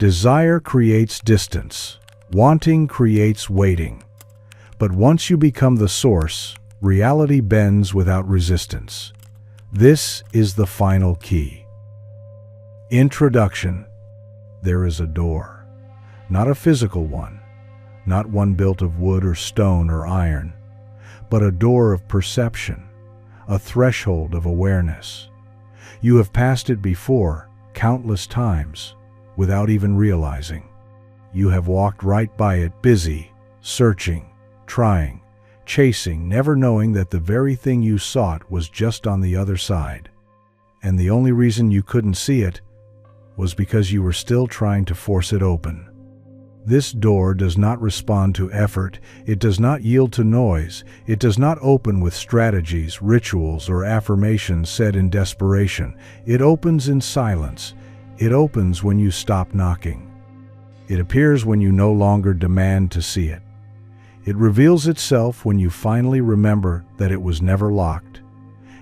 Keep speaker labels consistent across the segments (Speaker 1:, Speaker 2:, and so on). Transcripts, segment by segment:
Speaker 1: Desire creates distance. Wanting creates waiting. But once you become the source, reality bends without resistance. This is the final key. Introduction. There is a door. Not a physical one. Not one built of wood or stone or iron. But a door of perception. A threshold of awareness. You have passed it before, countless times, without even realizing. You have walked right by it, busy, searching, trying, chasing, never knowing that the very thing you sought was just on the other side. And the only reason you couldn't see it was because you were still trying to force it open. This door does not respond to effort, it does not yield to noise, it does not open with strategies, rituals, or affirmations said in desperation. It opens in silence. It opens when you stop knocking. It appears when you no longer demand to see it. It reveals itself when you finally remember that it was never locked,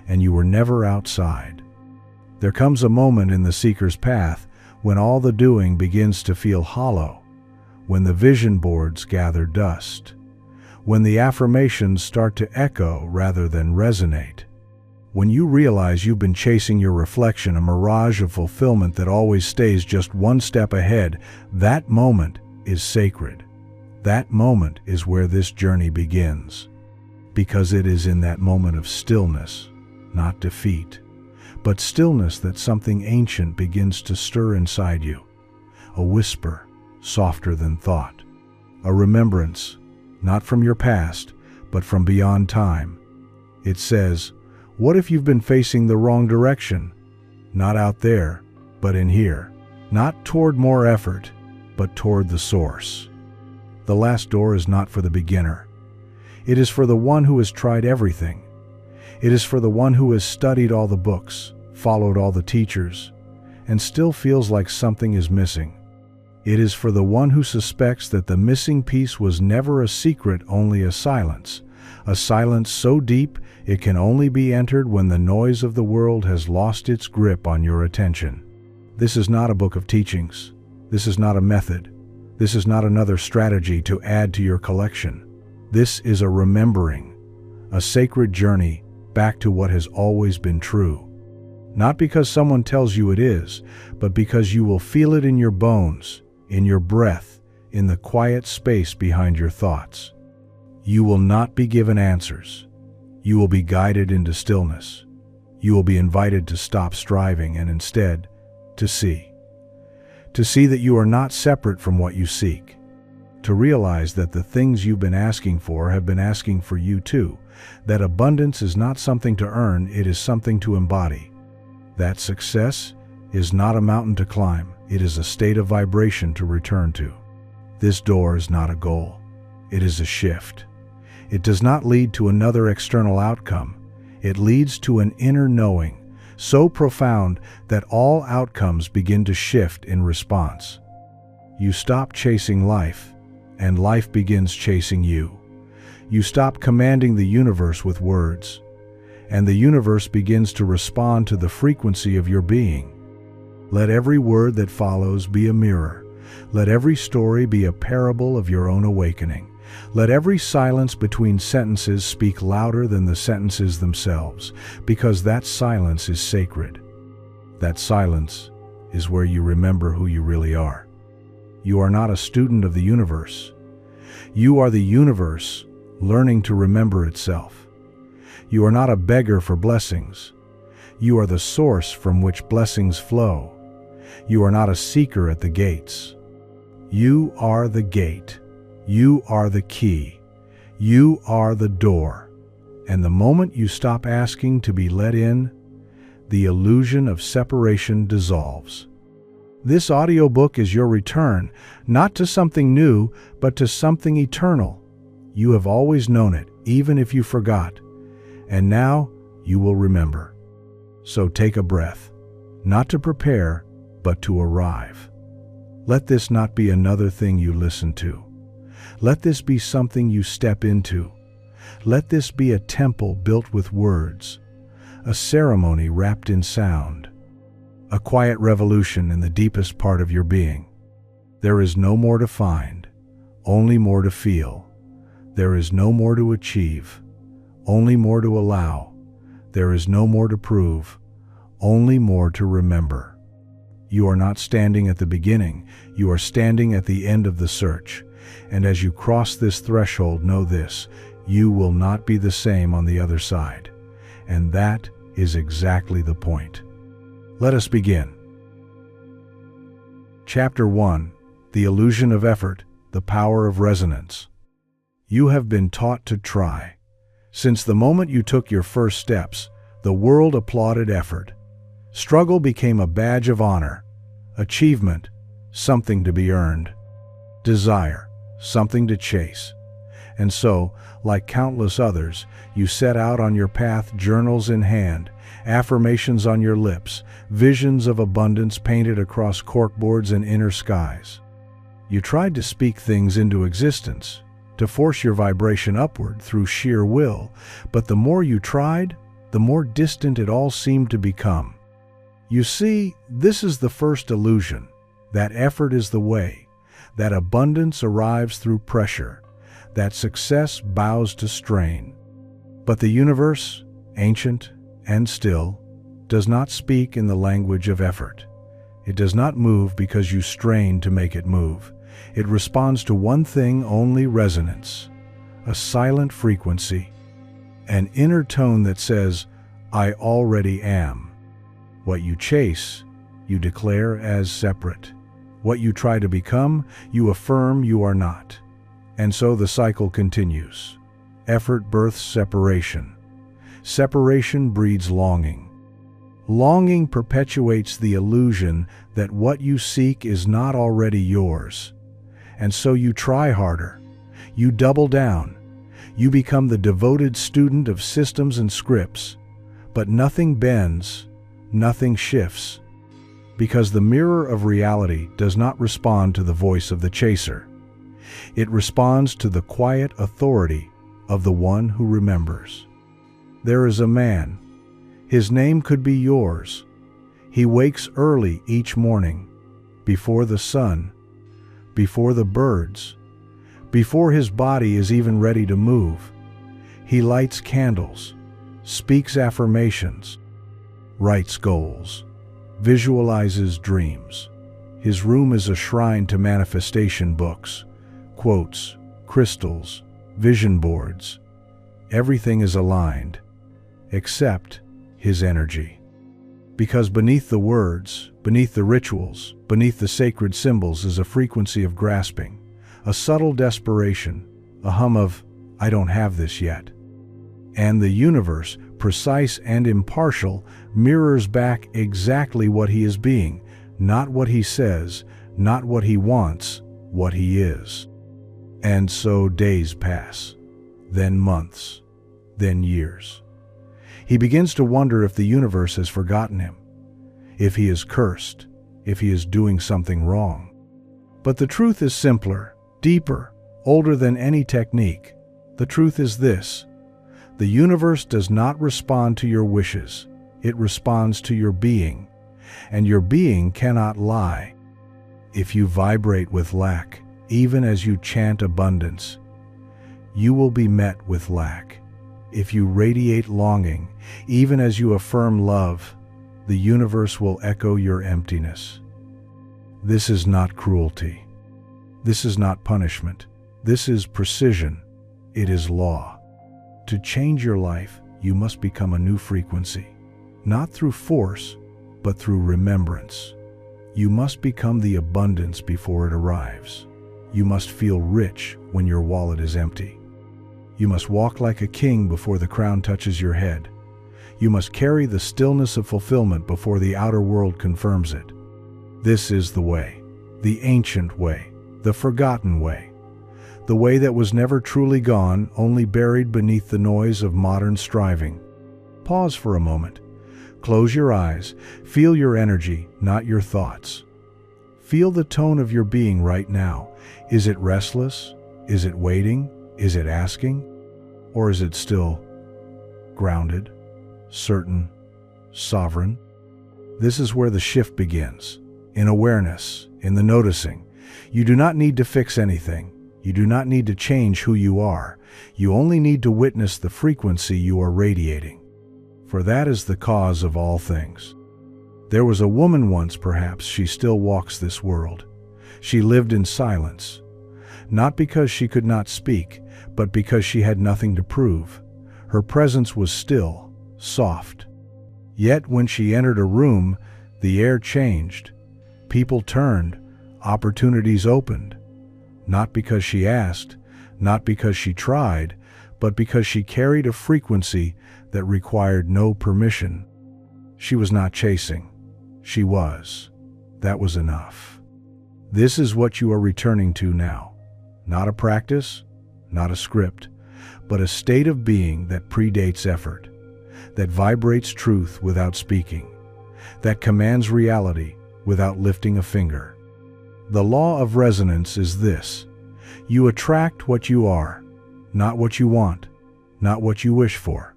Speaker 1: and you were never outside. There comes a moment in the seeker's path when all the doing begins to feel hollow, when the vision boards gather dust, when the affirmations start to echo rather than resonate, when you realize you've been chasing your reflection, a mirage of fulfillment that always stays just one step ahead. That moment is sacred. That moment is where this journey begins, because it is in that moment of stillness, not defeat, but stillness, that something ancient begins to stir inside you, a whisper softer than thought, a remembrance, not from your past, but from beyond time. It says, what if you've been facing the wrong direction? Not out there, but in here. Not toward more effort, but toward the source. The last door is not for the beginner. It is for the one who has tried everything. It is for the one who has studied all the books, followed all the teachers, and still feels like something is missing. It is for the one who suspects that the missing piece was never a secret, only a silence so deep it can only be entered when the noise of the world has lost its grip on your attention. This is not a book of teachings. This is not a method. This is not another strategy to add to your collection. This is a remembering, a sacred journey back to what has always been true. Not because someone tells you it is, but because you will feel it in your bones, in your breath, in the quiet space behind your thoughts. You will not be given answers. You will be guided into stillness. You will be invited to stop striving and instead to see. To see that you are not separate from what you seek. To realize that the things you've been asking for have been asking for you too. That abundance is not something to earn, it is something to embody. That success is not a mountain to climb, it is a state of vibration to return to. This door is not a goal, it is a shift. It does not lead to another external outcome. It leads to an inner knowing, so profound that all outcomes begin to shift in response. You stop chasing life, and life begins chasing you. You stop commanding the universe with words, and the universe begins to respond to the frequency of your being. Let every word that follows be a mirror. Let every story be a parable of your own awakening. Let every silence between sentences speak louder than the sentences themselves, because that silence is sacred. That silence is where you remember who you really are. You are not a student of the universe. You are the universe learning to remember itself. You are not a beggar for blessings. You are the source from which blessings flow. You are not a seeker at the gates. You are the gate. You are the key. You are the door. And the moment you stop asking to be let in, the illusion of separation dissolves. This audiobook is your return, not to something new, but to something eternal. You have always known it, even if you forgot. And now you will remember. So take a breath, not to prepare, but to arrive. Let this not be another thing you listen to. Let this be something you step into. Let this be a temple built with words, a ceremony wrapped in sound, a quiet revolution in the deepest part of your being. There is no more to find, only more to feel. There is no more to achieve, only more to allow. There is no more to prove, only more to remember. You are not standing at the beginning, you are standing at the end of the search. And as you cross this threshold, know this: you will not be the same on the other side. And that is exactly the point. Let us begin. Chapter 1: The Illusion of Effort, the Power of Resonance. You have been taught to try. Since the moment you took your first steps, the world applauded effort. Struggle became a badge of honor. Achievement, something to be earned. Desire, something to chase. And so, like countless others, you set out on your path, journals in hand, affirmations on your lips, visions of abundance painted across corkboards and inner skies. You tried to speak things into existence, to force your vibration upward through sheer will, but the more you tried, the more distant it all seemed to become. You see, this is the first illusion, that effort is the way, that abundance arrives through pressure, that success bows to strain. But the universe, ancient and still, does not speak in the language of effort. It does not move because you strain to make it move. It responds to one thing only: resonance, a silent frequency, an inner tone that says, "I already am." What you chase, you declare as separate. What you try to become, you affirm you are not. And so the cycle continues. Effort births separation. Separation breeds longing. Longing perpetuates the illusion that what you seek is not already yours. And so you try harder. You double down. You become the devoted student of systems and scripts. But nothing bends, nothing shifts. Because the mirror of reality does not respond to the voice of the chaser. It responds to the quiet authority of the one who remembers. There is a man. His name could be yours. He wakes early each morning, before the sun, before the birds, before his body is even ready to move. He lights candles, speaks affirmations, writes goals, visualizes dreams. His room is a shrine to manifestation books, quotes, crystals, vision boards. Everything is aligned, except his energy. Because beneath the words, beneath the rituals, beneath the sacred symbols is a frequency of grasping, a subtle desperation, a hum of, "I don't have this yet." And the universe, precise and impartial, mirrors back exactly what he is being, not what he says, not what he wants, what he is. And so days pass, then months, then years. He begins to wonder if the universe has forgotten him, if he is cursed, if he is doing something wrong. But the truth is simpler, deeper, older than any technique. The truth is this: the universe does not respond to your wishes, it responds to your being, and your being cannot lie. If you vibrate with lack, even as you chant abundance, you will be met with lack. If you radiate longing, even as you affirm love, the universe will echo your emptiness. This is not cruelty. This is not punishment. This is precision. It is law. To change your life, you must become a new frequency, not through force, but through remembrance. You must become the abundance before it arrives. You must feel rich when your wallet is empty. You must walk like a king before the crown touches your head. You must carry the stillness of fulfillment before the outer world confirms it. This is the way, the ancient way, the forgotten way, the way that was never truly gone, only buried beneath the noise of modern striving. Pause for a moment. Close your eyes. Feel your energy, not your thoughts. Feel the tone of your being right now. Is it restless? Is it waiting? Is it asking? Or is it still grounded, certain, sovereign? This is where the shift begins, in awareness, in the noticing, You do not need to fix anything. You do not need to change who you are. You only need to witness the frequency you are radiating. For that is the cause of all things. There was a woman once, perhaps she still walks this world. She lived in silence, not because she could not speak, but because she had nothing to prove. Her presence was still, soft. Yet when she entered a room, the air changed. People turned, opportunities opened. Not because she asked, not because she tried, but because she carried a frequency that required no permission. She was not chasing. She was. That was enough. This is what you are returning to now. Not a practice, not a script, but a state of being that predates effort, that vibrates truth without speaking, that commands reality without lifting a finger. The law of resonance is this: you attract what you are, not what you want, not what you wish for,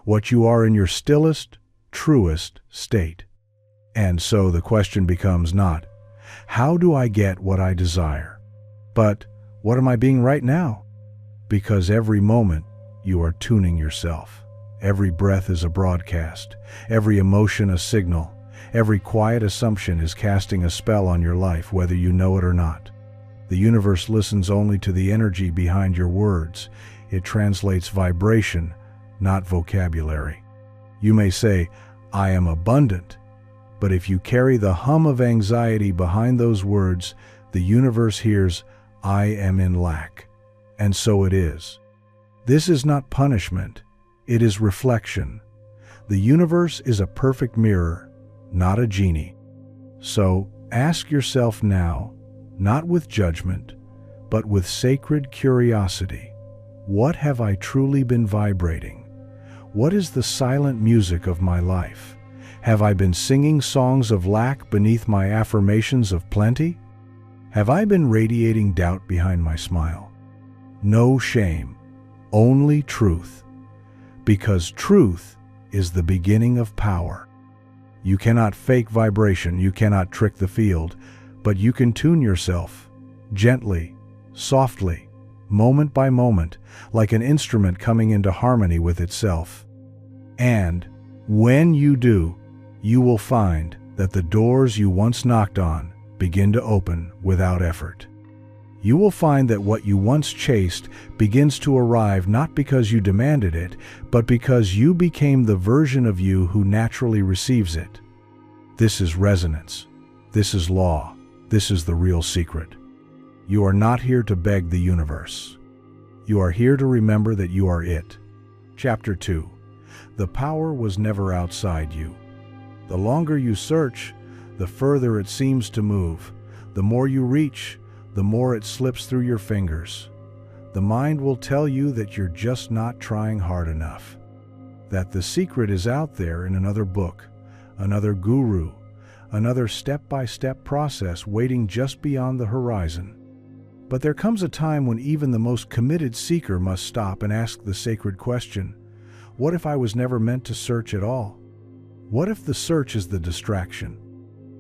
Speaker 1: what you are in your stillest, truest state. And so the question becomes not, how do I get what I desire? But, what am I being right now? Because every moment you are tuning yourself. Every breath is a broadcast, every emotion a signal, every quiet assumption is casting a spell on your life, whether you know it or not. The universe listens only to the energy behind your words. It translates vibration, not vocabulary. You may say, I am abundant, but if you carry the hum of anxiety behind those words, the universe hears, I am in lack. And so it is. This is not punishment. It is reflection. The universe is a perfect mirror, not a genie. So ask yourself now, not with judgment, but with sacred curiosity, what have I truly been vibrating? What is the silent music of my life? Have I been singing songs of lack beneath my affirmations of plenty? Have I been radiating doubt behind my smile? No shame, only truth. Because truth is the beginning of power. You cannot fake vibration, you cannot trick the field, but you can tune yourself, gently, softly, moment by moment, like an instrument coming into harmony with itself. And when you do, you will find that the doors you once knocked on begin to open without effort. You will find that what you once chased begins to arrive not because you demanded it, but because you became the version of you who naturally receives it. This is resonance. This is law. This is the real secret. You are not here to beg the universe. You are here to remember that you are it. Chapter 2. The power was never outside you. The longer you search, the further it seems to move. The more you reach, the more it slips through your fingers. The mind will tell you that you're just not trying hard enough, that the secret is out there in another book, another guru, another step-by-step process waiting just beyond the horizon. But there comes a time when even the most committed seeker must stop and ask the sacred question, what if I was never meant to search at all? What if the search is the distraction?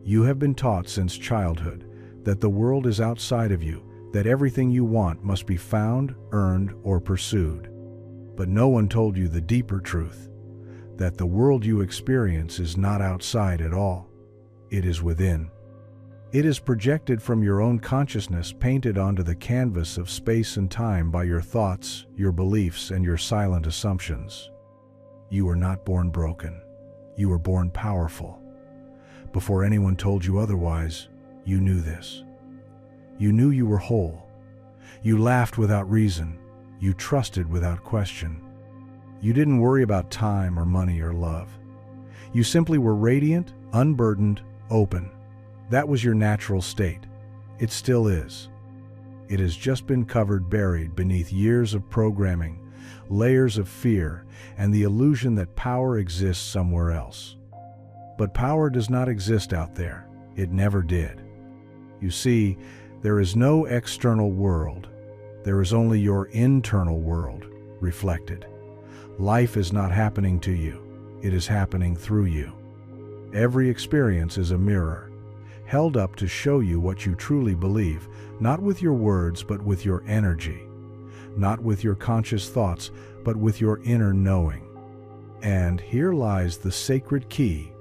Speaker 1: You have been taught since childhood that the world is outside of you, that everything you want must be found, earned, or pursued. But no one told you the deeper truth, that the world you experience is not outside at all. It is within. It is projected from your own consciousness, painted onto the canvas of space and time by your thoughts, your beliefs, and your silent assumptions. You were not born broken. You were born powerful. Before anyone told you otherwise, you knew this. You knew you were whole. You laughed without reason. You trusted without question. You didn't worry about time or money or love. You simply were radiant, unburdened, open. That was your natural state. It still is. It has just been covered, buried beneath years of programming, layers of fear, and the illusion that power exists somewhere else. But power does not exist out there. It never did. You see, there is no external world. There is only your internal world, reflected. Life is not happening to you. It is happening through you. Every experience is a mirror, held up to show you what you truly believe, not with your words but with your energy, not with your conscious thoughts but with your inner knowing. And here lies the sacred key: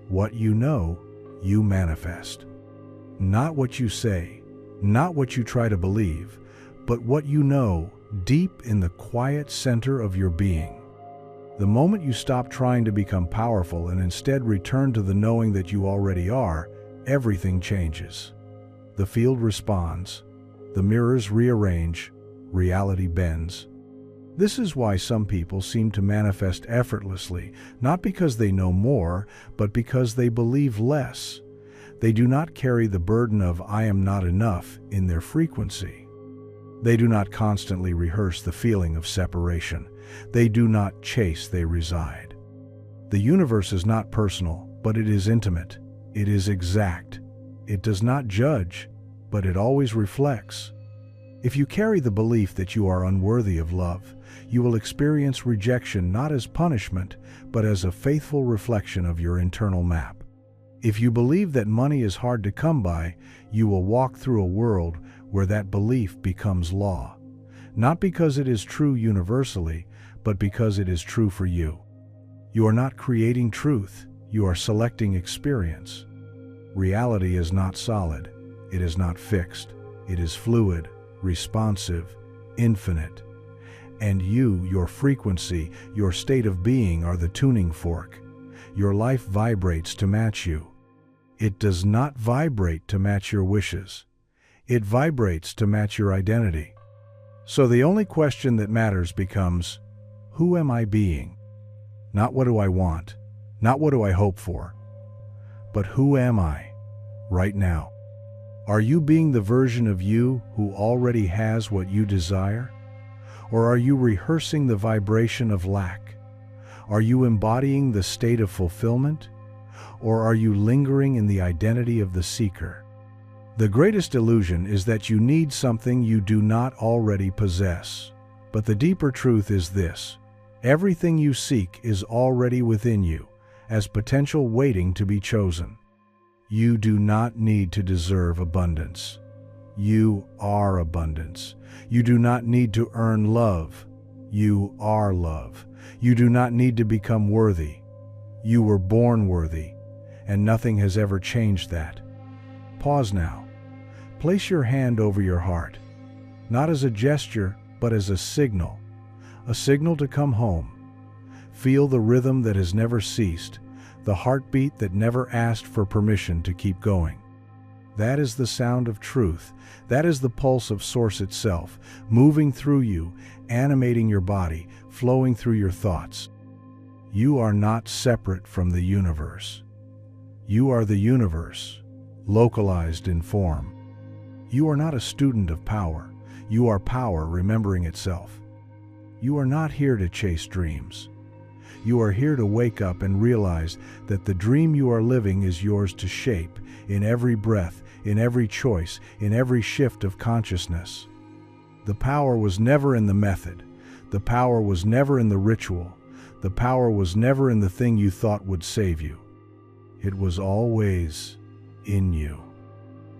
Speaker 1: what you know, you manifest. Not what you say, not what you try to believe, but what you know deep in the quiet center of your being. The moment you stop trying to become powerful and instead return to the knowing that you already are, everything changes. The field responds, the mirrors rearrange, reality bends. This is why some people seem to manifest effortlessly, not because they know more, but because they believe less. They do not carry the burden of "I am not enough" in their frequency. They do not constantly rehearse the feeling of separation. They do not chase, they reside. The universe is not personal, but it is intimate. It is exact. It does not judge, but it always reflects. If you carry the belief that you are unworthy of love, you will experience rejection not as punishment, but as a faithful reflection of your internal map. If you believe that money is hard to come by, you will walk through a world where that belief becomes law, not because it is true universally, but because it is true for you. You are not creating truth, you are selecting experience. Reality is not solid, it is not fixed, it is fluid, responsive, infinite. And you, your frequency, your state of being are the tuning fork. Your life vibrates to match you. It does not vibrate to match your wishes. It vibrates to match your identity. So the only question that matters becomes, who am I being? Not what do I want, not what do I hope for, but who am I right now? Are you being the version of you who already has what you desire? Or are you rehearsing the vibration of lack? Are you embodying the state of fulfillment? Or are you lingering in the identity of the seeker? The greatest illusion is that you need something you do not already possess. But the deeper truth is this: everything you seek is already within you, as potential waiting to be chosen. You do not need to deserve abundance. You are abundance. You do not need to earn love. You are love. You do not need to become worthy. You were born worthy, and nothing has ever changed that. Pause now. Place your hand over your heart, not as a gesture, but as a signal to come home. Feel the rhythm that has never ceased, the heartbeat that never asked for permission to keep going. That is the sound of truth. That is the pulse of Source itself, moving through you, animating your body, flowing through your thoughts. You are not separate from the universe. You are the universe, localized in form. You are not a student of power. You are power remembering itself. You are not here to chase dreams. You are here to wake up and realize that the dream you are living is yours to shape in every breath, in every choice, in every shift of consciousness. The power was never in the method. The power was never in the ritual. The power was never in the thing you thought would save you. It was always in you.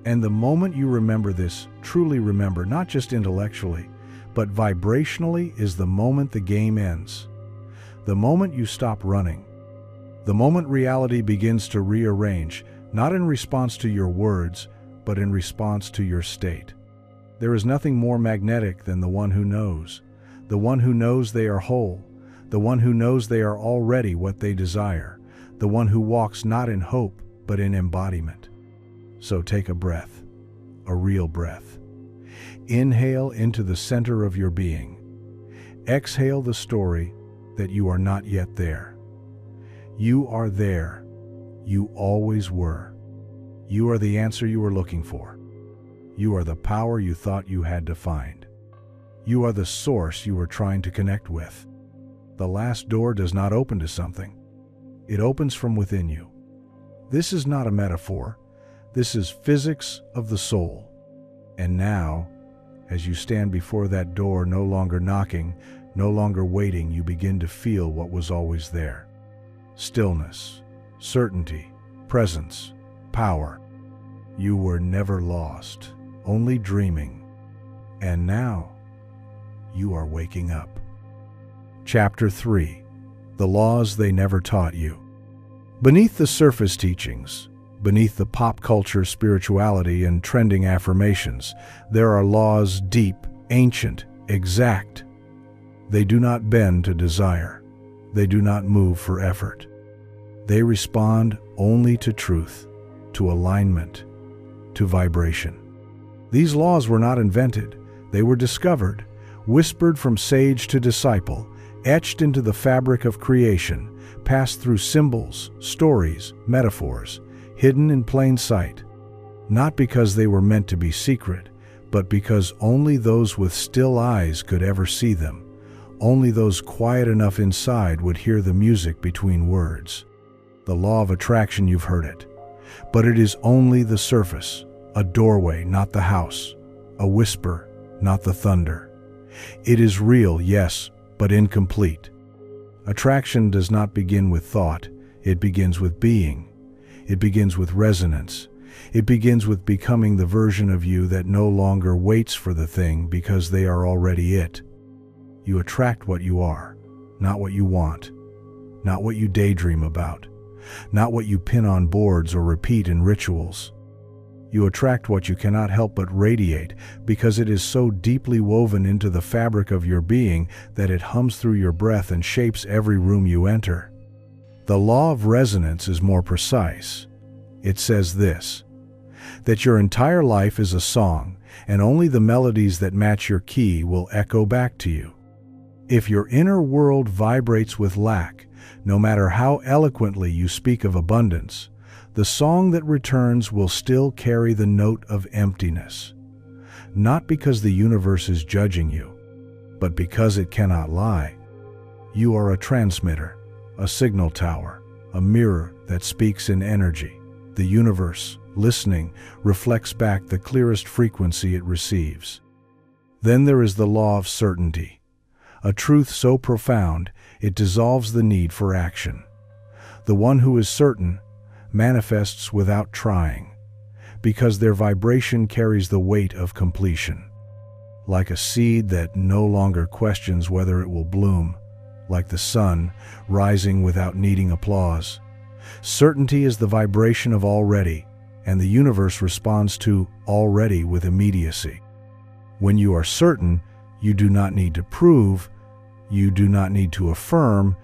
Speaker 1: And the moment you remember this, truly remember, not just intellectually, but vibrationally, is the moment the game ends. The moment you stop running. The moment reality begins to rearrange, not in response to your words, but in response to your state. There is nothing more magnetic than the one who knows. The one who knows they are whole. The one who knows they are already what they desire. The one who walks not in hope, but in embodiment. So take a breath, a real breath. Inhale into the center of your being. Exhale the story that you are not yet there. You are there. You always were. You are the answer you were looking for. You are the power you thought you had to find. You are the source you were trying to connect with. The last door does not open to something. It opens from within you. This is not a metaphor. This is physics of the soul. And now, as you stand before that door, no longer knocking, no longer waiting, you begin to feel what was always there. Stillness, certainty, presence, power. You were never lost, only dreaming. And now, you are waking up. Chapter 3. The Laws They Never Taught You. Beneath the surface teachings, beneath the pop culture spirituality and trending affirmations, there are laws deep, ancient, exact. They do not bend to desire. They do not move for effort. They respond only to truth, to alignment, to vibration. These laws were not invented. They were discovered, whispered from sage to disciple, etched into the fabric of creation, passed through symbols, stories, metaphors, hidden in plain sight. Not because they were meant to be secret, but because only those with still eyes could ever see them. Only those quiet enough inside would hear the music between words. The law of attraction, you've heard it. But it is only the surface, a doorway, not the house, a whisper, not the thunder. It is real, yes, but incomplete. Attraction does not begin with thought. It begins with being. It begins with resonance. It begins with becoming the version of you that no longer waits for the thing because they are already it. You attract what you are, not what you want, not what you daydream about, not what you pin on boards or repeat in rituals. You attract what you cannot help but radiate because it is so deeply woven into the fabric of your being that it hums through your breath and shapes every room you enter. The law of resonance is more precise. It says this, that your entire life is a song, and only the melodies that match your key will echo back to you. If your inner world vibrates with lack, no matter how eloquently you speak of abundance, the song that returns will still carry the note of emptiness. Not because the universe is judging you, but because it cannot lie. You are a transmitter, a signal tower, a mirror that speaks in energy. The universe, listening, reflects back the clearest frequency it receives. Then there is the law of certainty, a truth so profound it dissolves the need for action. The one who is certain manifests without trying, because their vibration carries the weight of completion. Like a seed that no longer questions whether it will bloom, like the sun rising without needing applause. Certainty is the vibration of already, and the universe responds to already with immediacy. When you are certain, you do not need to prove, you do not need to affirm,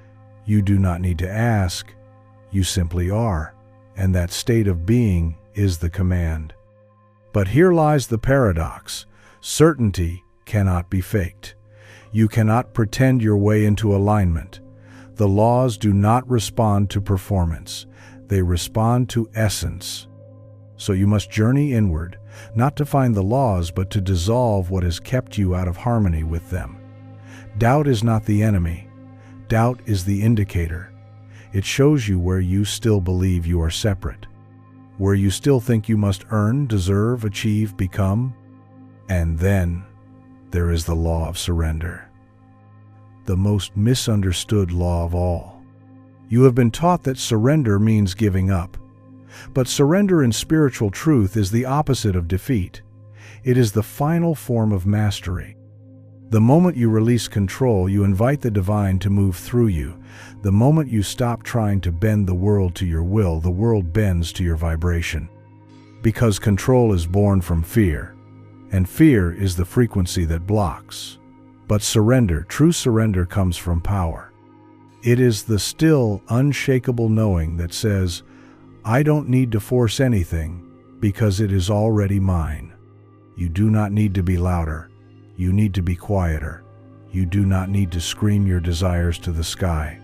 Speaker 1: you do not need to ask, you simply are, and that state of being is the command. But here lies the paradox. Certainty cannot be faked. You cannot pretend your way into alignment. The laws do not respond to performance. They respond to essence. So you must journey inward, not to find the laws, but to dissolve what has kept you out of harmony with them. Doubt is not the enemy. Doubt is the indicator. It shows you where you still believe you are separate, where you still think you must earn, deserve, achieve, become. And then there is the law of surrender, the most misunderstood law of all. You have been taught that surrender means giving up. But surrender in spiritual truth is the opposite of defeat. It is the final form of mastery. The moment you release control, you invite the divine to move through you. The moment you stop trying to bend the world to your will, the world bends to your vibration. Because control is born from fear, and fear is the frequency that blocks. But surrender, true surrender, comes from power. It is the still, unshakable knowing that says, I don't need to force anything because it is already mine. You do not need to be louder. You need to be quieter. You do not need to scream your desires to the sky.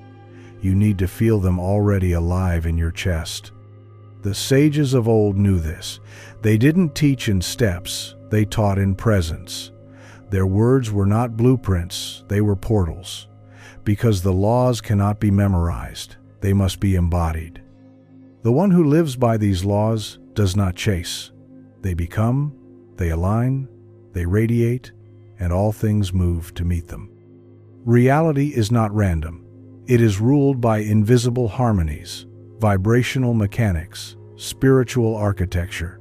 Speaker 1: You need to feel them already alive in your chest. The sages of old knew this. They didn't teach in steps, they taught in presence. Their words were not blueprints, they were portals. Because the laws cannot be memorized, they must be embodied. The one who lives by these laws does not chase. They become, they align, they radiate, and all things move to meet them. Reality is not random. It is ruled by invisible harmonies, vibrational mechanics, spiritual architecture.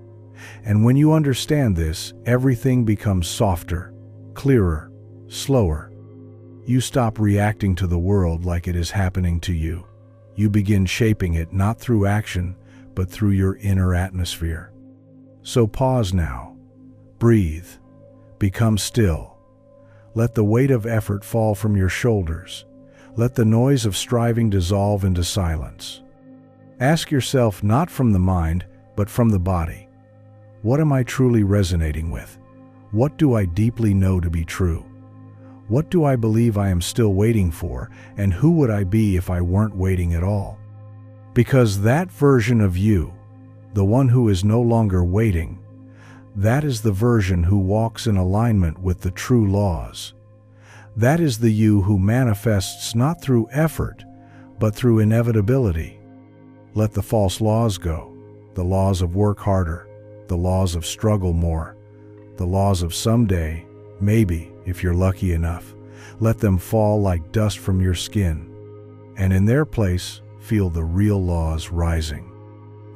Speaker 1: And when you understand this, everything becomes softer, clearer, slower. You stop reacting to the world like it is happening to you. You begin shaping it not through action, but through your inner atmosphere. So pause now. Breathe. Become still. Let the weight of effort fall from your shoulders. Let the noise of striving dissolve into silence. Ask yourself not from the mind, but from the body. What am I truly resonating with? What do I deeply know to be true? What do I believe I am still waiting for, and who would I be if I weren't waiting at all? Because that version of you, the one who is no longer waiting, that is the version who walks in alignment with the true laws. That is the you who manifests not through effort, but through inevitability. Let the false laws go, the laws of work harder, the laws of struggle more, the laws of someday, maybe, if you're lucky enough. Let them fall like dust from your skin, and in their place, feel the real laws rising.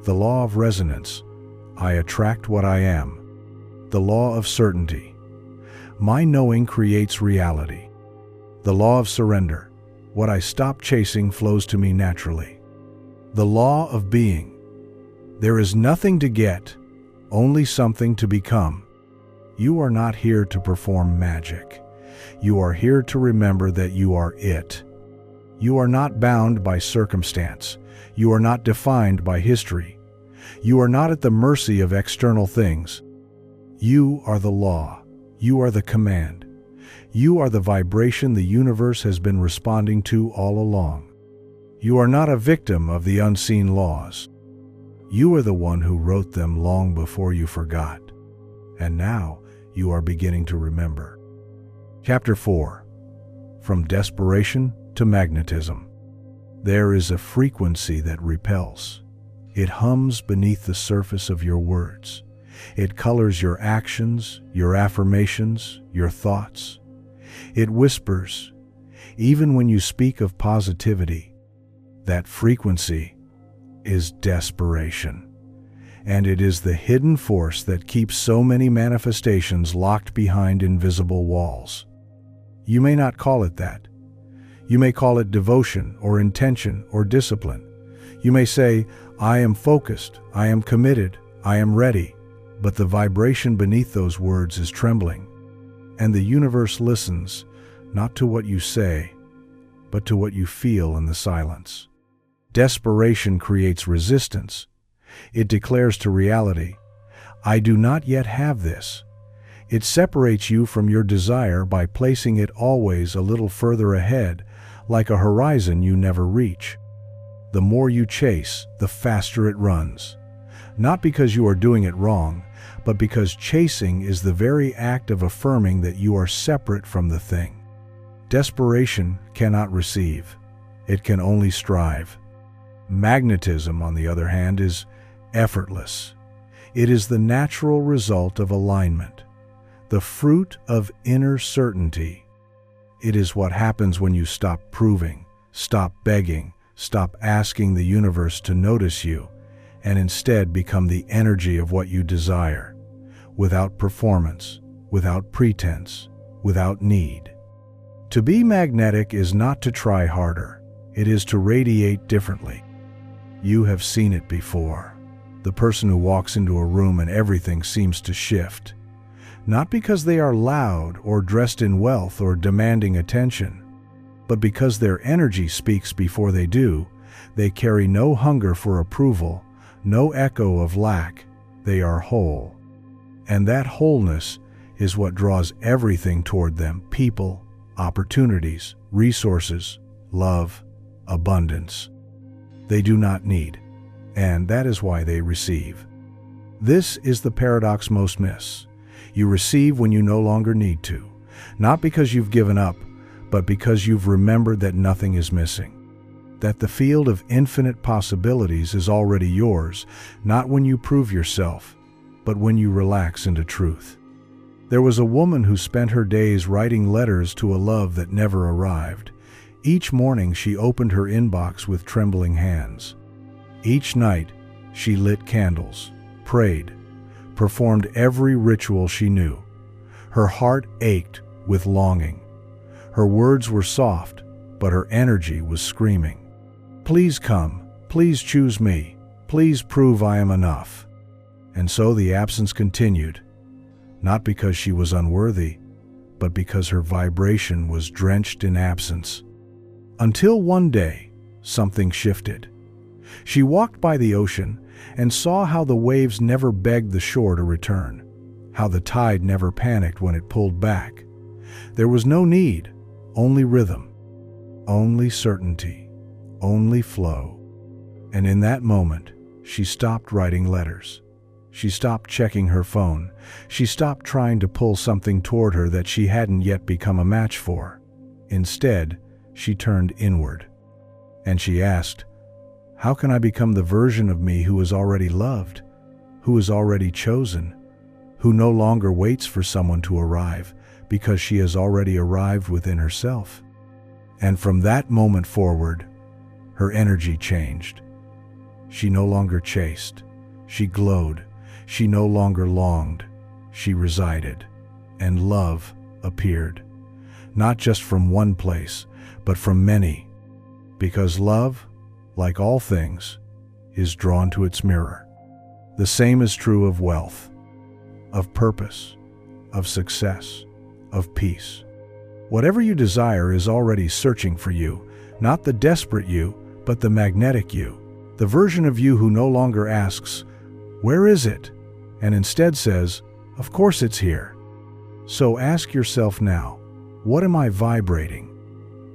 Speaker 1: The law of resonance, I attract what I am. The law of certainty, my knowing creates reality. The law of surrender, what I stop chasing flows to me naturally. The law of being, there is nothing to get, only something to become. You are not here to perform magic. You are here to remember that you are it. You are not bound by circumstance. You are not defined by history. You are not at the mercy of external things. You are the law. You are the command. You are the vibration the universe has been responding to all along. You are not a victim of the unseen laws. You are the one who wrote them long before you forgot. And now you are beginning to remember. Chapter 4. From Desperation to Magnetism. There is a frequency that repels. It hums beneath the surface of your words. It colors your actions, your affirmations, your thoughts. It whispers, even when you speak of positivity. That frequency is desperation. And it is the hidden force that keeps so many manifestations locked behind invisible walls. You may not call it that. You may call it devotion or intention or discipline. You may say, I am focused, I am committed, I am ready. But the vibration beneath those words is trembling. And the universe listens, not to what you say, but to what you feel in the silence. Desperation creates resistance. It declares to reality, I do not yet have this. It separates you from your desire by placing it always a little further ahead, like a horizon you never reach. The more you chase, the faster it runs. Not because you are doing it wrong, but because chasing is the very act of affirming that you are separate from the thing. Desperation cannot receive. It can only strive. Magnetism, on the other hand, is effortless. It is the natural result of alignment, the fruit of inner certainty. It is what happens when you stop proving, stop begging, stop asking the universe to notice you, and instead become the energy of what you desire, without performance, without pretense, without need. To be magnetic is not to try harder, it is to radiate differently. You have seen it before. The person who walks into a room and everything seems to shift. Not because they are loud or dressed in wealth or demanding attention, but because their energy speaks before they do. They carry no hunger for approval, no echo of lack. They are whole. And that wholeness is what draws everything toward them: people, opportunities, resources, love, abundance. They do not need, and that is why they receive. This is the paradox most miss. You receive when you no longer need to, not because you've given up, but because you've remembered that nothing is missing, that the field of infinite possibilities is already yours, not when you prove yourself, but when you relax into truth. There was a woman who spent her days writing letters to a love that never arrived. Each morning she opened her inbox with trembling hands. Each night she lit candles, prayed performed every ritual she knew. Her heart ached with longing. Her words were soft, but her energy was screaming. Please come, please choose me, please prove I am enough. And so the absence continued, not because she was unworthy, but because her vibration was drenched in absence. Until one day, something shifted. She walked by the ocean and saw how the waves never begged the shore to return, how the tide never panicked when it pulled back. There was no need, only rhythm, only certainty, only flow. And in that moment, she stopped writing letters. She stopped checking her phone. She stopped trying to pull something toward her that she hadn't yet become a match for. Instead, she turned inward. And she asked, how can I become the version of me who is already loved, who is already chosen, who no longer waits for someone to arrive because she has already arrived within herself? And from that moment forward, her energy changed. She no longer chased. She glowed. She no longer longed. She resided. And love appeared. Not just from one place, but from many. Because love, like all things, is drawn to its mirror. The same is true of wealth, of purpose, of success, of peace. Whatever you desire is already searching for you, not the desperate you, but the magnetic you, the version of you who no longer asks, where is it? And instead says, of course it's here. So ask yourself now, what am I vibrating?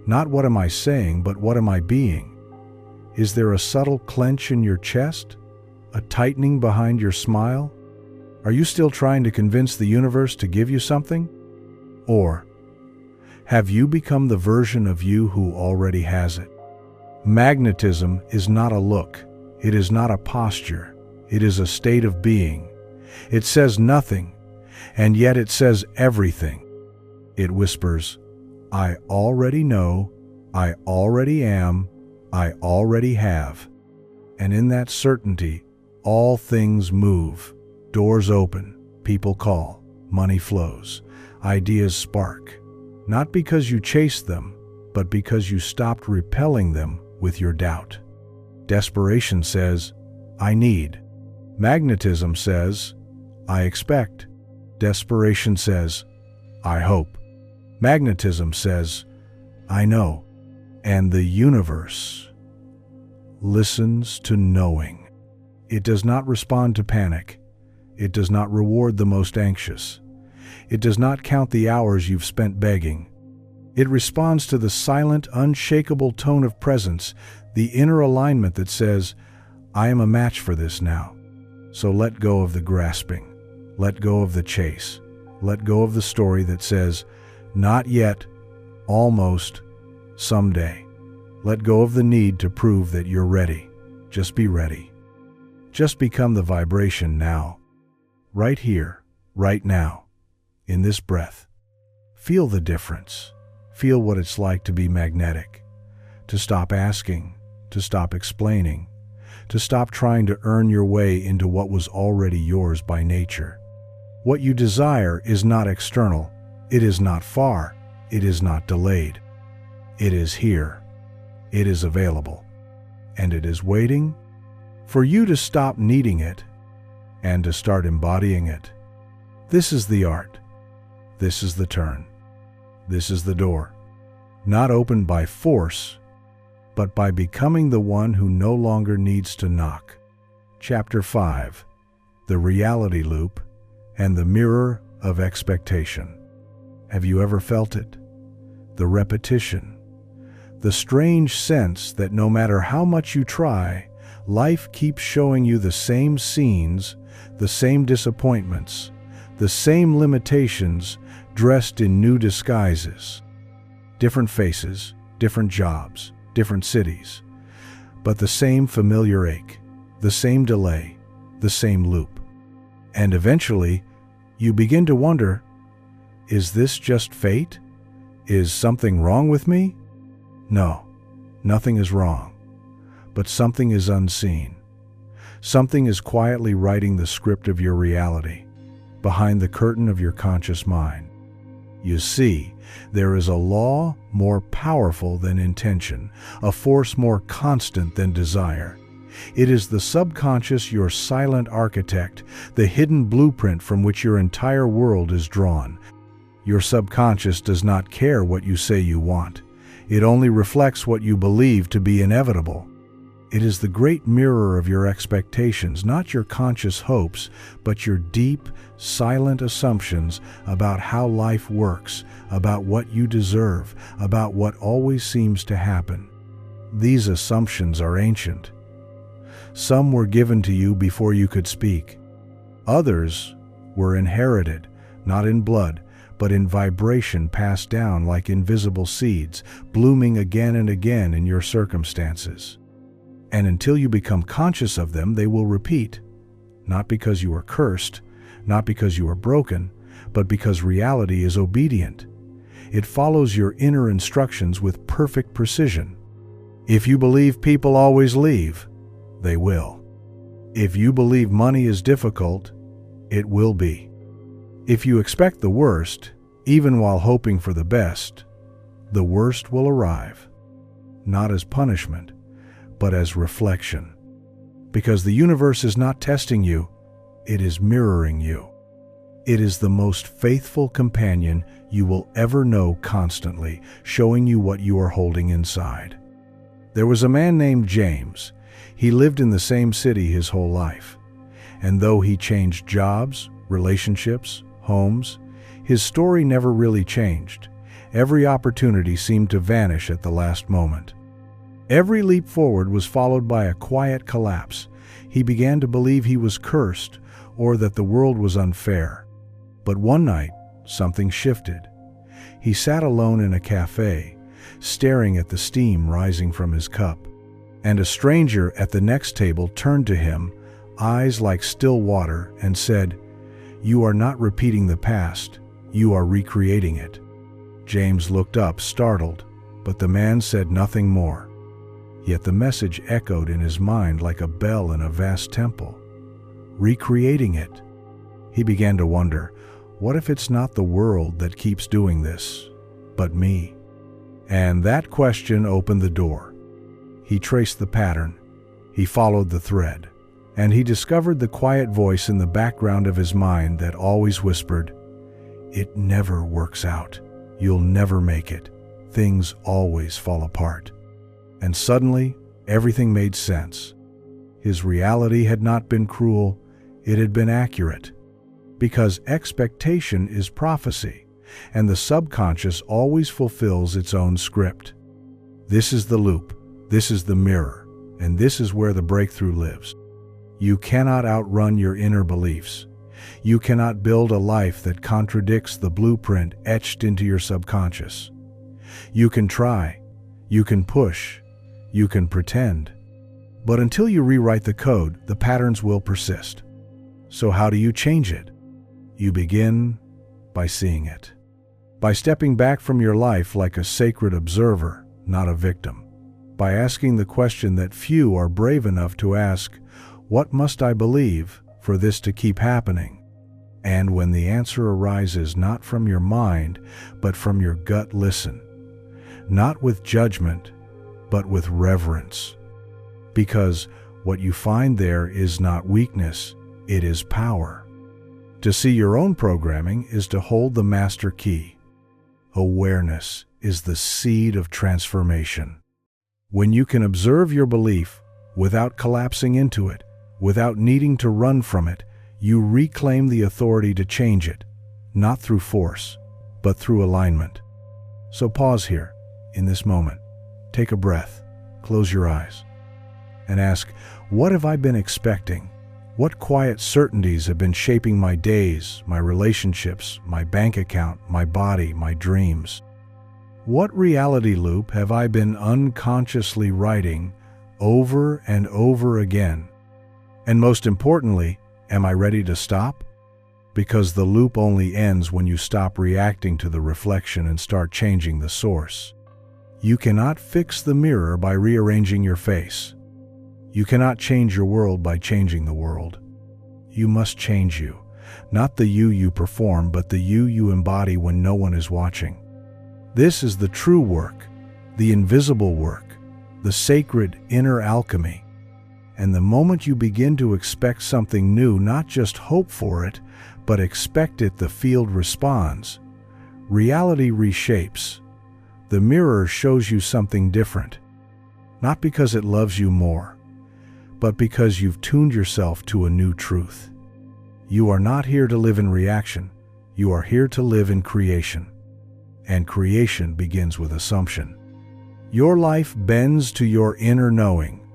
Speaker 1: Not what am I saying, but what am I being? Is there a subtle clench in your chest? A tightening behind your smile? Are you still trying to convince the universe to give you something? Or have you become the version of you who already has it? Magnetism is not a look. It is not a posture. It is a state of being. It says nothing, and yet it says everything. It whispers, I already know, I already am, I already have. And in that certainty, all things move. Doors open, people call, money flows, ideas spark. Not because you chased them, but because you stopped repelling them with your doubt. Desperation says, I need. Magnetism says, I expect. Desperation says, I hope. Magnetism says, I know. And the universe listens to knowing. It does not respond to panic. It does not reward the most anxious. It does not count the hours you've spent begging. It responds to the silent, unshakable tone of presence, the inner alignment that says, I am a match for this now. So let go of the grasping. Let go of the chase. Let go of the story that says, not yet, almost, someday. Let go of the need to prove that you're ready. Just be ready. Just become the vibration now. Right here, right now, in this breath. Feel the difference. Feel what it's like to be magnetic. To stop asking, to stop explaining, to stop trying to earn your way into what was already yours by nature. What you desire is not external. It is not far. It is not delayed. It is here. It is available. And it is waiting for you to stop needing it and to start embodying it. This is the art. This is the turn. This is the door. Not opened by force, but by becoming the one who no longer needs to knock. Chapter 5. The Reality Loop and the Mirror of Expectation. Have you ever felt it? The repetition. The strange sense that no matter how much you try, life keeps showing you the same scenes, the same disappointments, the same limitations dressed in new disguises. Different faces, different jobs, different cities, but the same familiar ache, the same delay, the same loop. And eventually, you begin to wonder, is this just fate? Is something wrong with me? No, nothing is wrong, but something is unseen. Something is quietly writing the script of your reality, behind the curtain of your conscious mind. You see, there is a law more powerful than intention, a force more constant than desire. It is the subconscious, your silent architect, the hidden blueprint from which your entire world is drawn. Your subconscious does not care what you say you want. It only reflects what you believe to be inevitable. It is the great mirror of your expectations, not your conscious hopes, but your deep, silent assumptions about how life works, about what you deserve, about what always seems to happen. These assumptions are ancient. Some were given to you before you could speak. Others were inherited, not in blood, but in vibration passed down like invisible seeds, blooming again and again in your circumstances. And until you become conscious of them, they will repeat, not because you are cursed, not because you are broken, but because reality is obedient. It follows your inner instructions with perfect precision. If you believe people always leave, they will. If you believe money is difficult, it will be. If you expect the worst, even while hoping for the best, the worst will arrive, not as punishment, but as reflection. Because the universe is not testing you, it is mirroring you. It is the most faithful companion you will ever know, constantly showing you what you are holding inside. There was a man named James. He lived in the same city his whole life. And though he changed jobs, relationships, homes, his story never really changed. Every opportunity seemed to vanish at the last moment. Every leap forward was followed by a quiet collapse. He began to believe he was cursed or that the world was unfair. But one night, something shifted. He sat alone in a cafe, staring at the steam rising from his cup. And a stranger at the next table turned to him, eyes like still water, and said, "You are not repeating the past, you are recreating it." James looked up, startled, but the man said nothing more. Yet the message echoed in his mind like a bell in a vast temple. Recreating it. He began to wonder, what if it's not the world that keeps doing this, but me? And that question opened the door. He traced the pattern, he followed the thread, and he discovered the quiet voice in the background of his mind that always whispered, "It never works out. You'll never make it. Things always fall apart." And suddenly, everything made sense. His reality had not been cruel, it had been accurate. Because expectation is prophecy, and the subconscious always fulfills its own script. This is the loop, this is the mirror, and this is where the breakthrough lives. You cannot outrun your inner beliefs. You cannot build a life that contradicts the blueprint etched into your subconscious. You can try, you can push, you can pretend. But until you rewrite the code, the patterns will persist. So how do you change it? You begin by seeing it. By stepping back from your life like a sacred observer, not a victim. By asking the question that few are brave enough to ask, what must I believe for this to keep happening? And when the answer arises not from your mind, but from your gut, listen. Not with judgment, but with reverence. Because what you find there is not weakness, it is power. To see your own programming is to hold the master key. Awareness is the seed of transformation. When you can observe your belief without collapsing into it, without needing to run from it, you reclaim the authority to change it, not through force, but through alignment. So pause here, in this moment. Take a breath, close your eyes, and ask, what have I been expecting? What quiet certainties have been shaping my days, my relationships, my bank account, my body, my dreams? What reality loop have I been unconsciously writing over and over again? And most importantly, am I ready to stop? Because the loop only ends when you stop reacting to the reflection and start changing the source. You cannot fix the mirror by rearranging your face. You cannot change your world by changing the world. You must change you, not the you perform, but the you embody when no one is watching. This is the true work, the invisible work, the sacred inner alchemy. And the moment you begin to expect something new, not just hope for it, but expect it, the field responds. Reality reshapes. The mirror shows you something different. Not because it loves you more, but because you've tuned yourself to a new truth. You are not here to live in reaction. You are here to live in creation. And creation begins with assumption. Your life bends to your inner knowing,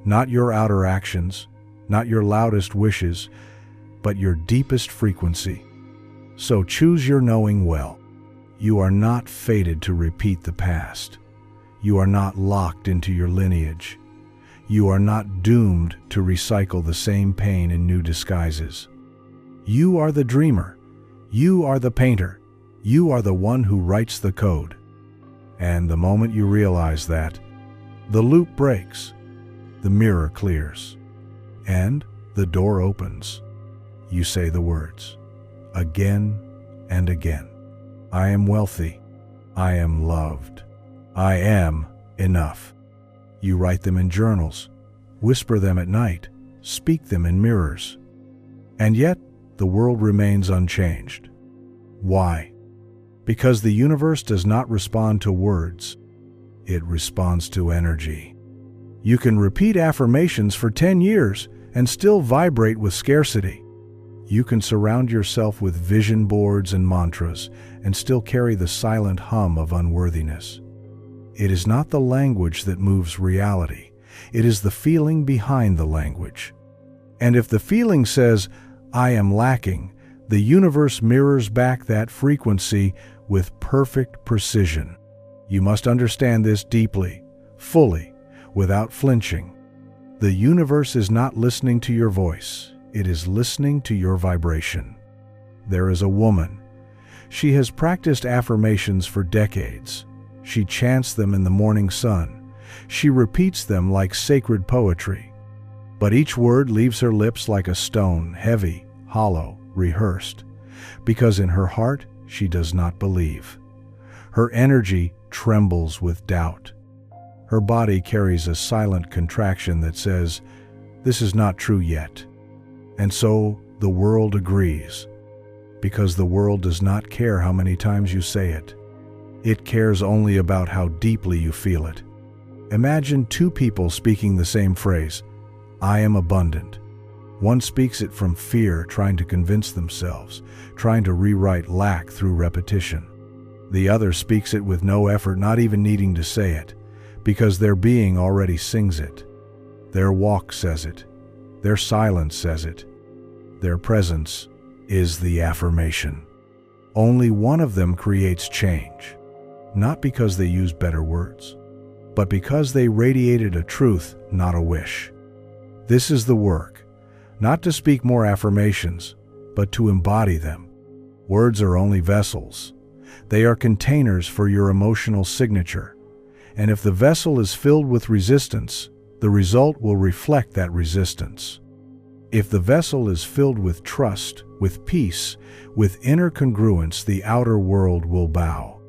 Speaker 1: not your outer actions, not your loudest wishes, but your deepest frequency. So choose your knowing well. You are not fated to repeat the past. You are not locked into your lineage. You are not doomed to recycle the same pain in new disguises. You are the dreamer. You are the painter. You are the one who writes the code. And the moment you realize that, the loop breaks, the mirror clears, and the door opens. You say the words, again and again. I am wealthy. I am loved. I am enough. You write them in journals, whisper them at night, speak them in mirrors. And yet, the world remains unchanged. Why? Because the universe does not respond to words. It responds to energy. You can repeat affirmations for 10 years and still vibrate with scarcity. You can surround yourself with vision boards and mantras and still carry the silent hum of unworthiness. It is not the language that moves reality. It is the feeling behind the language. And if the feeling says, I am lacking, the universe mirrors back that frequency with perfect precision. You must understand this deeply, fully, without flinching. The universe is not listening to your voice. It is listening to your vibration. There is a woman. She has practiced affirmations for decades. She chants them in the morning sun. She repeats them like sacred poetry. But each word leaves her lips like a stone, heavy, hollow, rehearsed, because in her heart she does not believe. Her energy trembles with doubt. Her body carries a silent contraction that says, this is not true yet. And so the world agrees, because the world does not care how many times you say it. It cares only about how deeply you feel it. Imagine two people speaking the same phrase, I am abundant. One speaks it from fear, trying to convince themselves, trying to rewrite lack through repetition. The other speaks it with no effort, not even needing to say it, because their being already sings it. Their walk says it. Their silence says it. Their presence is the affirmation. Only one of them creates change, not because they used better words, but because they radiated a truth, not a wish. This is the work, not to speak more affirmations, but to embody them. Words are only vessels. They are containers for your emotional signature. And if the vessel is filled with resistance, the result will reflect that resistance. If the vessel is filled with trust, with peace, with inner congruence, the outer world will bow.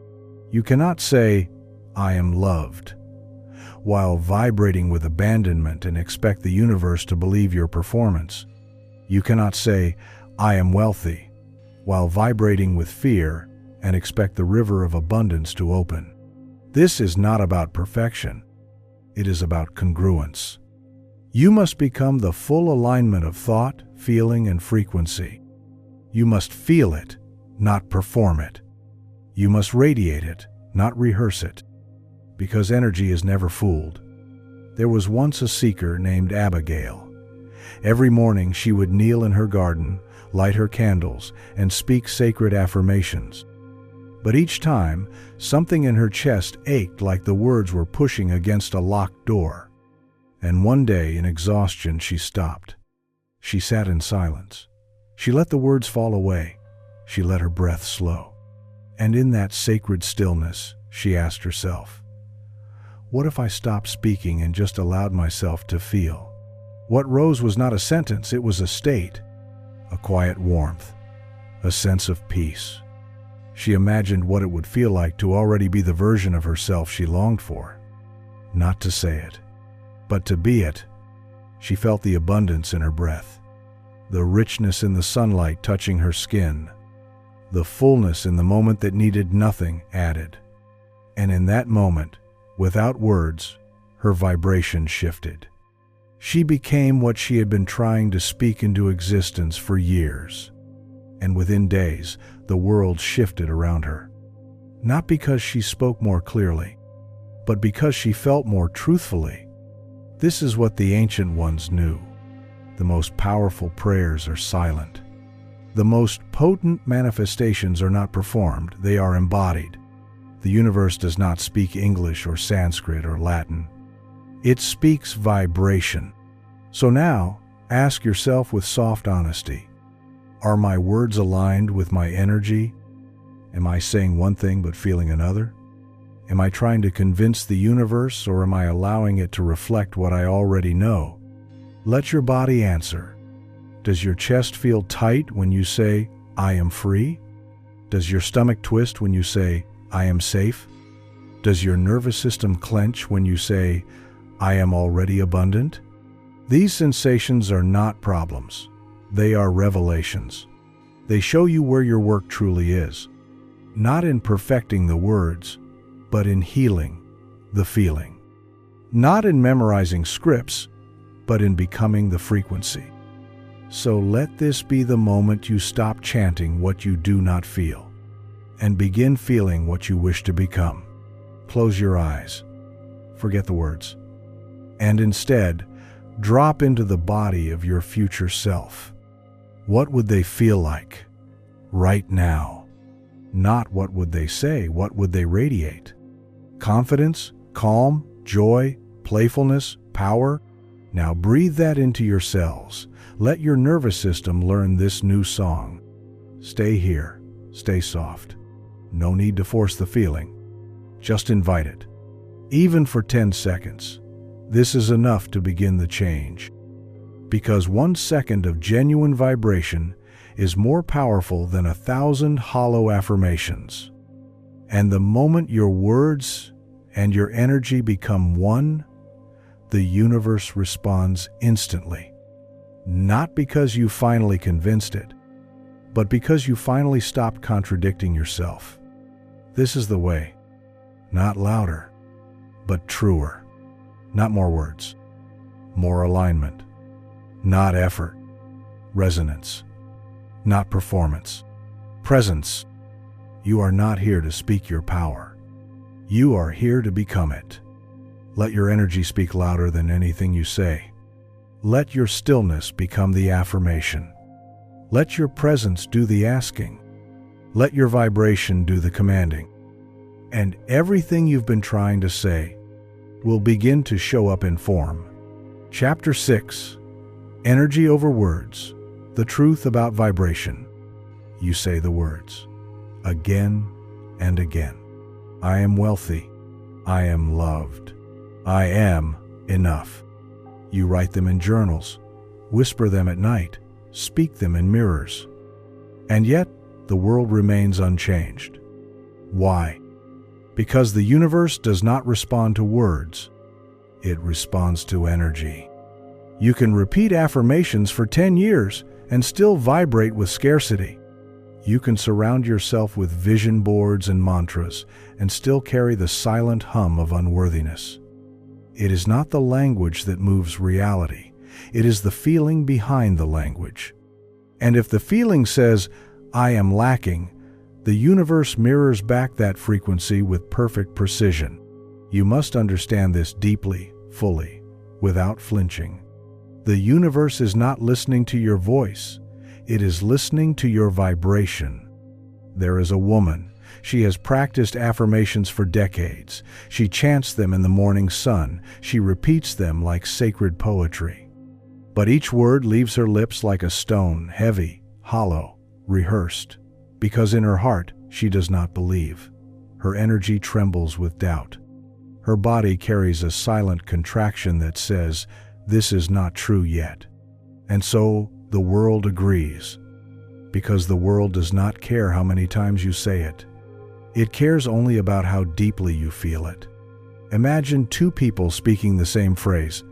Speaker 1: You cannot say, I am loved, while vibrating with abandonment and expect the universe to believe your performance. You cannot say, I am wealthy, while vibrating with fear and expect the river of abundance to open. This is not about perfection. It is about congruence. You must become the full alignment of thought, feeling, and frequency. You must feel it, not perform it. You must radiate it, not rehearse it, because energy is never fooled. There was once a seeker named Abigail. Every morning she would kneel in her garden, light her candles, and speak sacred affirmations. But each time, something in her chest ached like the words were pushing against a locked door. And one day, in exhaustion, she stopped. She sat in silence. She let the words fall away. She let her breath slow. And in that sacred stillness, she asked herself, what if I stopped speaking and just allowed myself to feel? What rose was not a sentence, it was a state, a quiet warmth, a sense of peace. She imagined what it would feel like to already be the version of herself she longed for. Not to say it, but to be it. She felt the abundance in her breath, the richness in the sunlight touching her skin, the fullness in the moment that needed nothing added. And in that moment, without words, her vibration shifted. She became what she had been trying to speak into existence for years. And within days, the world shifted around her. Not because she spoke more clearly, but because she felt more truthfully. This is what the ancient ones knew. The most powerful prayers are silent. The most potent manifestations are not performed, they are embodied. The universe does not speak English or Sanskrit or Latin. It speaks vibration. So now, ask yourself with soft honesty, are my words aligned with my energy? Am I saying one thing but feeling another? Am I trying to convince the universe, or am I allowing it to reflect what I already know? Let your body answer. Does your chest feel tight when you say, I am free? Does your stomach twist when you say, I am safe? Does your nervous system clench when you say, I am already abundant? These sensations are not problems. They are revelations. They show you where your work truly is, not in perfecting the words, but in healing the feeling. Not in memorizing scripts, but in becoming the frequency. So let this be the moment you stop chanting what you do not feel, and begin feeling what you wish to become. Close your eyes. Forget the words. And instead, drop into the body of your future self. What would they feel like right now? Not what would they say, what would they radiate? Confidence, calm, joy, playfulness, power? Now breathe that into your cells. Let your nervous system learn this new song. Stay here, stay soft. No need to force the feeling. Just invite it. Even for 10 seconds. This is enough to begin the change. Because 1 second of genuine vibration is more powerful than 1,000 hollow affirmations. And the moment your words and your energy become one, the universe responds instantly. Not because you finally convinced it, but because you finally stopped contradicting yourself. This is the way. Not louder, but truer. Not more words. More alignment. Not effort. Resonance. Not performance. Presence. You are not here to speak your power. You are here to become it. Let your energy speak louder than anything you say. Let your stillness become the affirmation. Let your presence do the asking. Let your vibration do the commanding. And everything you've been trying to say will begin to show up in form. Chapter 6. Energy over words. The truth about vibration. You say the words again and again. I am wealthy. I am loved. I am enough. You write them in journals, whisper them at night, speak them in mirrors. And yet, the world remains unchanged. Why? Because the universe does not respond to words. It responds to energy. You can repeat affirmations for 10 years and still vibrate with scarcity. You can surround yourself with vision boards and mantras and still carry the silent hum of unworthiness. It is not the language that moves reality. It is the feeling behind the language. And if the feeling says, I am lacking, the universe mirrors back that frequency with perfect precision. You must understand this deeply, fully, without flinching. The universe is not listening to your voice. It is listening to your vibration. There is a woman. She has practiced affirmations for decades. She chants them in the morning sun. She repeats them like sacred poetry. But each word leaves her lips like a stone, heavy, hollow, rehearsed. Because in her heart, she does not believe. Her energy trembles with doubt. Her body carries a silent contraction that says, this is not true yet. And so the world agrees, because the world does not care how many times you say it. It cares only about how deeply you feel it. Imagine two people speaking the same phrase,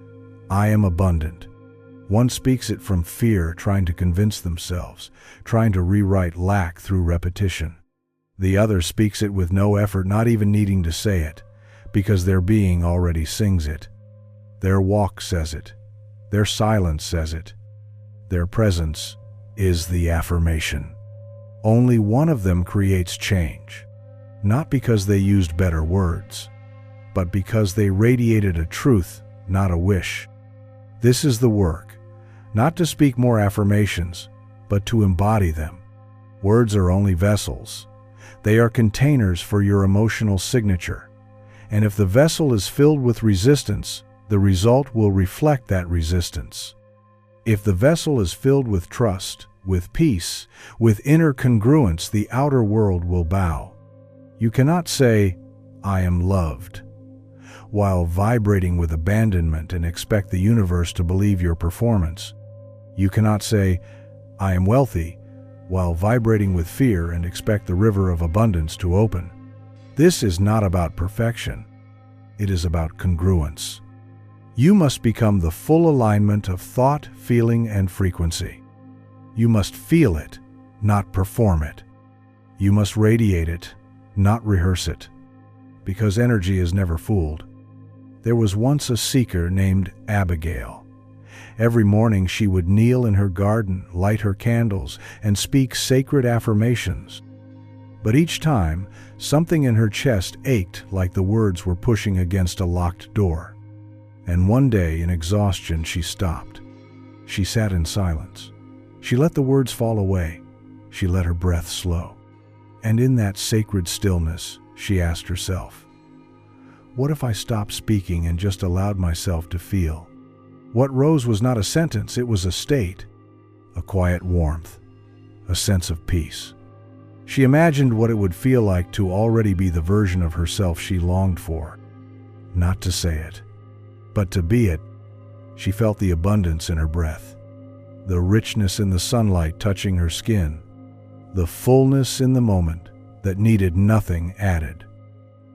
Speaker 1: I am abundant. One speaks it from fear, trying to convince themselves, trying to rewrite lack through repetition. The other speaks it with no effort, not even needing to say it, because their being already sings it. Their walk says it. Their silence says it. Their presence is the affirmation. Only one of them creates change, not because they used better words, but because they radiated a truth, not a wish. This is the work, not to speak more affirmations, but to embody them. Words are only vessels. They are containers for your emotional signature. And if the vessel is filled with resistance, the result will reflect that resistance. If the vessel is filled with trust, with peace, with inner congruence, the outer world will bow. You cannot say, I am loved, while vibrating with abandonment and expect the universe to believe your performance. You cannot say, I am wealthy, while vibrating with fear and expect the river of abundance to open. This is not about perfection. It is about congruence. You must become the full alignment of thought, feeling, and frequency. You must feel it, not perform it. You must radiate it, not rehearse it, because energy is never fooled. There was once a seeker named Abigail. Every morning she would kneel in her garden, light her candles, and speak sacred affirmations. But each time, something in her chest ached like the words were pushing against a locked door. And one day, in exhaustion, she stopped. She sat in silence. She let the words fall away. She let her breath slow. And in that sacred stillness, she asked herself, what if I stopped speaking and just allowed myself to feel? What rose was not a sentence, it was a state, a quiet warmth, a sense of peace. She imagined what it would feel like to already be the version of herself she longed for. Not to say it, but to be it. She felt the abundance in her breath, the richness in the sunlight touching her skin, the fullness in the moment that needed nothing added.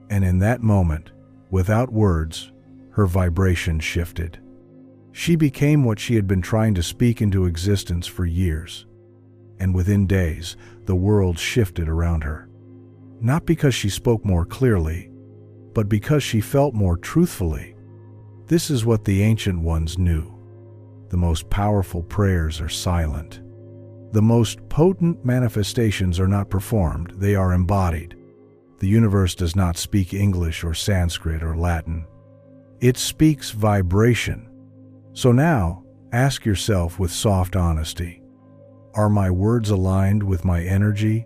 Speaker 1: And in that moment, without words, her vibration shifted. She became what she had been trying to speak into existence for years. And within days, the world shifted around her. Not because she spoke more clearly, but because she felt more truthfully. This is what the ancient ones knew. The most powerful prayers are silent. The most potent manifestations are not performed, they are embodied. The universe does not speak English or Sanskrit or Latin. It speaks vibration. So now, ask yourself with soft honesty, are my words aligned with my energy?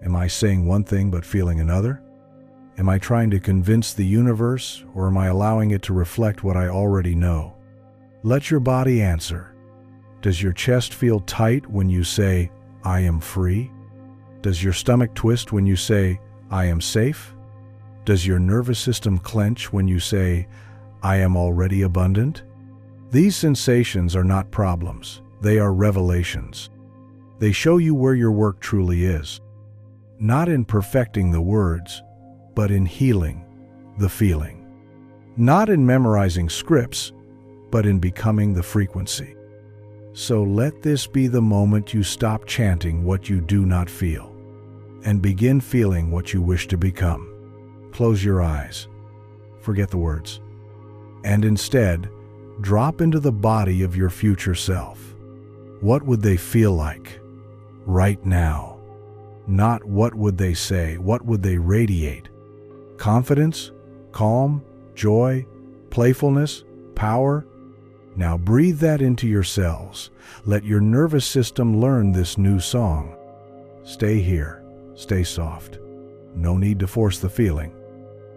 Speaker 1: Am I saying one thing but feeling another? Am I trying to convince the universe, or am I allowing it to reflect what I already know? Let your body answer. Does your chest feel tight when you say, I am free? Does your stomach twist when you say, I am safe? Does your nervous system clench when you say, I am already abundant? These sensations are not problems, they are revelations. They show you where your work truly is. Not in perfecting the words, but in healing the feeling. Not in memorizing scripts, but in becoming the frequency. So let this be the moment you stop chanting what you do not feel, and begin feeling what you wish to become. Close your eyes. Forget the words. And instead, drop into the body of your future self. What would they feel like right now? Not what would they say, what would they radiate? Confidence, calm, joy, playfulness, power? Now breathe that into your cells. Let your nervous system learn this new song. Stay here, stay soft. No need to force the feeling.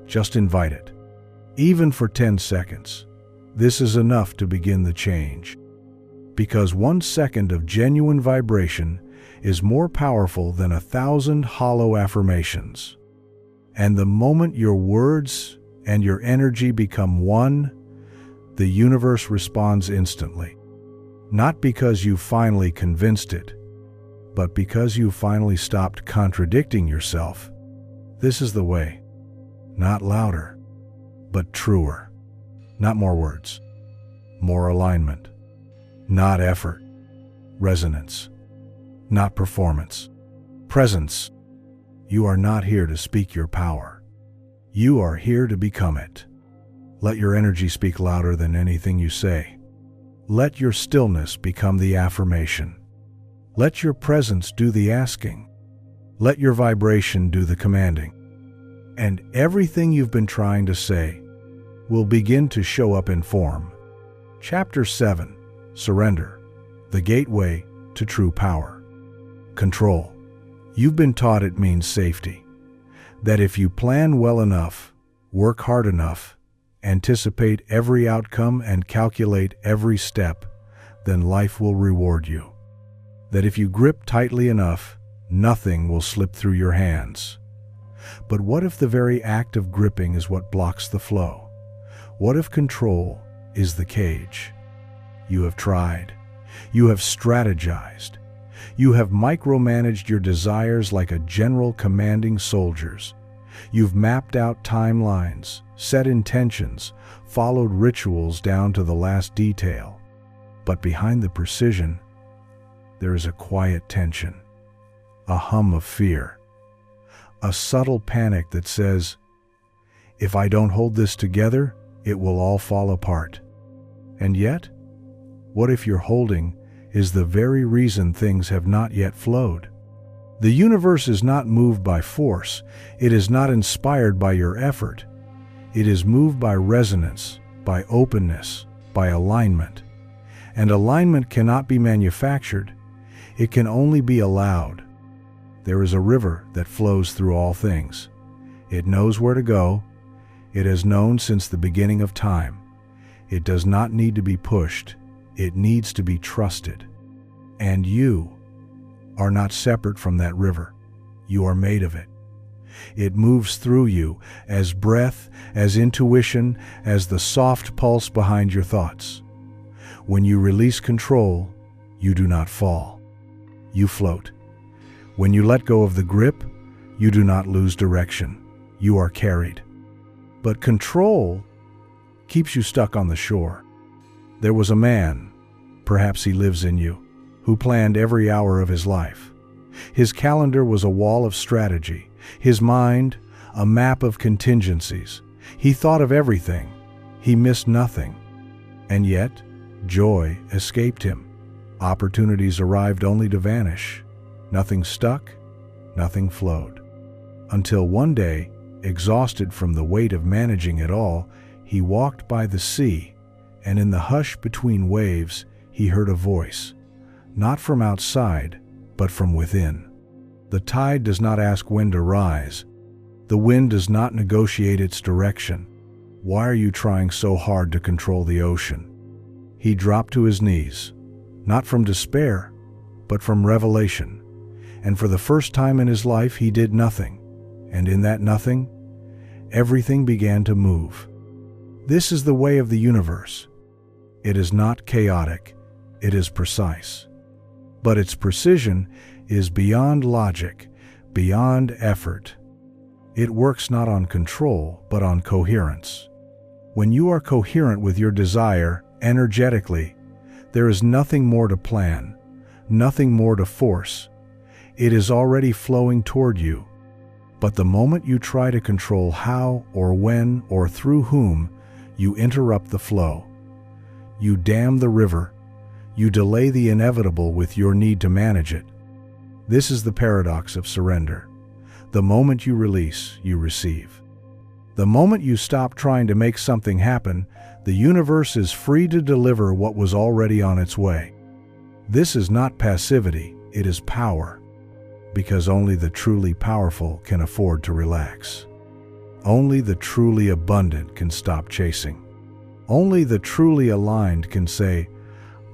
Speaker 1: Just invite it. Even for 10 seconds. This is enough to begin the change. Because 1 second of genuine vibration is more powerful than 1,000 hollow affirmations. And the moment your words and your energy become one, the universe responds instantly. Not because you finally convinced it, but because you finally stopped contradicting yourself. This is the way. Not louder, but truer. Not more words, more alignment. Not effort, resonance. Not performance, presence. You are not here to speak your power. You are here to become it. Let your energy speak louder than anything you say. Let your stillness become the affirmation. Let your presence do the asking. Let your vibration do the commanding. And everything you've been trying to say will begin to show up in form. Chapter 7. Surrender. The gateway to true power. Control. You've been taught it means safety. That if you plan well enough, work hard enough, anticipate every outcome and calculate every step, then life will reward you. That if you grip tightly enough, nothing will slip through your hands. But what if the very act of gripping is what blocks the flow? What if control is the cage? You have tried. You have strategized. You have micromanaged your desires like a general commanding soldiers. You've mapped out timelines, set intentions, followed rituals down to the last detail. But behind the precision, there is a quiet tension, a hum of fear, a subtle panic that says, if I don't hold this together, it will all fall apart. And yet, what if your holding is the very reason things have not yet flowed? The universe is not moved by force. It is not inspired by your effort. It is moved by resonance, by openness, by alignment. And alignment cannot be manufactured. It can only be allowed. There is a river that flows through all things. It knows where to go. It has known since the beginning of time. It does not need to be pushed. It needs to be trusted. And you are not separate from that river. You are made of it. It moves through you as breath, as intuition, as the soft pulse behind your thoughts. When you release control, you do not fall. You float. When you let go of the grip, you do not lose direction. You are carried. But control keeps you stuck on the shore. There was a man, perhaps he lives in you, who planned every hour of his life. His calendar was a wall of strategy, his mind a map of contingencies. He thought of everything. He missed nothing. And yet, joy escaped him. Opportunities arrived only to vanish. Nothing stuck, nothing flowed. Until one day, exhausted from the weight of managing it all, he walked by the sea, and in the hush between waves, he heard a voice, not from outside, but from within. The tide does not ask when to rise. The wind does not negotiate its direction. Why are you trying so hard to control the ocean? He dropped to his knees, not from despair, but from revelation. And for the first time in his life, he did nothing. And in that nothing, everything began to move. This is the way of the universe. It is not chaotic, it is precise. But its precision is beyond logic, beyond effort. It works not on control, but on coherence. When you are coherent with your desire, energetically, there is nothing more to plan, nothing more to force. It is already flowing toward you. But the moment you try to control how or when or through whom, you interrupt the flow. You dam the river. You delay the inevitable with your need to manage it. This is the paradox of surrender. The moment you release, you receive. The moment you stop trying to make something happen, the universe is free to deliver what was already on its way. This is not passivity, it is power. Because only the truly powerful can afford to relax. Only the truly abundant can stop chasing. Only the truly aligned can say,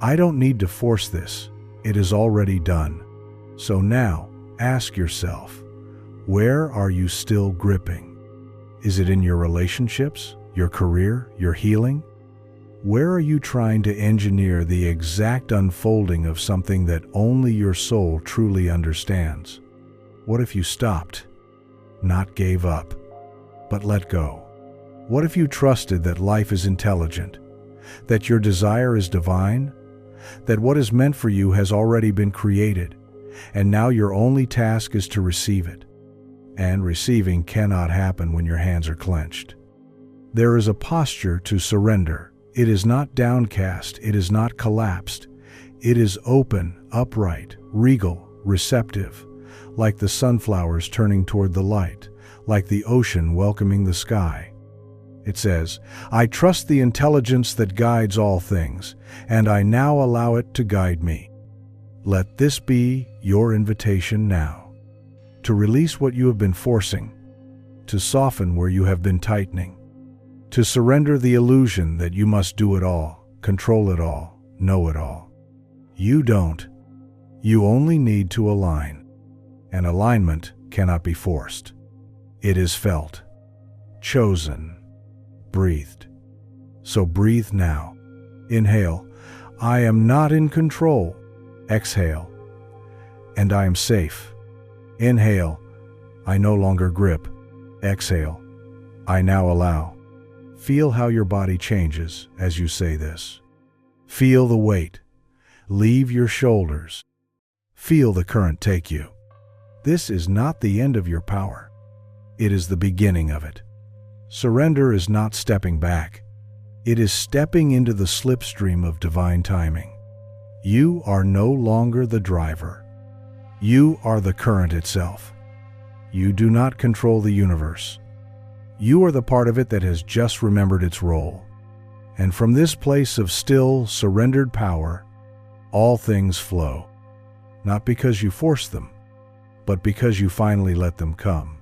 Speaker 1: I don't need to force this. It is already done. So now, ask yourself, where are you still gripping? Is it in your relationships, your career, your healing? Where are you trying to engineer the exact unfolding of something that only your soul truly understands? What if you stopped, not gave up, but let go? What if you trusted that life is intelligent, that your desire is divine, that what is meant for you has already been created, and now your only task is to receive it? And receiving cannot happen when your hands are clenched. There is a posture to surrender. It is not downcast, it is not collapsed. It is open, upright, regal, receptive, like the sunflowers turning toward the light, like the ocean welcoming the sky. It says, "I trust the intelligence that guides all things, and I now allow it to guide me." Let this be your invitation now, to release what you have been forcing, to soften where you have been tightening, to surrender the illusion that you must do it all, control it all, know it all. You don't. You only need to align. And alignment cannot be forced. It is felt, chosen, breathed. So breathe now. Inhale, "I am not in control." Exhale, "and I am safe." Inhale, "I no longer grip." Exhale, "I now allow." Feel how your body changes as you say this. Feel the weight. Leave your shoulders. Feel the current take you. This is not the end of your power. It is the beginning of it. Surrender is not stepping back. It is stepping into the slipstream of divine timing. You are no longer the driver. You are the current itself. You do not control the universe. You are the part of it that has just remembered its role. And from this place of still, surrendered power, all things flow. Not because you force them, but because you finally let them come.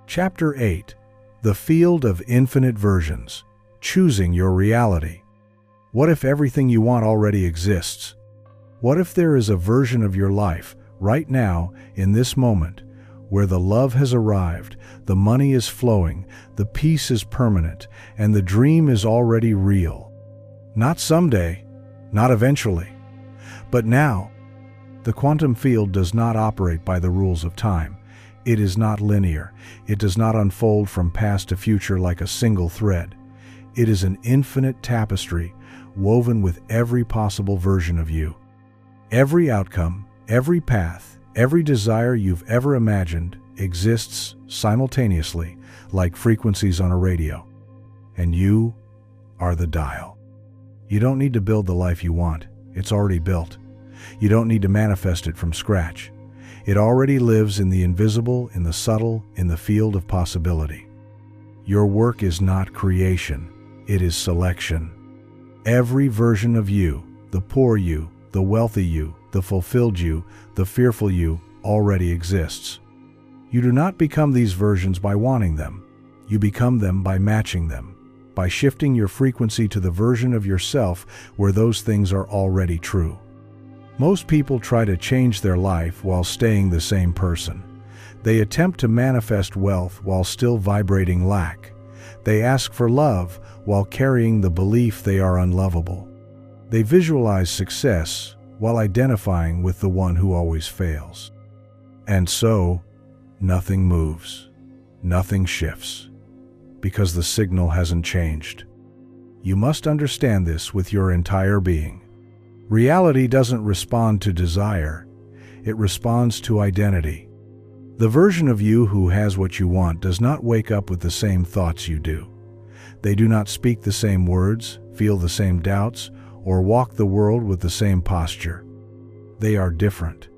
Speaker 1: Chapter 8. The Field of Infinite Versions. Choosing your reality. What if everything you want already exists? What if there is a version of your life, right now, in this moment, where the love has arrived, the money is flowing, the peace is permanent, and the dream is already real? Not someday, not eventually, but now. The quantum field does not operate by the rules of time. It is not linear. It does not unfold from past to future like a single thread. It is an infinite tapestry woven with every possible version of you. Every outcome, every path, every desire you've ever imagined exists simultaneously like frequencies on a radio. And you are the dial. You don't need to build the life you want. It's already built. You don't need to manifest it from scratch. It already lives in the invisible, in the subtle, in the field of possibility. Your work is not creation. It is selection. Every version of you, the poor you, the wealthy you, the fulfilled you, the fearful you, already exists. You do not become these versions by wanting them. You become them by matching them, by shifting your frequency to the version of yourself where those things are already true. Most people try to change their life while staying the same person. They attempt to manifest wealth while still vibrating lack. They ask for love while carrying the belief they are unlovable. They visualize success while identifying with the one who always fails. And so, nothing moves, nothing shifts, because the signal hasn't changed. You must understand this with your entire being. Reality doesn't respond to desire, it responds to identity. The version of you who has what you want does not wake up with the same thoughts you do. They do not speak the same words, feel the same doubts, or walk the world with the same posture. They are different.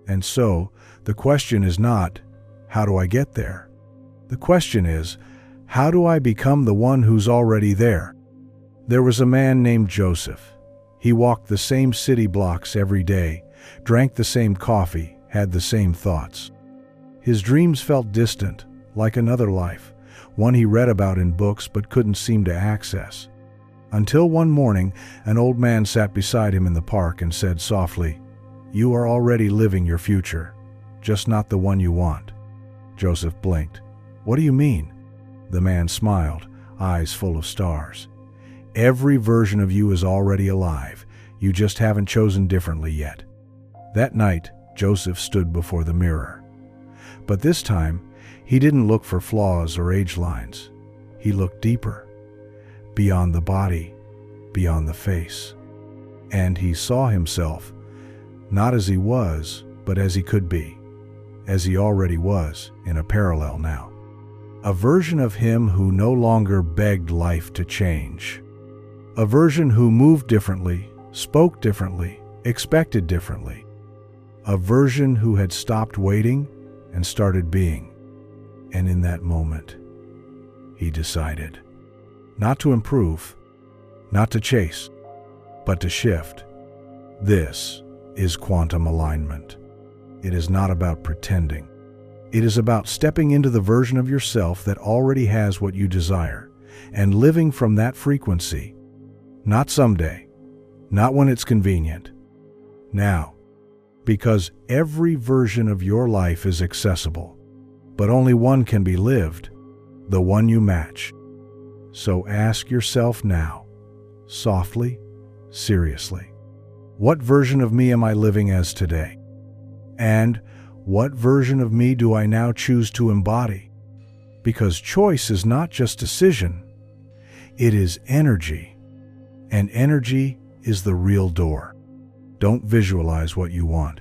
Speaker 1: And so, the question is not, how do I get there? The question is, how do I become the one who's already there? There was a man named Joseph. He walked the same city blocks every day, drank the same coffee, had the same thoughts. His dreams felt distant, like another life, one he read about in books but couldn't seem to access. Until one morning, an old man sat beside him in the park and said softly, "You are already living your future, just not the one you want." Joseph blinked. "What do you mean?" The man smiled, eyes full of stars. Every version of you is already alive. You just haven't chosen differently yet. That night, Joseph stood before the mirror. But this time, he didn't look for flaws or age lines. He looked deeper, beyond the body, beyond the face. And he saw himself, not as he was, but as he could be, as he already was, in a parallel now. A version of him who no longer begged life to change. A version who moved differently, spoke differently, expected differently. A version who had stopped waiting and started being. And in that moment, he decided not to improve, not to chase, but to shift. This is quantum alignment. It is not about pretending. It is about stepping into the version of yourself that already has what you desire and living from that frequency. Not someday, not when it's convenient. Now, because every version of your life is accessible, but only one can be lived, the one you match. So ask yourself now, softly, seriously, what version of me am I living as today? And what version of me do I now choose to embody? Because choice is not just decision, it is energy. And energy is the real door. Don't visualize what you want.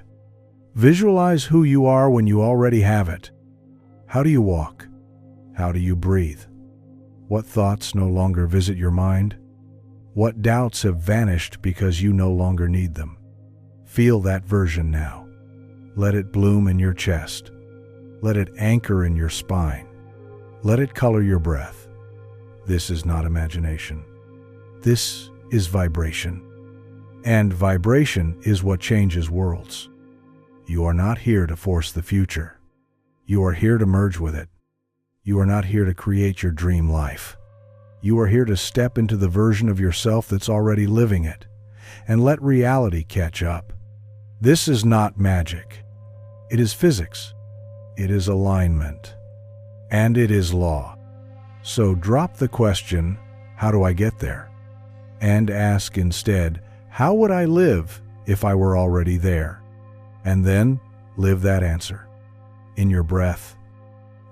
Speaker 1: Visualize who you are when you already have it. How do you walk? How do you breathe? What thoughts no longer visit your mind? What doubts have vanished because you no longer need them? Feel that version now. Let it bloom in your chest. Let it anchor in your spine. Let it color your breath. This is not imagination. This is vibration. And vibration is what changes worlds. You are not here to force the future. You are here to merge with it. You are not here to create your dream life. You are here to step into the version of yourself that's already living it, and let reality catch up. This is not magic. It is physics. It is alignment. And it is law. So drop the question, how do I get there? And ask instead, how would I live if I were already there? And then live that answer. In your breath,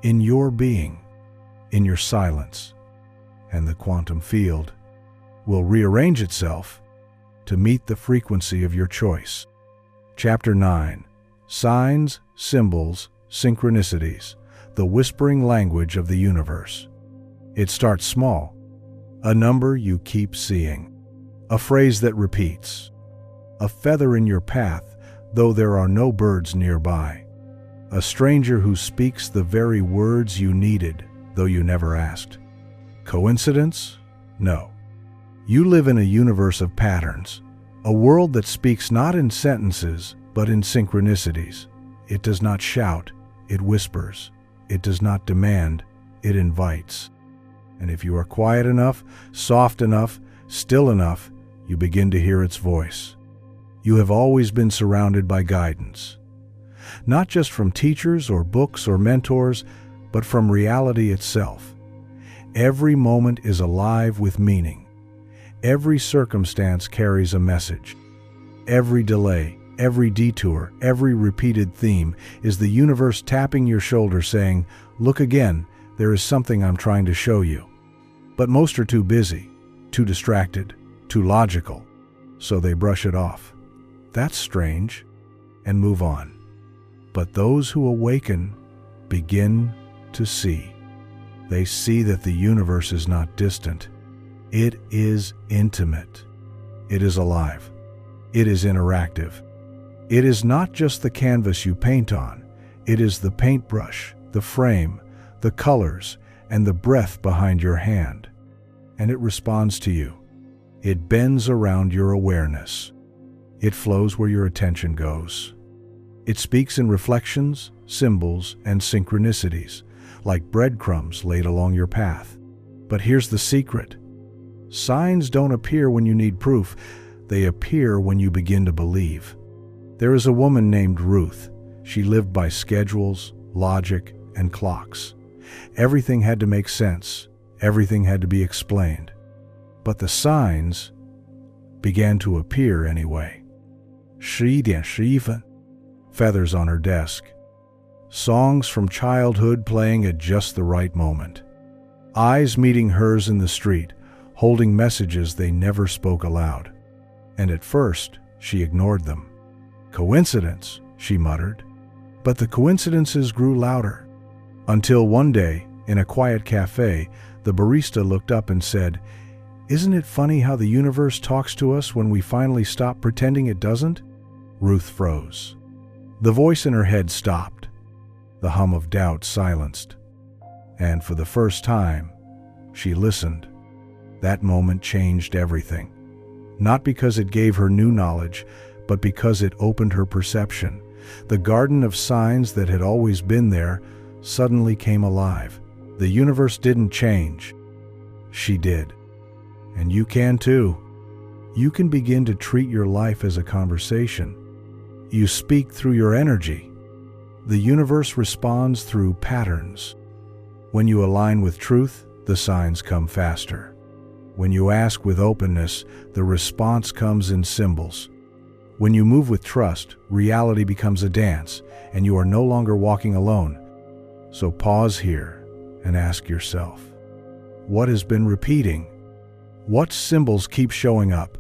Speaker 1: in your being, in your silence. And the quantum field will rearrange itself to meet the frequency of your choice. Chapter 9. Signs, Symbols, Synchronicities, the whispering language of the universe. It starts small. A number you keep seeing. A phrase that repeats. A feather in your path, though there are no birds nearby. A stranger who speaks the very words you needed, though you never asked. Coincidence? No. You live in a universe of patterns, a world that speaks not in sentences, but in synchronicities. It does not shout, it whispers. It does not demand, it invites. And if you are quiet enough, soft enough, still enough, you begin to hear its voice. You have always been surrounded by guidance, not just from teachers or books or mentors, but from reality itself. Every moment is alive with meaning. Every circumstance carries a message. Every delay, every detour, every repeated theme is the universe tapping your shoulder saying, "Look again, there is something I'm trying to show you." But most are too busy, too distracted, too logical, so they brush it off. That's strange, and move on. But those who awaken begin to see. They see that the universe is not distant. It is intimate. It is alive. It is interactive. It is not just the canvas you paint on. It is the paintbrush, the frame, the colors, and the breath behind your hand. And it responds to you. It bends around your awareness. It flows where your attention goes. It speaks in reflections, symbols, and synchronicities, like breadcrumbs laid along your path. But here's the secret. Signs don't appear when you need proof. They appear when you begin to believe. There is a woman named Ruth. She lived by schedules, logic, and clocks. Everything had to make sense. Everything had to be explained. But the signs began to appear anyway. 11:11, feathers on her desk. Songs from childhood playing at just the right moment. Eyes meeting hers in the street, holding messages they never spoke aloud. And at first, she ignored them. Coincidence, she muttered. But the coincidences grew louder. Until one day, in a quiet cafe, the barista looked up and said, "Isn't it funny how the universe talks to us when we finally stop pretending it doesn't?" Ruth froze. The voice in her head stopped. The hum of doubt silenced. And for the first time, she listened. That moment changed everything. Not because it gave her new knowledge, but because it opened her perception. The garden of signs that had always been there suddenly came alive. The universe didn't change. She did. And you can too. You can begin to treat your life as a conversation. You speak through your energy. The universe responds through patterns. When you align with truth, the signs come faster. When you ask with openness, the response comes in symbols. When you move with trust, reality becomes a dance, and you are no longer walking alone. So pause here and ask yourself, what has been repeating? What symbols keep showing up?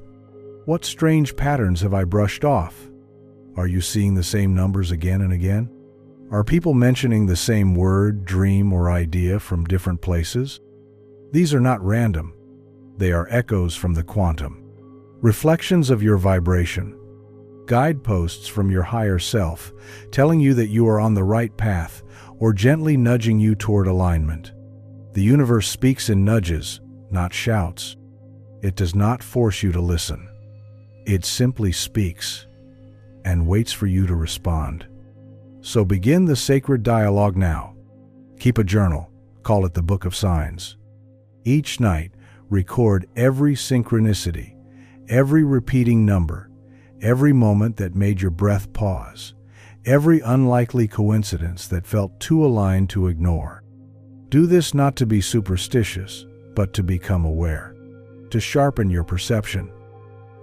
Speaker 1: What strange patterns have I brushed off? Are you seeing the same numbers again and again? Are people mentioning the same word, dream, or idea from different places? These are not random. They are echoes from the quantum, reflections of your vibration, guideposts from your higher self, telling you that you are on the right path or gently nudging you toward alignment. The universe speaks in nudges, not shouts. It does not force you to listen. It simply speaks and waits for you to respond. So begin the sacred dialogue now. Keep a journal, call it the Book of Signs. Each night, record every synchronicity, every repeating number, every moment that made your breath pause, every unlikely coincidence that felt too aligned to ignore. Do this not to be superstitious, but to become aware, to sharpen your perception,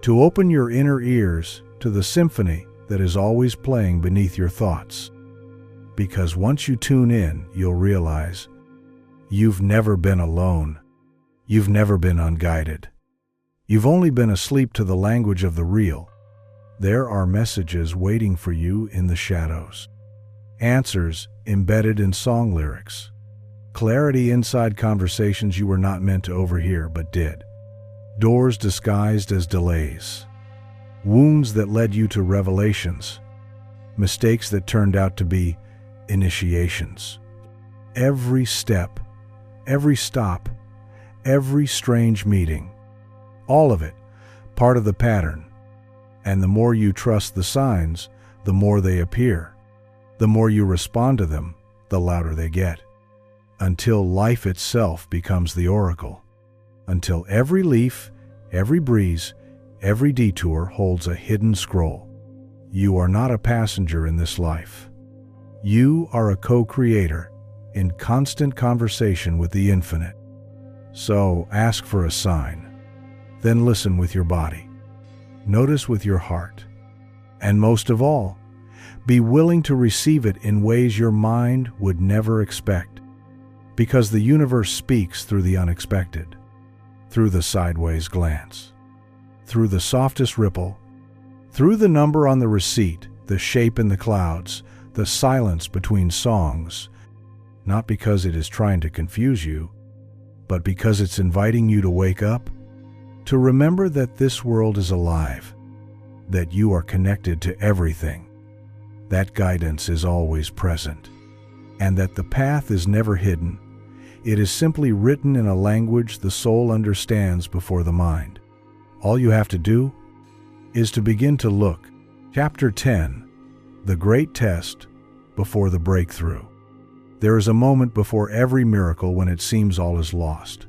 Speaker 1: to open your inner ears to the symphony that is always playing beneath your thoughts. Because once you tune in, you'll realize you've never been alone. You've never been unguided. You've only been asleep to the language of the real. There are messages waiting for you in the shadows. Answers embedded in song lyrics. Clarity inside conversations you were not meant to overhear but did. Doors disguised as delays. Wounds that led you to revelations. Mistakes that turned out to be initiations. Every step, every stop, every strange meeting, all of it, part of the pattern. And the more you trust the signs, the more they appear. The more you respond to them, the louder they get. Until life itself becomes the oracle. Until every leaf, every breeze, every detour holds a hidden scroll. You are not a passenger in this life. You are a co-creator in constant conversation with the infinite. So ask for a sign, then listen with your body. Notice with your heart. And most of all, be willing to receive it in ways your mind would never expect. Because the universe speaks through the unexpected, through the sideways glance, through the softest ripple, through the number on the receipt, the shape in the clouds, the silence between songs, not because it is trying to confuse you, but because it's inviting you to wake up, to remember that this world is alive, that you are connected to everything, that guidance is always present, and that the path is never hidden. It is simply written in a language the soul understands before the mind. All you have to do is to begin to look. Chapter 10, The Great Test Before the Breakthrough. There is a moment before every miracle when it seems all is lost.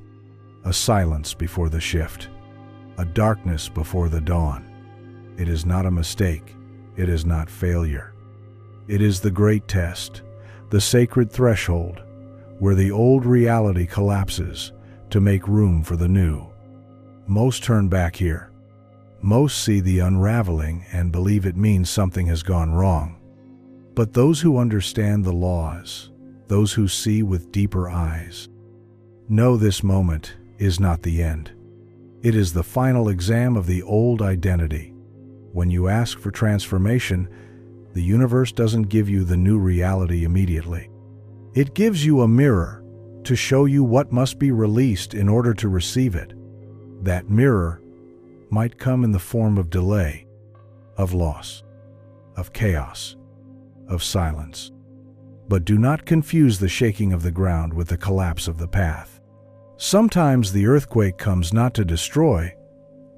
Speaker 1: A silence before the shift. A darkness before the dawn. It is not a mistake. It is not failure. It is the great test, the sacred threshold, where the old reality collapses to make room for the new. Most turn back here. Most see the unraveling and believe it means something has gone wrong. But those who understand the laws, those who see with deeper eyes, know this moment is not the end. It is the final exam of the old identity. When you ask for transformation, the universe doesn't give you the new reality immediately. It gives you a mirror to show you what must be released in order to receive it. That mirror might come in the form of delay, of loss, of chaos, of silence. But do not confuse the shaking of the ground with the collapse of the path. Sometimes the earthquake comes not to destroy,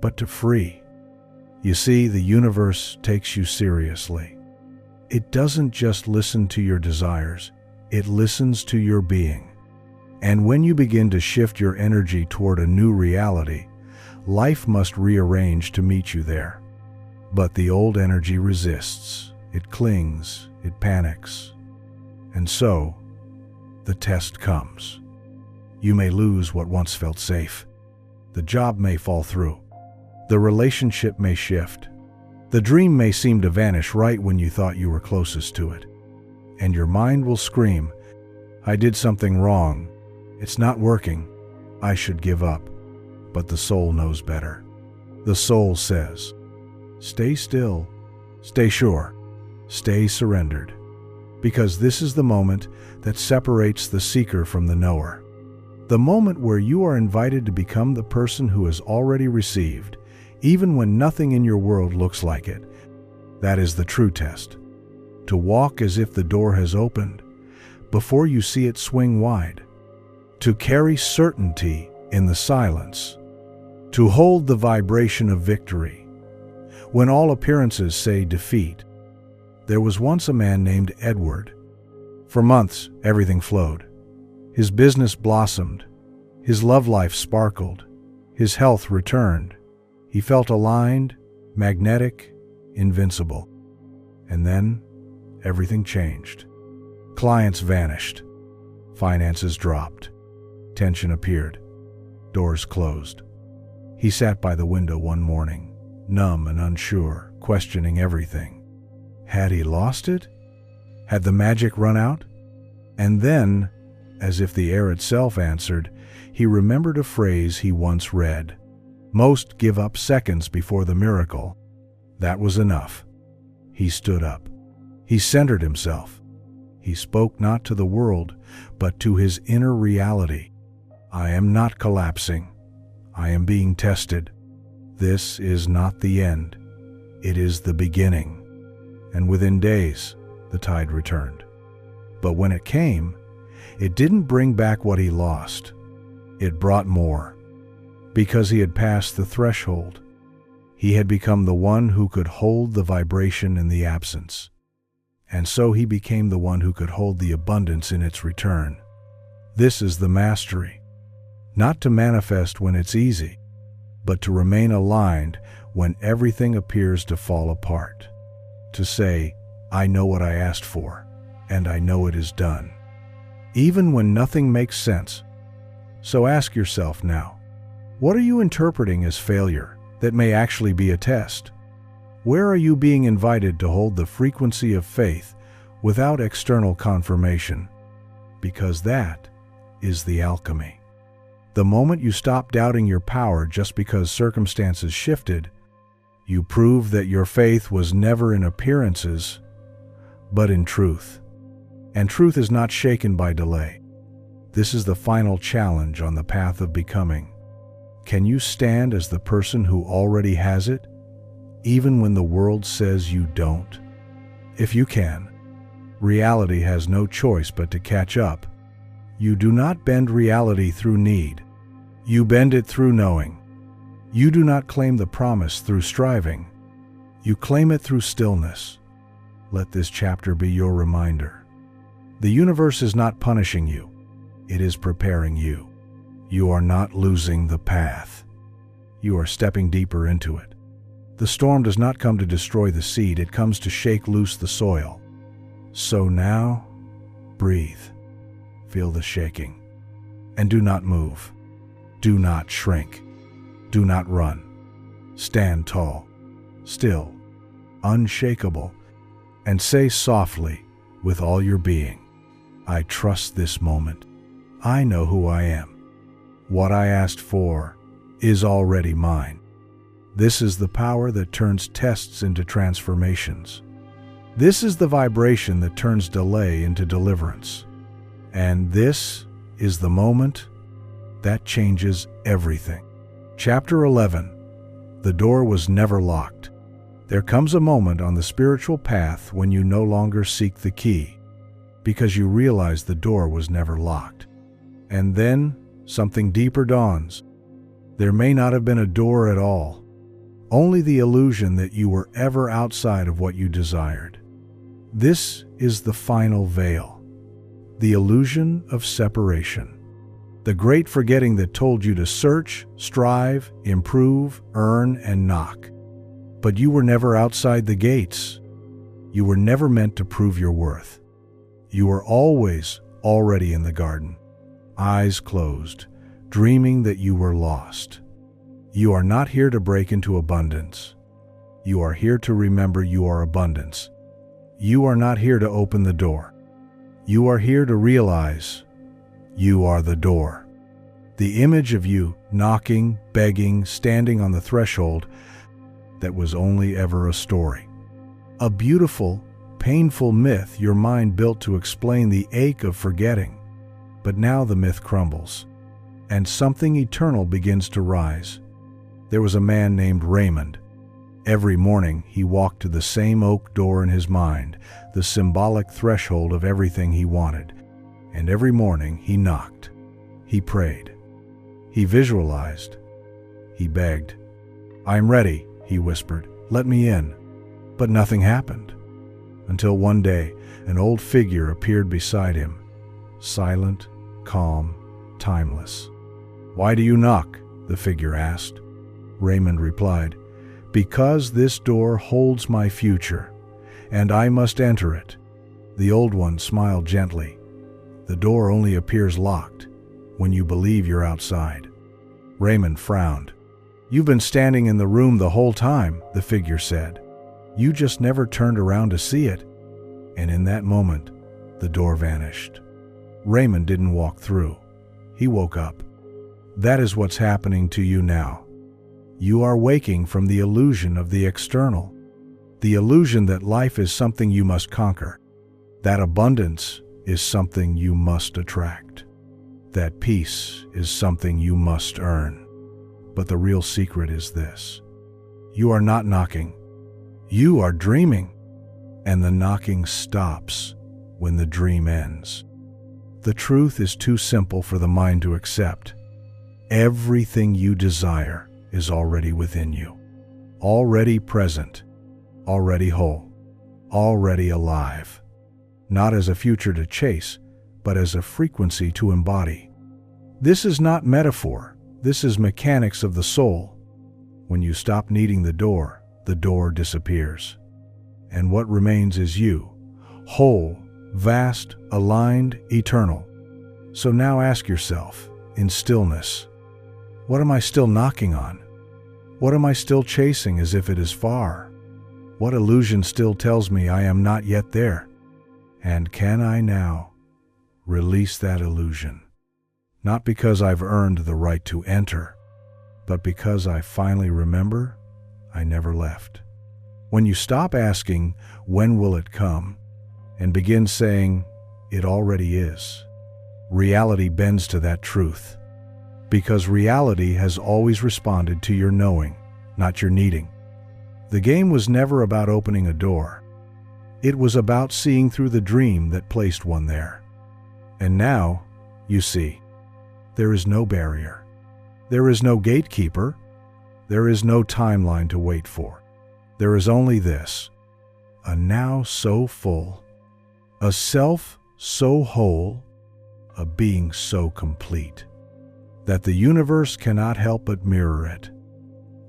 Speaker 1: but to free. You see, the universe takes you seriously. It doesn't just listen to your desires, it listens to your being. And when you begin to shift your energy toward a new reality, life must rearrange to meet you there. But the old energy resists, it clings, it panics. And so, the test comes. You may lose what once felt safe. The job may fall through. The relationship may shift. The dream may seem to vanish right when you thought you were closest to it. And your mind will scream, "I did something wrong. It's not working. I should give up." But the soul knows better. The soul says, "Stay still, stay sure, stay surrendered." Because this is the moment that separates the seeker from the knower. The moment where you are invited to become the person who has already received, even when nothing in your world looks like it. That is the true test. To walk as if the door has opened, before you see it swing wide. To carry certainty in the silence. To hold the vibration of victory, when all appearances say defeat. There was once a man named Edward. For months, everything flowed. His business blossomed. His love life sparkled. His health returned. He felt aligned, magnetic, invincible. And then, everything changed. Clients vanished. Finances dropped. Tension appeared. Doors closed. He sat by the window one morning, numb and unsure, questioning everything. Had he lost it? Had the magic run out? And then, as if the air itself answered, he remembered a phrase he once read. Most give up seconds before the miracle. That was enough. He stood up. He centered himself. He spoke not to the world, but to his inner reality. I am not collapsing. I am being tested. This is not the end. It is the beginning. And within days, the tide returned. But when it came, it didn't bring back what he lost. It brought more. Because he had passed the threshold, he had become the one who could hold the vibration in the absence. And so he became the one who could hold the abundance in its return. This is the mastery. Not to manifest when it's easy, but to remain aligned when everything appears to fall apart. To say, I know what I asked for, and I know it is done. Even when nothing makes sense. So ask yourself now, what are you interpreting as failure that may actually be a test? Where are you being invited to hold the frequency of faith without external confirmation? Because that is the alchemy. The moment you stop doubting your power just because circumstances shifted, you prove that your faith was never in appearances, but in truth. And truth is not shaken by delay. This is the final challenge on the path of becoming. Can you stand as the person who already has it, even when the world says you don't? If you can, reality has no choice but to catch up. You do not bend reality through need. You bend it through knowing. You do not claim the promise through striving. You claim it through stillness. Let this chapter be your reminder. The universe is not punishing you. It is preparing you. You are not losing the path. You are stepping deeper into it. The storm does not come to destroy the seed, it comes to shake loose the soil. So now, breathe. Feel the shaking. And do not move. Do not shrink. Do not run. Stand tall, still, unshakable, and say softly, with all your being, I trust this moment. I know who I am. What I asked for is already mine. This is the power that turns tests into transformations. This is the vibration that turns delay into deliverance. And this is the moment that changes everything. Chapter 11. The door was never locked. There comes a moment on the spiritual path when you no longer seek the key, because you realize the door was never locked. And then something deeper dawns. There may not have been a door at all, only the illusion that you were ever outside of what you desired. This is the final veil, the illusion of separation, the great forgetting that told you to search, strive, improve, earn, and knock. But you were never outside the gates. You were never meant to prove your worth. You were always already in the garden, eyes closed, dreaming that you were lost. You are not here to break into abundance. You are here to remember you are abundance. You are not here to open the door. You are here to realize you are the door. The image of you knocking, begging, standing on the threshold, that was only ever a story. A beautiful, painful myth your mind built to explain the ache of forgetting. But now the myth crumbles, and something eternal begins to rise. There was a man named Raymond. Every morning he walked to the same oak door in his mind, the symbolic threshold of everything he wanted. And every morning he knocked. He prayed. He visualized. He begged. I'm ready, he whispered. Let me in. But nothing happened. Until one day, an old figure appeared beside him, silent, calm, timeless. Why do you knock? The figure asked. Raymond replied, because this door holds my future, and I must enter it. The old one smiled gently. The door only appears locked when you believe you're outside. Raymond frowned. You've been standing in the room the whole time, the figure said. You just never turned around to see it. And in that moment, the door vanished. Raymond didn't walk through. He woke up. That is what's happening to you now. You are waking from the illusion of the external, the illusion that life is something you must conquer, that abundance is something you must attract, that peace is something you must earn. But the real secret is this. You are not knocking. You are dreaming. And the knocking stops when the dream ends. The truth is too simple for the mind to accept. Everything you desire is already within you, already present, already whole, already alive, not as a future to chase, but as a frequency to embody. This is not metaphor, this is mechanics of the soul. When you stop needing the door disappears. And what remains is you, whole, vast, aligned, eternal. So now ask yourself, in stillness, what am I still knocking on? What am I still chasing as if it is far? What illusion still tells me I am not yet there? And can I now release that illusion? Not because I've earned the right to enter, but because I finally remember I never left. When you stop asking, when will it come, and begin saying, it already is, reality bends to that truth. Because reality has always responded to your knowing, not your needing. The game was never about opening a door. It was about seeing through the dream that placed one there. And now, you see, there is no barrier. There is no gatekeeper. There is no timeline to wait for. There is only this, a now so full, a self so whole, a being so complete, that the universe cannot help but mirror it.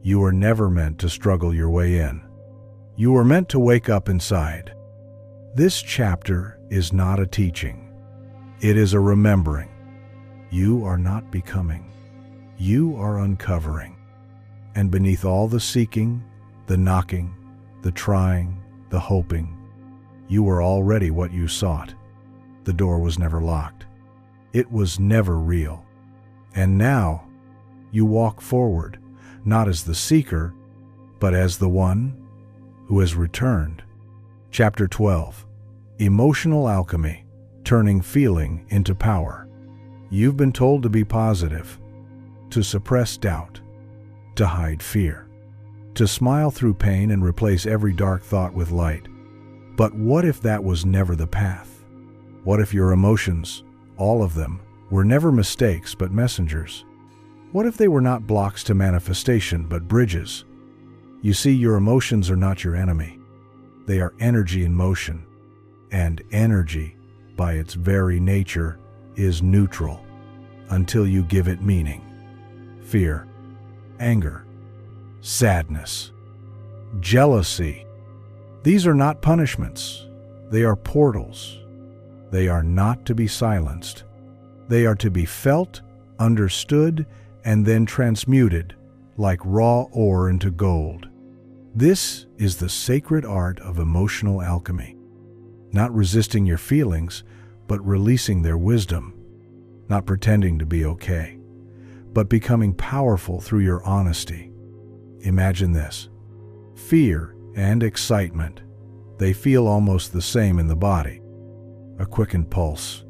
Speaker 1: You were never meant to struggle your way in. You were meant to wake up inside. This chapter is not a teaching. It is a remembering. You are not becoming. You are uncovering. And beneath all the seeking, the knocking, the trying, the hoping, you were already what you sought. The door was never locked. It was never real. And now, you walk forward, not as the seeker, but as the one who has returned. Chapter 12. Emotional Alchemy, Turning Feeling into Power. You've been told to be positive, to suppress doubt, to hide fear, to smile through pain and replace every dark thought with light. But what if that was never the path? What if your emotions, all of them, were never mistakes but messengers? What if they were not blocks to manifestation but bridges? You see, your emotions are not your enemy. They are energy in motion, and energy, by its very nature, is neutral until you give it meaning. Fear, anger, sadness, jealousy. These are not punishments. They are portals. They are not to be silenced. They are to be felt, understood, and then transmuted like raw ore into gold. This is the sacred art of emotional alchemy. Not resisting your feelings, but releasing their wisdom. Not pretending to be okay, but becoming powerful through your honesty. Imagine this. Fear and excitement. They feel almost the same in the body. A quickened pulse,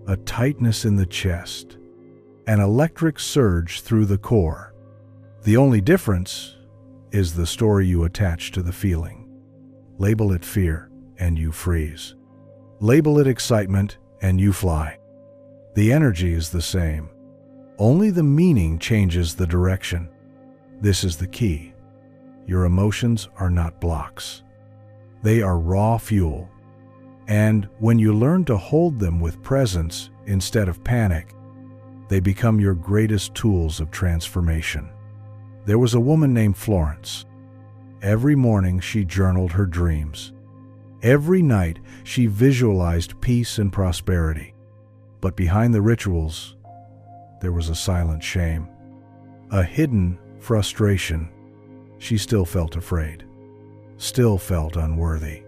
Speaker 1: a tightness in the chest, an electric surge through the core. The only difference is the story you attach to the feeling. Label it fear, and you freeze. Label it excitement, and you fly. The energy is the same. Only the meaning changes the direction. This is the key. Your emotions are not blocks. They are raw fuel. And when you learn to hold them with presence instead of panic, they become your greatest tools of transformation. There was a woman named Florence. Every morning she journaled her dreams. Every night she visualized peace and prosperity. But behind the rituals, there was a silent shame, a hidden frustration. She still felt afraid, still felt unworthy,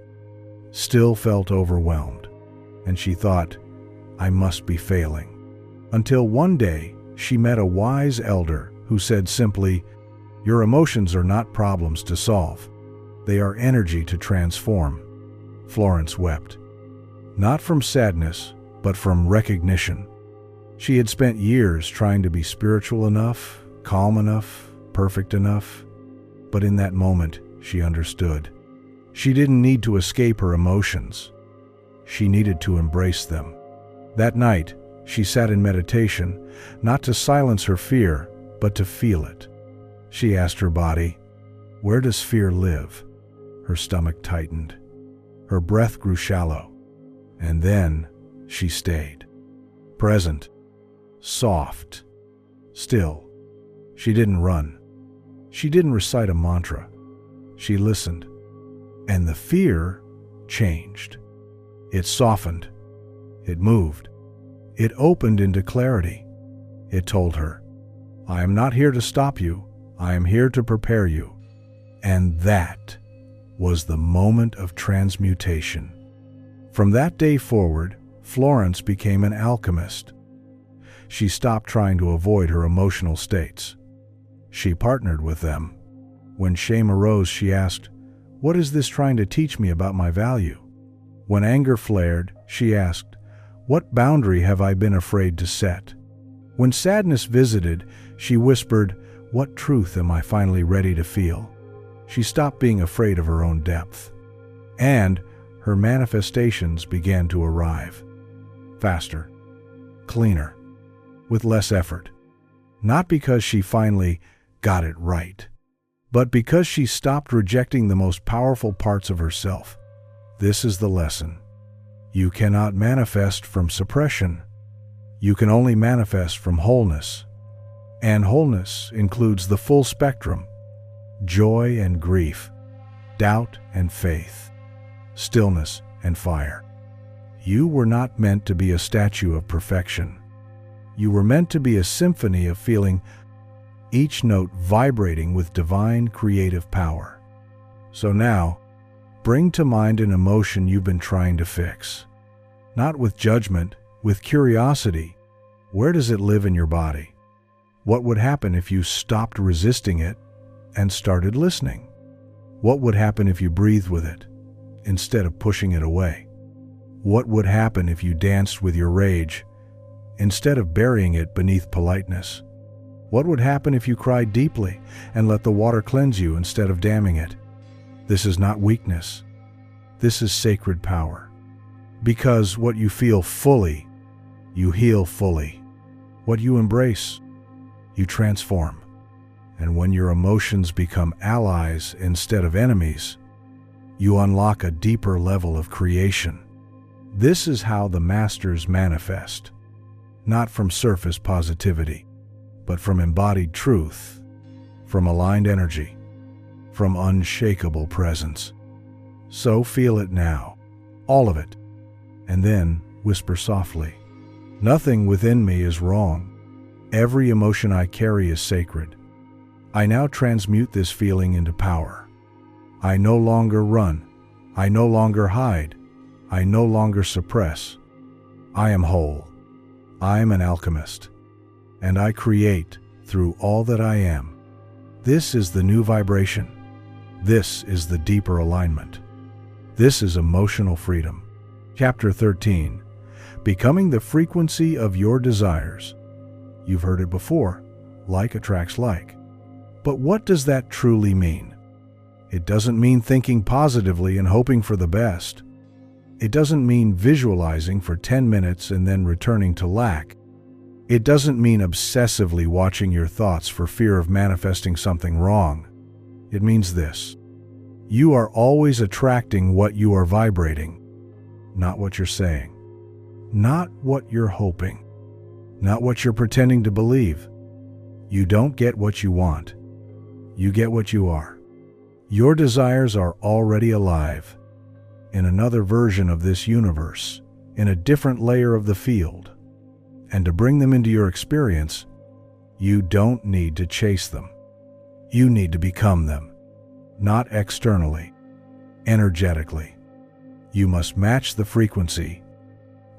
Speaker 1: still felt overwhelmed, and she thought, I must be failing. Until one day, she met a wise elder who said simply, your emotions are not problems to solve. They are energy to transform. Florence wept, not from sadness, but from recognition. She had spent years trying to be spiritual enough, calm enough, perfect enough. But in that moment, she understood. She didn't need to escape her emotions. She needed to embrace them. That night, she sat in meditation, not to silence her fear, but to feel it. She asked her body, where does fear live? Her stomach tightened. Her breath grew shallow. And then she stayed. Present. Soft. Still. She didn't run. She didn't recite a mantra. She listened. And the fear changed. It softened. It moved. It opened into clarity. It told her, I am not here to stop you. I am here to prepare you. And that was the moment of transmutation. From that day forward, Florence became an alchemist. She stopped trying to avoid her emotional states. She partnered with them. When shame arose, she asked, what is this trying to teach me about my value? When anger flared, she asked, what boundary have I been afraid to set? When sadness visited, she whispered, what truth am I finally ready to feel? She stopped being afraid of her own depth. And her manifestations began to arrive. Faster, cleaner, with less effort. Not because she finally got it right, but because she stopped rejecting the most powerful parts of herself. This is the lesson. You cannot manifest from suppression. You can only manifest from wholeness. And wholeness includes the full spectrum: joy and grief, doubt and faith, stillness and fire. You were not meant to be a statue of perfection. You were meant to be a symphony of feeling each note vibrating with divine creative power. So now, bring to mind an emotion you've been trying to fix. Not with judgment, with curiosity. Where does it live in your body? What would happen if you stopped resisting it and started listening? What would happen if you breathed with it instead of pushing it away? What would happen if you danced with your rage instead of burying it beneath politeness? What would happen if you cried deeply and let the water cleanse you instead of damming it? This is not weakness. This is sacred power. Because what you feel fully, you heal fully. What you embrace, you transform. And when your emotions become allies instead of enemies, you unlock a deeper level of creation. This is how the masters manifest, not from surface positivity, but from embodied truth, from aligned energy, from unshakable presence. So feel it now, all of it, and then whisper softly, "Nothing within me is wrong. Every emotion I carry is sacred. I now transmute this feeling into power. I no longer run. I no longer hide. I no longer suppress. I am whole. I am an alchemist. And I create through all that I am." This is the new vibration. This is the deeper alignment. This is emotional freedom. Chapter 13. Becoming the frequency of your desires. You've heard it before. Like attracts like. But what does that truly mean? It doesn't mean thinking positively and hoping for the best. It doesn't mean visualizing for 10 minutes and then returning to lack. It doesn't mean obsessively watching your thoughts for fear of manifesting something wrong. It means this: you are always attracting what you are vibrating, not what you're saying, not what you're hoping, not what you're pretending to believe. You don't get what you want. You get what you are. Your desires are already alive, in another version of this universe, in a different layer of the field. And to bring them into your experience, you don't need to chase them. You need to become them, not externally, energetically. You must match the frequency,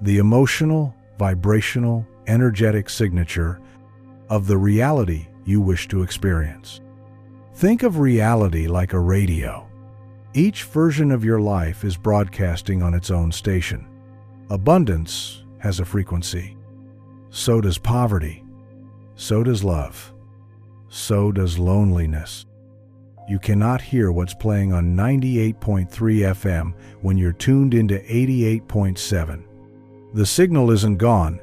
Speaker 1: the emotional, vibrational, energetic signature of the reality you wish to experience. Think of reality like a radio. Each version of your life is broadcasting on its own station. Abundance has a frequency. So does poverty. So does love. So does loneliness. You cannot hear what's playing on 98.3 FM when you're tuned into 88.7. The signal isn't gone.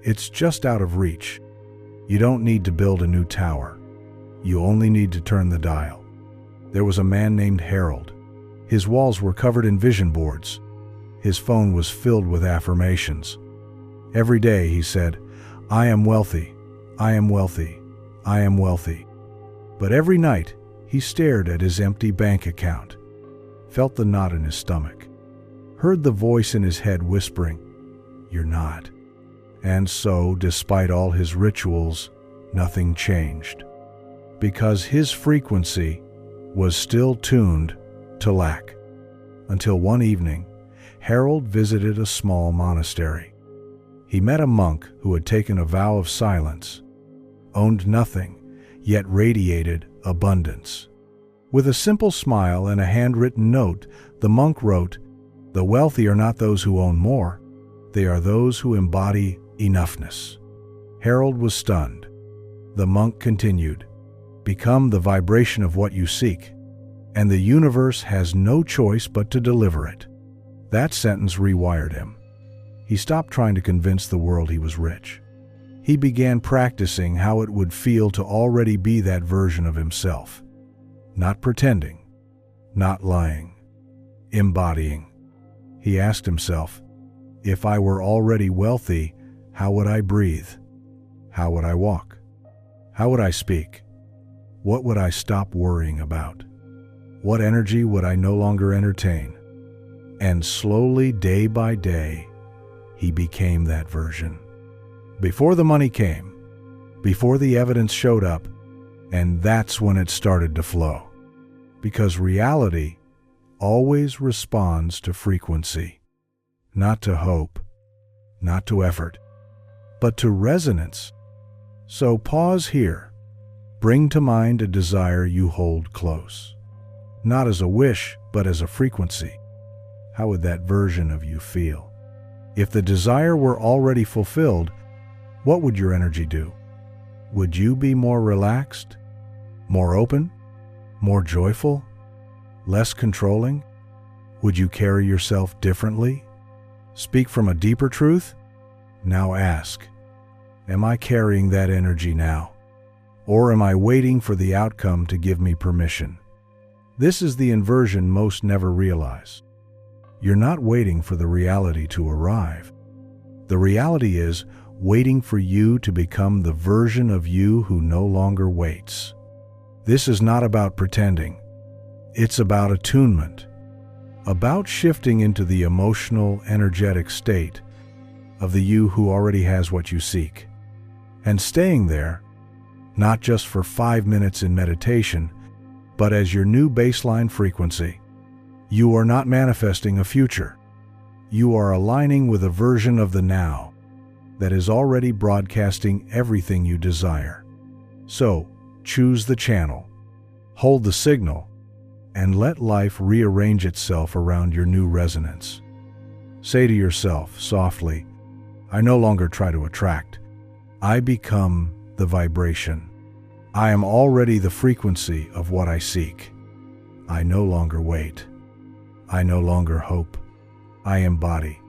Speaker 1: It's just out of reach. You don't need to build a new tower. You only need to turn the dial. There was a man named Harold. His walls were covered in vision boards. His phone was filled with affirmations. Every day he said, "I am wealthy. I am wealthy. I am wealthy." But every night he stared at his empty bank account, felt the knot in his stomach, heard the voice in his head whispering, "You're not." And so, despite all his rituals, nothing changed. Because his frequency was still tuned to lack. Until one evening, Harold visited a small monastery. He met a monk who had taken a vow of silence, owned nothing, yet radiated abundance. With a simple smile and a handwritten note, the monk wrote, "The wealthy are not those who own more. They are those who embody enoughness." Harold was stunned. The monk continued, "Become the vibration of what you seek, and the universe has no choice but to deliver it." That sentence rewired him. He stopped trying to convince the world he was rich. He began practicing how it would feel to already be that version of himself. Not pretending, not lying, embodying. He asked himself, if I were already wealthy, how would I breathe? How would I walk? How would I speak? What would I stop worrying about? What energy would I no longer entertain? And slowly, day by day, he became that version. Before the money came, before the evidence showed up, And that's when it started to flow. Because reality always responds to frequency, not to hope, not to effort, but to resonance. So pause here. Bring to mind a desire you hold close. Not as a wish, but as a frequency. How would that version of you feel? If the desire were already fulfilled, what would your energy do? Would you be more relaxed? More open? More joyful? Less controlling? Would you carry yourself differently? Speak from a deeper truth? Now ask, am I carrying that energy now? Or am I waiting for the outcome to give me permission? This is the inversion most never realize. You're not waiting for the reality to arrive. The reality is waiting for you to become the version of you who no longer waits. This is not about pretending. It's about attunement, about shifting into the emotional, energetic state of the you who already has what you seek, and staying there, not just for 5 minutes in meditation, but as your new baseline frequency. You are not manifesting a future. You are aligning with a version of the now that is already broadcasting everything you desire. So, choose the channel, hold the signal, and let life rearrange itself around your new resonance. Say to yourself softly, I no longer try to attract. I become the vibration. I am already the frequency of what I seek. I no longer wait. I no longer hope. I embody.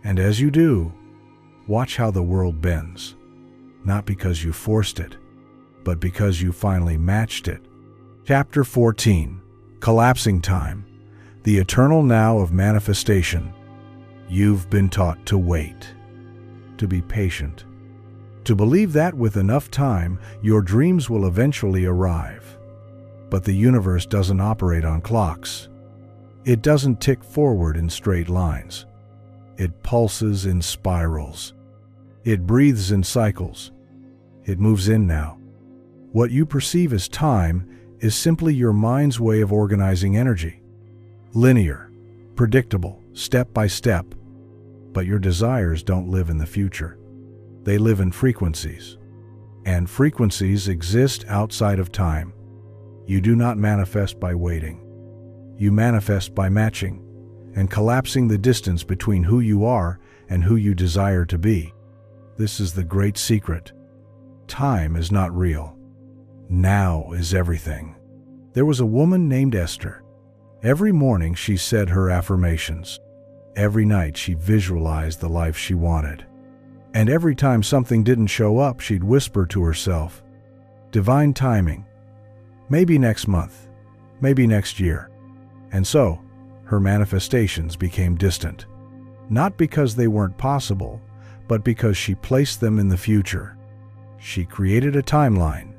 Speaker 1: And as you do, watch how the world bends, not because you forced it, but because you finally matched it. Chapter 14, Collapsing Time, the eternal now of manifestation. You've been taught to wait, to be patient, to believe that with enough time, your dreams will eventually arrive. But the universe doesn't operate on clocks. It doesn't tick forward in straight lines. It pulses in spirals. It breathes in cycles. It moves in now. What you perceive as time is simply your mind's way of organizing energy. Linear, predictable, step by step. But your desires don't live in the future. They live in frequencies. And frequencies exist outside of time. You do not manifest by waiting. You manifest by matching and collapsing the distance between who you are and who you desire to be. This is the great secret. Time is not real. Now is everything. There was a woman named Esther. Every morning she said her affirmations. Every night she visualized the life she wanted. And every time something didn't show up, she'd whisper to herself, divine timing, maybe next month, maybe next year. And so, her manifestations became distant. Not because they weren't possible, but because she placed them in the future. She created a timeline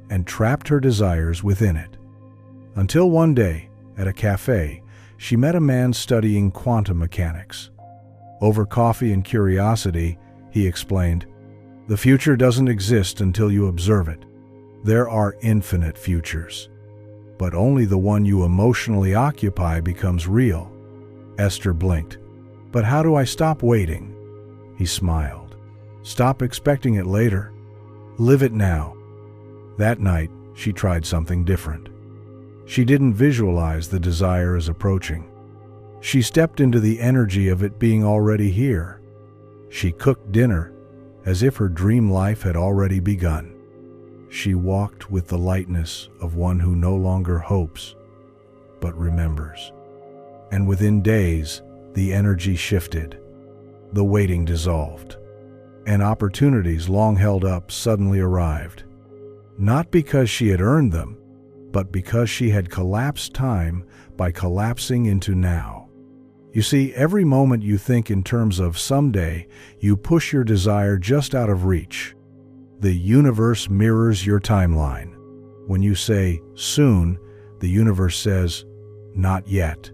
Speaker 1: and trapped her desires within it. Until one day, at a cafe, she met a man studying quantum mechanics. Over coffee and curiosity, he explained, "The future doesn't exist until you observe it. There are infinite futures, but only the one you emotionally occupy becomes real." Esther blinked. "But how do I stop waiting?" He smiled. "Stop expecting it later. Live it now." That night, she tried something different. She didn't visualize the desire as approaching. She stepped into the energy of it being already here. She cooked dinner as if her dream life had already begun. She walked with the lightness of one who no longer hopes, but remembers. And within days, the energy shifted. The waiting dissolved, and opportunities long held up suddenly arrived. Not because she had earned them, but because she had collapsed time by collapsing into now. You see, every moment you think in terms of someday, you push your desire just out of reach. The universe mirrors your timeline. When you say soon, the universe says not yet.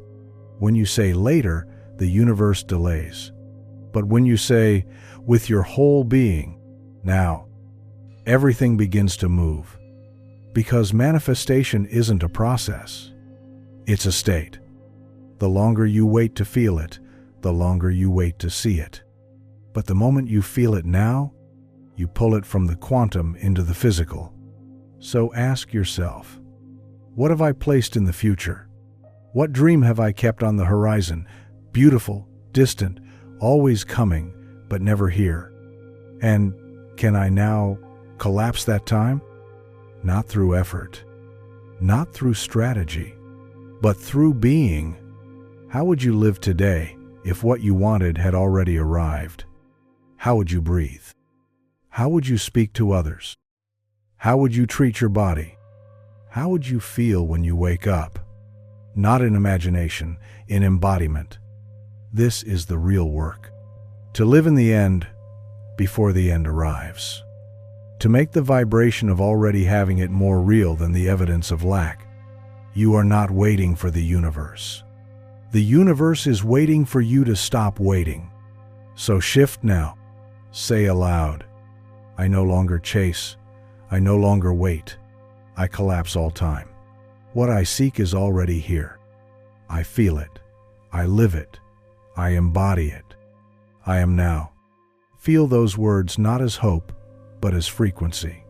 Speaker 1: When you say later, the universe delays. But when you say with your whole being, now, everything begins to move. Because manifestation isn't a process. It's a state. The longer you wait to feel it, the longer you wait to see it. But the moment you feel it now, you pull it from the quantum into the physical. So ask yourself, what have I placed in the future? What dream have I kept on the horizon, beautiful, distant, always coming, but never here? And can I now collapse that time? Not through effort, not through strategy, but through being. How would you live today if what you wanted had already arrived? How would you breathe? How would you speak to others? How would you treat your body? How would you feel when you wake up? Not in imagination, in embodiment. This is the real work. To live in the end before the end arrives. To make the vibration of already having it more real than the evidence of lack. You are not waiting for the universe. The universe is waiting for you to stop waiting. So shift now. Say aloud, I no longer chase. I no longer wait. I collapse all time. What I seek is already here. I feel it. I live it. I embody it. I am now. Feel those words not as hope, but as frequency.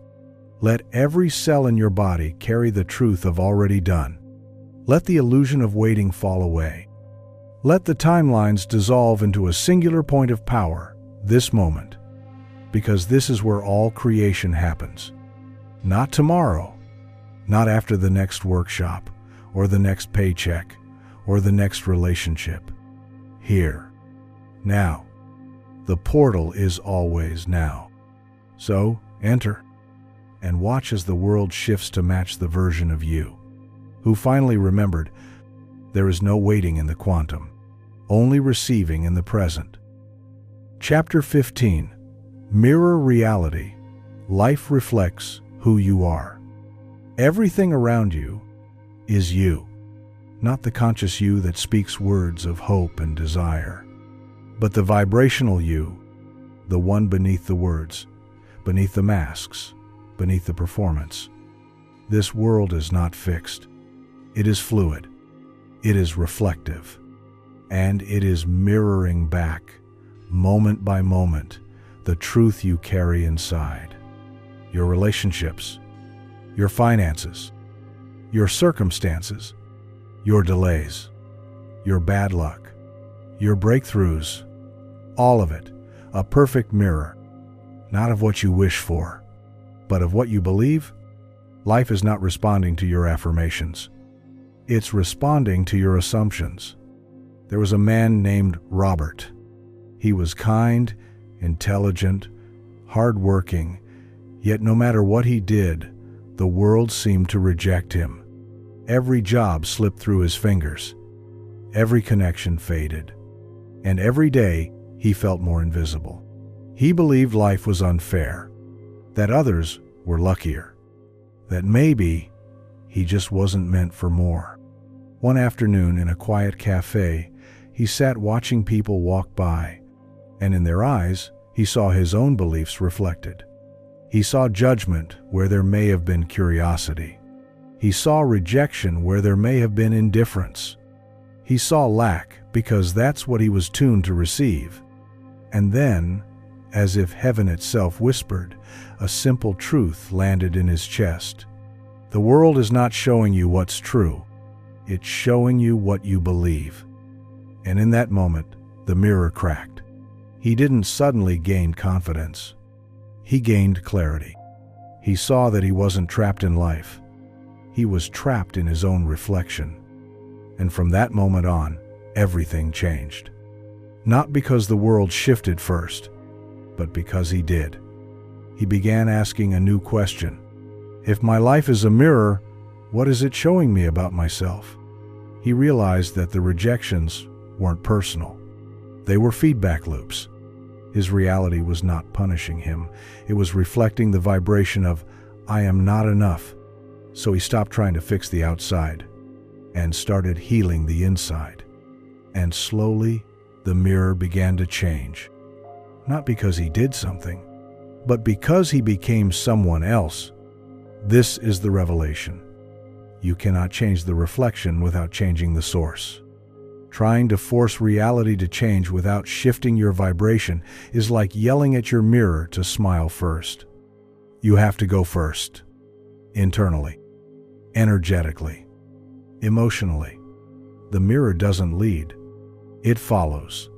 Speaker 1: Let every cell in your body carry the truth of already done. Let the illusion of waiting fall away. Let the timelines dissolve into a singular point of power, this moment. Because this is where all creation happens. Not tomorrow, not after the next workshop, or the next paycheck, or the next relationship. Here. Now. The portal is always now. So, enter, and watch as the world shifts to match the version of you, who finally remembered there is no waiting in the quantum, only receiving in the present. Chapter 15. Mirror reality. Life reflects who you are. Everything around you is you, not the conscious you that speaks words of hope and desire, but the vibrational you, the one beneath the words, beneath the masks, beneath the performance. This world is not fixed. It is fluid. It is reflective. And it is mirroring back, moment by moment, the truth you carry inside. Your relationships, your finances, your circumstances, your delays, your bad luck, your breakthroughs, all of it, a perfect mirror, not of what you wish for, but of what you believe. Life is not responding to your affirmations. It's responding to your assumptions. There was a man named Robert. He was kind, intelligent, hardworking, yet no matter what he did, the world seemed to reject him. Every job slipped through his fingers. Every connection faded. And every day, he felt more invisible. He believed life was unfair, that others were luckier, that maybe he just wasn't meant for more. One afternoon in a quiet cafe, he sat watching people walk by, and in their eyes, he saw his own beliefs reflected. He saw judgment where there may have been curiosity. He saw rejection where there may have been indifference. He saw lack because that's what he was tuned to receive. And then, as if heaven itself whispered, a simple truth landed in his chest. The world is not showing you what's true. It's showing you what you believe. And in that moment, the mirror cracked. He didn't suddenly gain confidence. He gained clarity. He saw that he wasn't trapped in life. He was trapped in his own reflection. And from that moment on, everything changed. Not because the world shifted first, but because he did. He began asking a new question. If my life is a mirror, what is it showing me about myself? He realized that the rejections weren't personal. They were feedback loops. His reality was not punishing him. It was reflecting the vibration of, I am not enough. So he stopped trying to fix the outside and started healing the inside. And slowly, the mirror began to change. Not because he did something, but because he became someone else. This is the revelation. You cannot change the reflection without changing the source. Trying to force reality to change without shifting your vibration is like yelling at your mirror to smile first. You have to go first. Internally, energetically, emotionally. The mirror doesn't lead. It follows.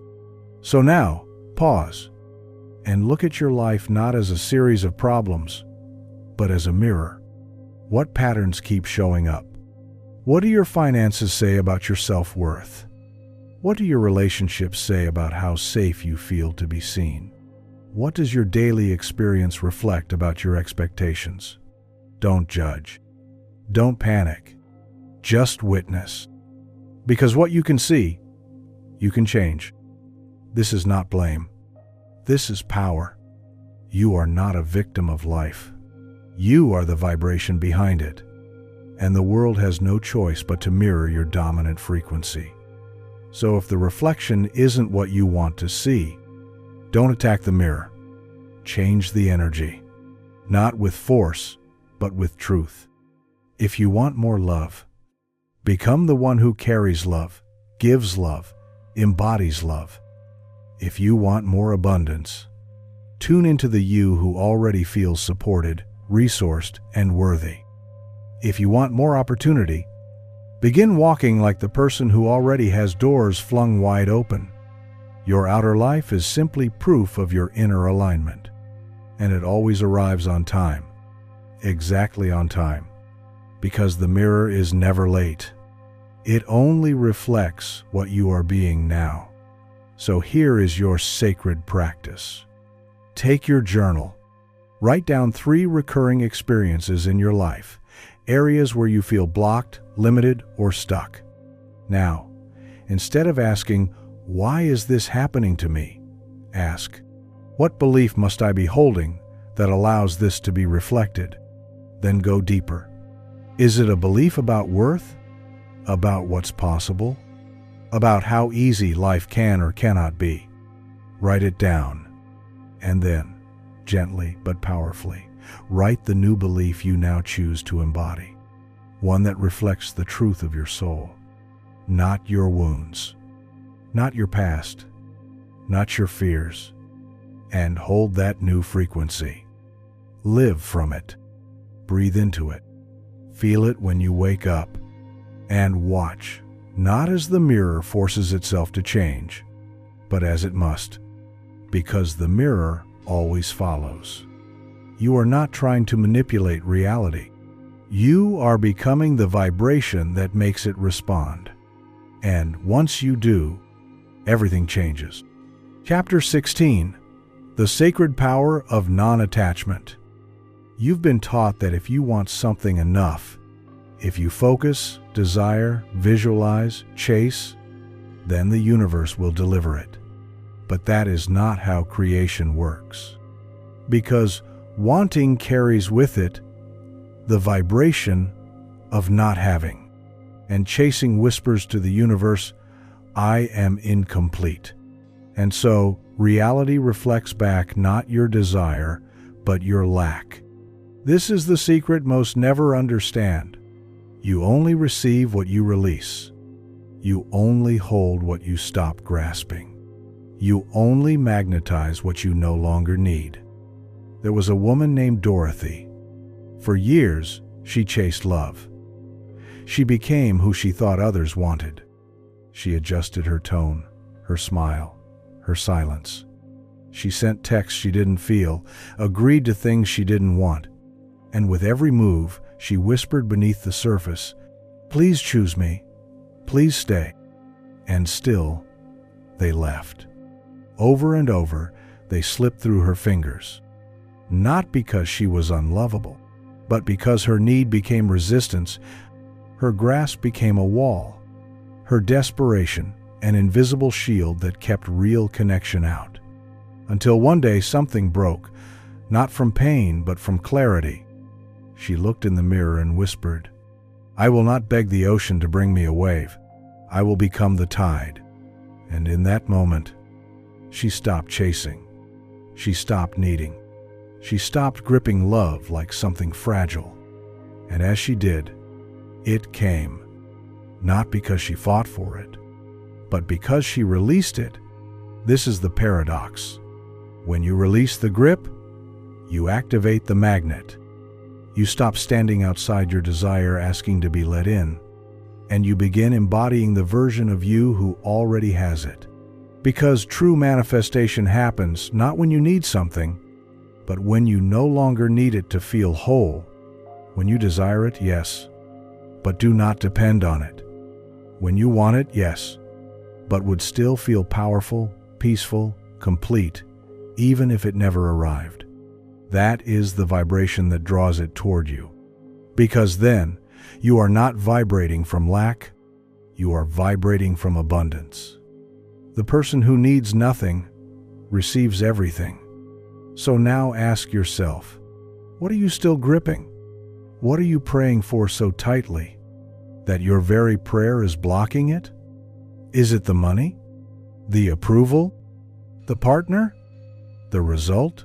Speaker 1: So now, pause and look at your life not as a series of problems, but as a mirror. What patterns keep showing up? What do your finances say about your self-worth? What do your relationships say about how safe you feel to be seen? What does your daily experience reflect about your expectations? Don't judge. Don't panic. Just witness. Because what you can see, you can change. This is not blame. This is power. You are not a victim of life. You are the vibration behind it. And the world has no choice but to mirror your dominant frequency. So if the reflection isn't what you want to see, don't attack the mirror. Change the energy. Not with force, but with truth. If you want more love, become the one who carries love, gives love, embodies love. If you want more abundance, tune into the you who already feels supported, resourced, and worthy. If you want more opportunity, begin walking like the person who already has doors flung wide open. Your outer life is simply proof of your inner alignment, and it always arrives on time, exactly on time, because the mirror is never late. It only reflects what you are being now. So here is your sacred practice. Take your journal. Write down 3 recurring experiences in your life, areas where you feel blocked, limited, or stuck. Now, instead of asking, "Why is this happening to me?" ask, "What belief must I be holding that allows this to be reflected?" Then go deeper. Is it a belief about worth? About what's possible? About how easy life can or cannot be? Write it down. And then, gently but powerfully, write the new belief you now choose to embody. One that reflects the truth of your soul. Not your wounds. Not your past. Not your fears. And hold that new frequency. Live from it. Breathe into it. Feel it when you wake up. And watch, not as the mirror forces itself to change, but as it must, because the mirror always follows. You are not trying to manipulate reality. You are becoming the vibration that makes it respond. And once you do, everything changes. Chapter 16, The Sacred Power of Non-Attachment. You've been taught that if you want something enough, if you focus, desire, visualize, chase, then the universe will deliver it. But that is not how creation works. Because wanting carries with it the vibration of not having, and chasing whispers to the universe, "I am incomplete." And so, reality reflects back not your desire, but your lack. This is the secret most never understand. You only receive what you release. You only hold what you stop grasping. You only magnetize what you no longer need. There was a woman named Dorothy. For years, she chased love. She became who she thought others wanted. She adjusted her tone, her smile, her silence. She sent texts she didn't feel, agreed to things she didn't want. And with every move, she whispered beneath the surface, "Please choose me. Please stay." And still, they left. Over and over, they slipped through her fingers. Not because she was unlovable, but because her need became resistance. Her grasp became a wall. Her desperation, an invisible shield that kept real connection out. Until one day something broke, not from pain, but from clarity. She looked in the mirror and whispered, "I will not beg the ocean to bring me a wave. I will become the tide." And in that moment, she stopped chasing. She stopped needing. She stopped gripping love like something fragile. And as she did, it came. Not because she fought for it, but because she released it. This is the paradox. When you release the grip, you activate the magnet. You stop standing outside your desire asking to be let in, and you begin embodying the version of you who already has it. Because true manifestation happens not when you need something, but when you no longer need it to feel whole. When you desire it, yes, but do not depend on it. When you want it, yes, but would still feel powerful, peaceful, complete, even if it never arrived. That is the vibration that draws it toward you. Because then, you are not vibrating from lack, you are vibrating from abundance. The person who needs nothing receives everything. So now ask yourself, what are you still gripping? What are you praying for so tightly that your very prayer is blocking it? Is it the money? The approval? The partner? The result?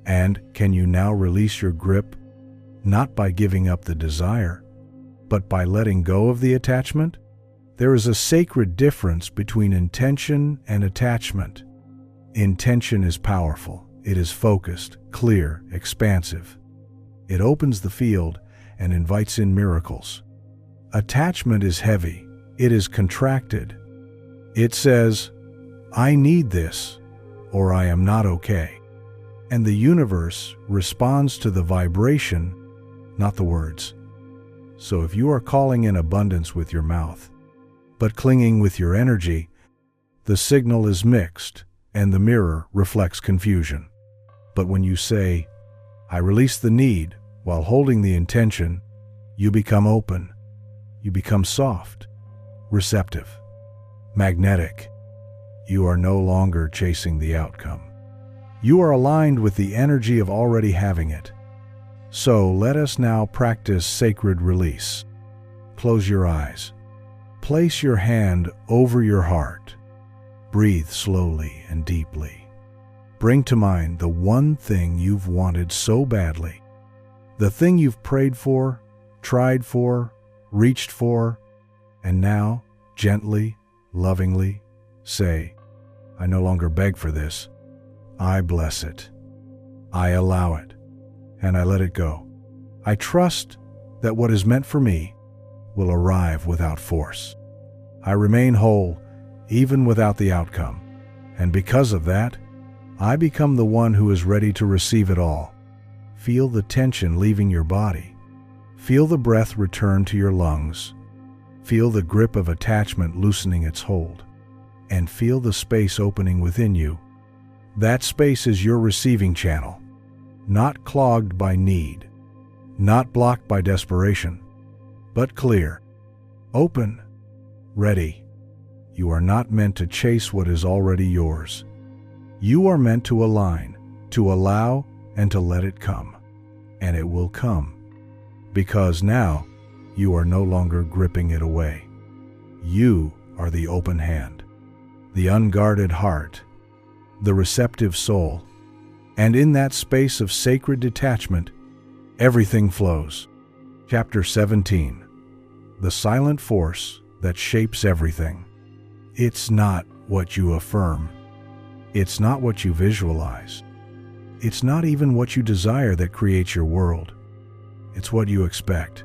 Speaker 1: And can you now release your grip, not by giving up the desire, but by letting go of the attachment? There is a sacred difference between intention and attachment. Intention is powerful. It is focused, clear, expansive. It opens the field and invites in miracles. Attachment is heavy. It is contracted. It says, I need this, or I am not okay. And the universe responds to the vibration, not the words. So if you are calling in abundance with your mouth, but clinging with your energy, the signal is mixed and the mirror reflects confusion. But when you say, I release the need while holding the intention, you become open. You become soft, receptive, magnetic. You are no longer chasing the outcome. You are aligned with the energy of already having it. So let us now practice sacred release. Close your eyes. Place your hand over your heart. Breathe slowly and deeply. Bring to mind the one thing you've wanted so badly, the thing you've prayed for, tried for, reached for, and now, gently, lovingly, say, I no longer beg for this. I bless it. I allow it, and I let it go. I trust that what is meant for me will arrive without force. I remain whole, even without the outcome, and because of that, I become the one who is ready to receive it all. Feel the tension leaving your body. Feel the breath return to your lungs. Feel the grip of attachment loosening its hold. And feel the space opening within you. That space is your receiving channel, not clogged by need, not blocked by desperation, but clear, open, ready. You are not meant to chase what is already yours. You are meant to align, to allow, and to let it come. And it will come. Because now, you are no longer gripping it away. You are the open hand, the unguarded heart, the receptive soul. And in that space of sacred detachment, everything flows. Chapter 17. The silent force that shapes everything. It's not what you affirm. It's not what you visualize. It's not even what you desire that creates your world. It's what you expect.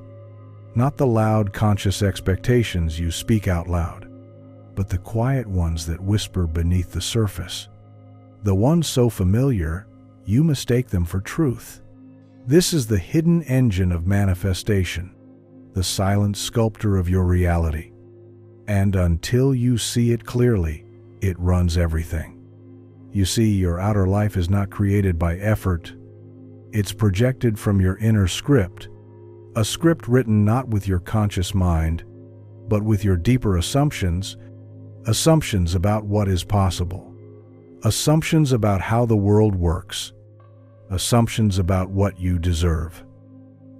Speaker 1: Not the loud, conscious expectations you speak out loud, but the quiet ones that whisper beneath the surface. The ones so familiar, you mistake them for truth. This is the hidden engine of manifestation, the silent sculptor of your reality. And until you see it clearly, it runs everything. You see, your outer life is not created by effort. It's projected from your inner script, a script written not with your conscious mind, but with your deeper assumptions about what is possible, assumptions about how the world works, assumptions about what you deserve.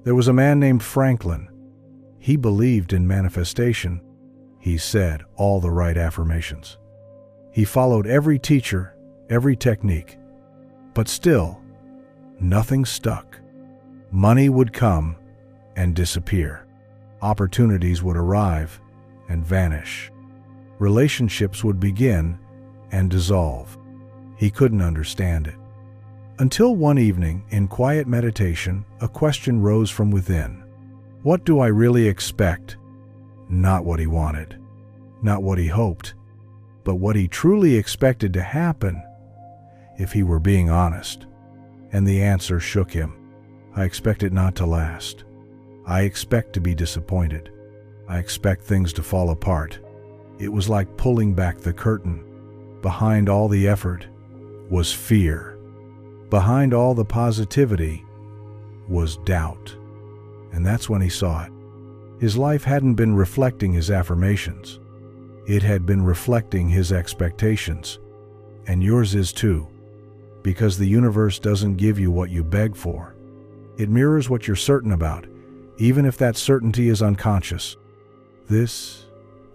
Speaker 1: There was a man named Franklin. He believed in manifestation. He said all the right affirmations. He followed every teacher, every technique, but still, nothing stuck. Money would come, and disappear. Opportunities would arrive and vanish. Relationships would begin and dissolve. He couldn't understand it. Until one evening, in quiet meditation, a question rose from within. What do I really expect? Not what he wanted, not what he hoped, but what he truly expected to happen if he were being honest. And the answer shook him. I expect it not to last. I expect to be disappointed. I expect things to fall apart. It was like pulling back the curtain. Behind all the effort was fear. Behind all the positivity was doubt. And that's when he saw it. His life hadn't been reflecting his affirmations. It had been reflecting his expectations. And yours is too. Because the universe doesn't give you what you beg for. It mirrors what you're certain about, even if that certainty is unconscious. This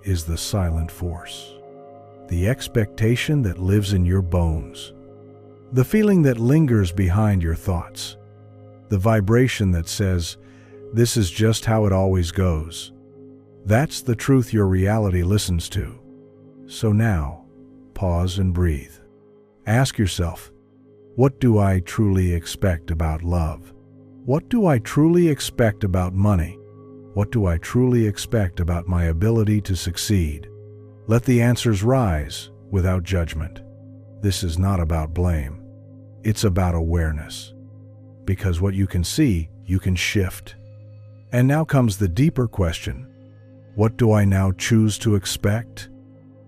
Speaker 1: is the silent force. The expectation that lives in your bones. The feeling that lingers behind your thoughts. The vibration that says, this is just how it always goes. That's the truth your reality listens to. So now, pause and breathe. Ask yourself, what do I truly expect about love? What do I truly expect about money? What do I truly expect about my ability to succeed? Let the answers rise without judgment. This is not about blame. It's about awareness. Because what you can see, you can shift. And now comes the deeper question. What do I now choose to expect?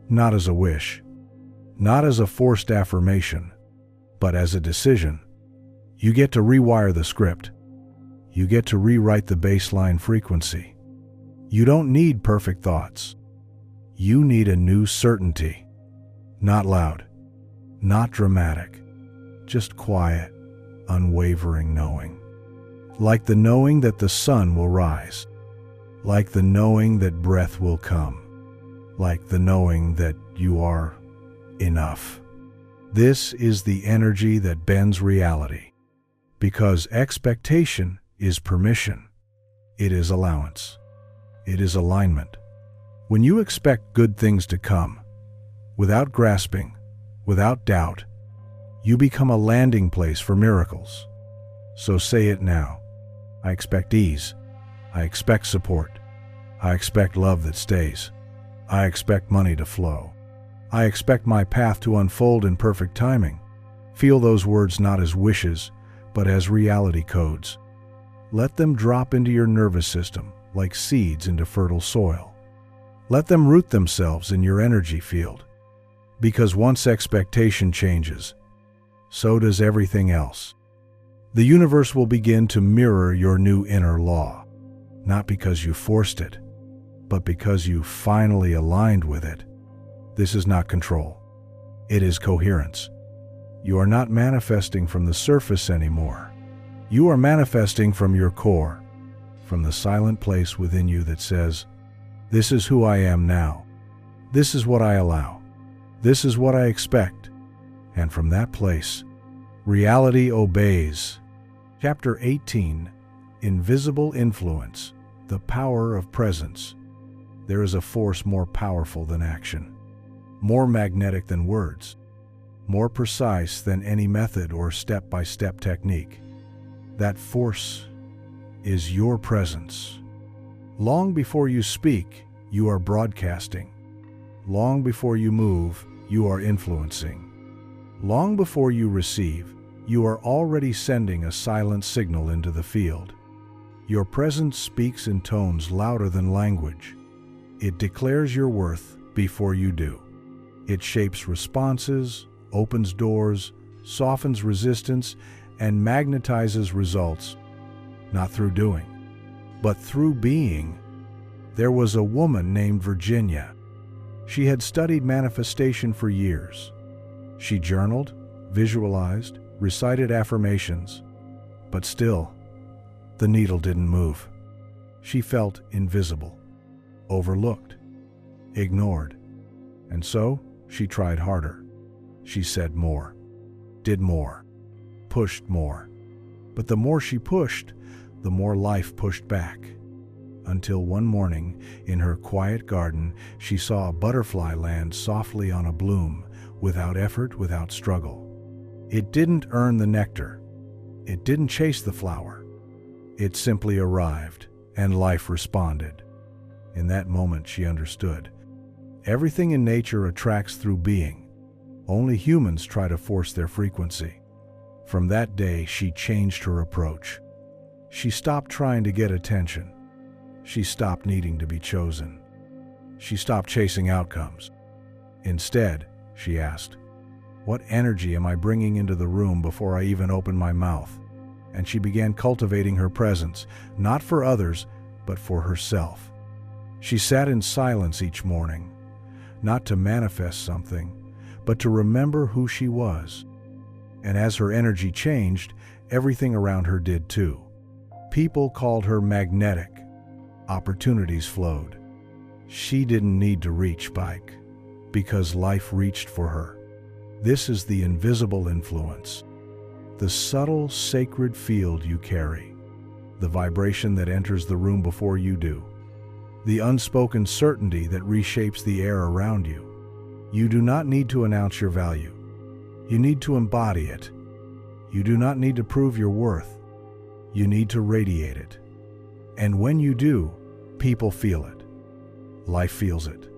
Speaker 1: Not as a wish, not as a forced affirmation, but as a decision. You get to rewire the script. You get to rewrite the baseline frequency. You don't need perfect thoughts. You need a new certainty. Not loud, not dramatic, just quiet, unwavering knowing. Like the knowing that the sun will rise. Like the knowing that breath will come. Like the knowing that you are enough. This is the energy that bends reality. Because expectation is permission. It is allowance. It is alignment. When you expect good things to come, without grasping, without doubt, you become a landing place for miracles. So say it now. I expect ease. I expect support. I expect love that stays. I expect money to flow. I expect my path to unfold in perfect timing. Feel those words not as wishes, but as reality codes. Let them drop into your nervous system like seeds into fertile soil. Let them root themselves in your energy field. Because once expectation changes, so does everything else. The universe will begin to mirror your new inner law, not because you forced it, but because you finally aligned with it. This is not control. It is coherence. You are not manifesting from the surface anymore. You are manifesting from your core, from the silent place within you that says, this is who I am now. This is what I allow. This is what I expect. And from that place, reality obeys. Chapter 18, Invisible Influence, the Power of Presence. There is a force more powerful than action, more magnetic than words, more precise than any method or step-by-step technique. That force is your presence. Long before you speak, you are broadcasting. Long before you move, you are influencing. Long before you receive, you are already sending a silent signal into the field. Your presence speaks in tones louder than language. It declares your worth before you do. It shapes responses, opens doors, softens resistance, and magnetizes results, not through doing, but through being. There was a woman named Virginia. She had studied manifestation for years. She journaled, visualized, recited affirmations, but still, the needle didn't move. She felt invisible, overlooked, ignored, and so she tried harder. She said more, did more, pushed more. But the more she pushed, the more life pushed back. Until one morning, in her quiet garden, she saw a butterfly land softly on a bloom, without effort, without struggle. It didn't earn the nectar. It didn't chase the flower. It simply arrived, and life responded. In that moment, she understood. Everything in nature attracts through being. Only humans try to force their frequency. From that day, she changed her approach. She stopped trying to get attention. She stopped needing to be chosen. She stopped chasing outcomes. Instead, she asked, "What energy am I bringing into the room before I even open my mouth?" And she began cultivating her presence, not for others, but for herself. She sat in silence each morning, not to manifest something, but to remember who she was. And as her energy changed, everything around her did too. People called her magnetic. Opportunities flowed. She didn't need to reach back, because life reached for her. This is the invisible influence, the subtle, sacred field you carry, the vibration that enters the room before you do, the unspoken certainty that reshapes the air around you. You do not need to announce your value. You need to embody it. You do not need to prove your worth. You need to radiate it. And when you do, people feel it. Life feels it.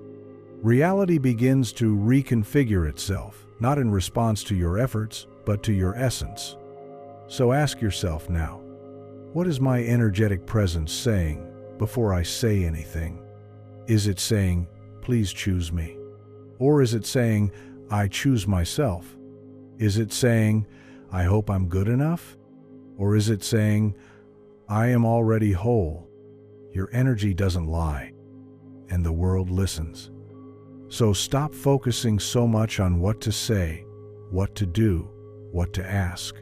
Speaker 1: Reality begins to reconfigure itself, not in response to your efforts, but to your essence. So ask yourself now, what is my energetic presence saying before I say anything? Is it saying, "Please choose me"? Or is it saying, "I choose myself"? Is it saying, "I hope I'm good enough"? Or is it saying, "I am already whole"? Your energy doesn't lie, and the world listens. So stop focusing so much on what to say, what to do, what to ask,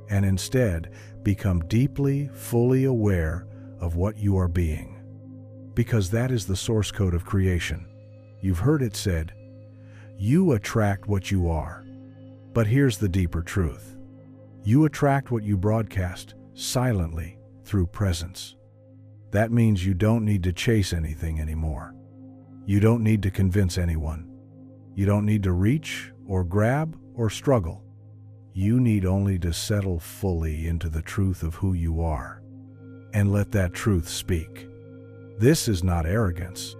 Speaker 1: and instead become deeply, fully aware of what you are being. Because that is the source code of creation. You've heard it said, you attract what you are. But here's the deeper truth. You attract what you broadcast silently through presence. That means you don't need to chase anything anymore. You don't need to convince anyone. You don't need to reach or grab or struggle. You need only to settle fully into the truth of who you are and let that truth speak. This is not arrogance.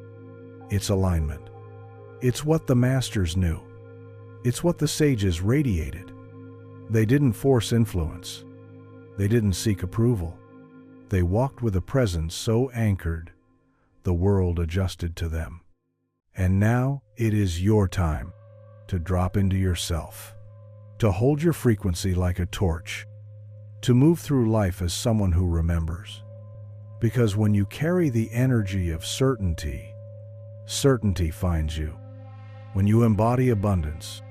Speaker 1: It's alignment. It's what the masters knew. It's what the sages radiated. They didn't force influence. They didn't seek approval. They walked with a presence so anchored, the world adjusted to them. And now it is your time to drop into yourself, to hold your frequency like a torch, to move through life as someone who remembers. Because when you carry the energy of certainty, certainty finds you. When you embody abundance,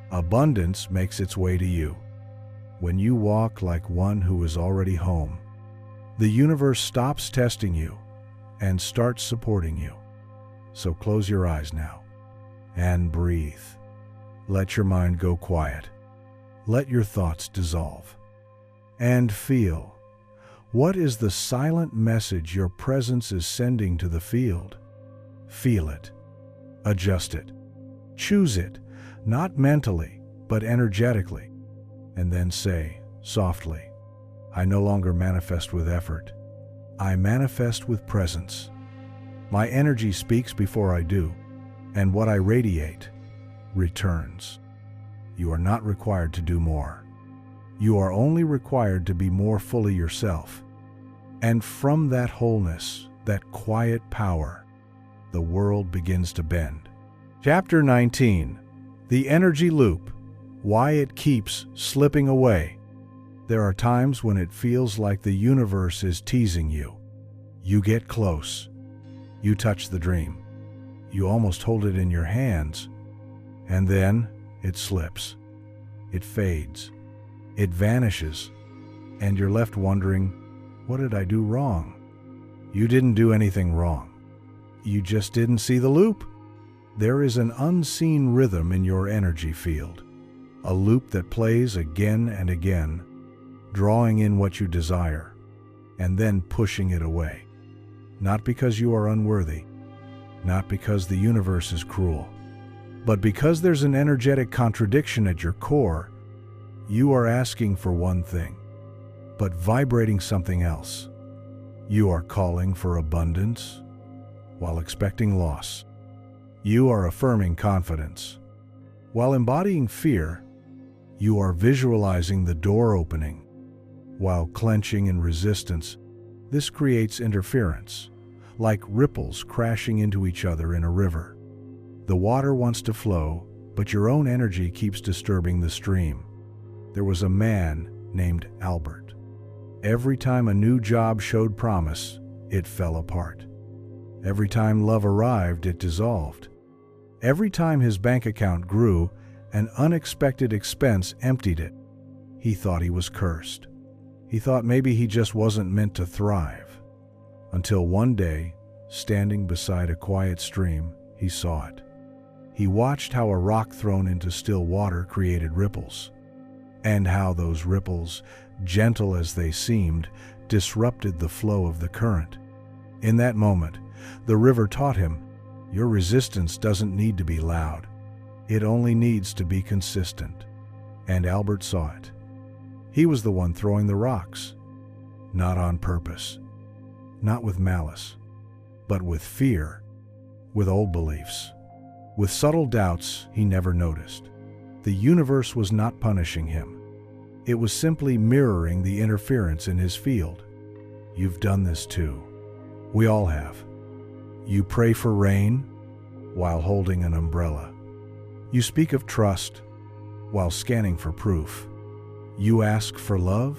Speaker 1: abundance makes its way to you. When you walk like one who is already home, the universe stops testing you and starts supporting you. So close your eyes now and breathe. Let your mind go quiet. Let your thoughts dissolve. And feel. What is the silent message your presence is sending to the field? Feel it. Adjust it. Choose it, not mentally, but energetically. And then say, softly, I no longer manifest with effort. I manifest with presence. My energy speaks before I do, and what I radiate returns. You are not required to do more. You are only required to be more fully yourself. And from that wholeness, that quiet power, the world begins to bend. Chapter 19. The Energy Loop. Why it keeps slipping away. There are times when it feels like the universe is teasing you. You get close. You touch the dream. You almost hold it in your hands. And then it slips. It fades. It vanishes. And you're left wondering, what did I do wrong? You didn't do anything wrong. You just didn't see the loop. There is an unseen rhythm in your energy field. A loop that plays again and again, drawing in what you desire. and then pushing it away. Not because you are unworthy, not because the universe is cruel, but because there's an energetic contradiction at your core. You are asking for one thing, but vibrating something else. You are calling for abundance while expecting loss. You are affirming confidence while embodying fear. You are visualizing the door opening while clenching in resistance. This creates interference, like ripples crashing into each other in a river. The water wants to flow, but your own energy keeps disturbing the stream. There was a man named Albert. Every time a new job showed promise, it fell apart. Every time love arrived, it dissolved. Every time his bank account grew, an unexpected expense emptied it. He thought he was cursed. He thought maybe he just wasn't meant to thrive. Until one day, standing beside a quiet stream, he saw it. He watched how a rock thrown into still water created ripples, and how those ripples, gentle as they seemed, disrupted the flow of the current. In that moment, the river taught him, your resistance doesn't need to be loud. It only needs to be consistent. And Albert saw it. He was the one throwing the rocks, not on purpose, not with malice, but with fear, with old beliefs, with subtle doubts he never noticed. The universe was not punishing him. It was simply mirroring the interference in his field. You've done this too. We all have. You pray for rain while holding an umbrella. You speak of trust while scanning for proof. You ask for love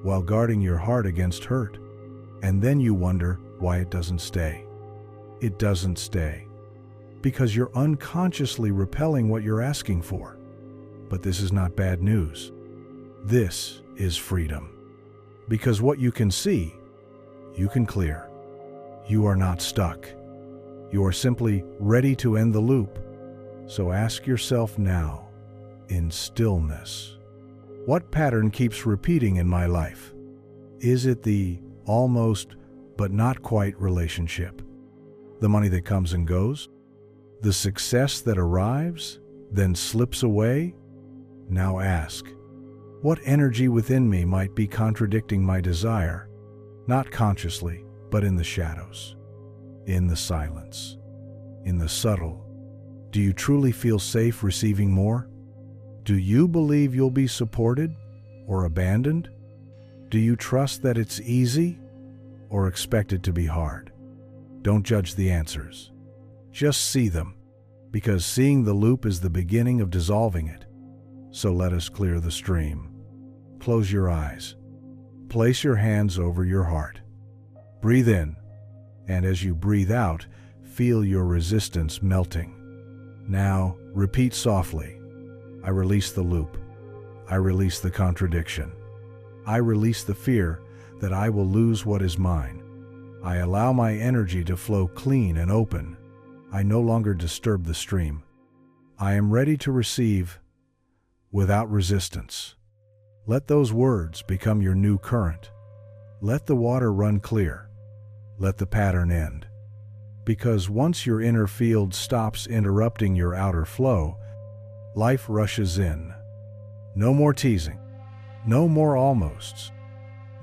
Speaker 1: while guarding your heart against hurt. And then you wonder why it doesn't stay. It doesn't stay because you're unconsciously repelling what you're asking for. But this is not bad news. This is freedom. Because what you can see, you can clear. You are not stuck. You are simply ready to end the loop. So ask yourself now, in stillness, what pattern keeps repeating in my life? Is it the almost but not quite relationship? The money that comes and goes? The success that arrives, then slips away? Now ask, what energy within me might be contradicting my desire? Not consciously, but in the shadows, in the silence, in the subtle. Do you truly feel safe receiving more? Do you believe you'll be supported or abandoned? Do you trust that it's easy or expect it to be hard? Don't judge the answers. Just see them, because seeing the loop is the beginning of dissolving it. So let us clear the stream. Close your eyes. Place your hands over your heart. Breathe in, and as you breathe out, feel your resistance melting. Now, repeat softly. I release the loop. I release the contradiction. I release the fear that I will lose what is mine. I allow my energy to flow clean and open. I no longer disturb the stream. I am ready to receive without resistance. Let those words become your new current. Let the water run clear. Let the pattern end. Because once your inner field stops interrupting your outer flow, life rushes in. No more teasing. No more almosts.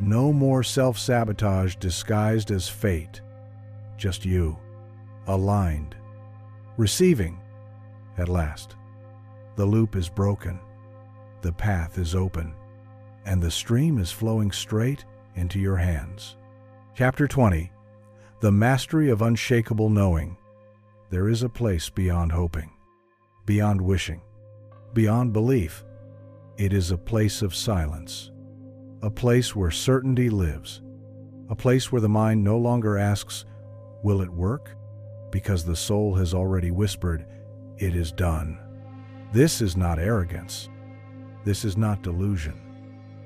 Speaker 1: No more self-sabotage disguised as fate. Just you, aligned, receiving. At last, the loop is broken. The path is open. And the stream is flowing straight into your hands. Chapter 20. The Mastery of Unshakable Knowing. There is a place beyond hoping, beyond wishing, beyond belief. It is a place of silence, a place where certainty lives, a place where the mind no longer asks, will it work? Because the soul has already whispered, it is done. This is not arrogance. This is not delusion.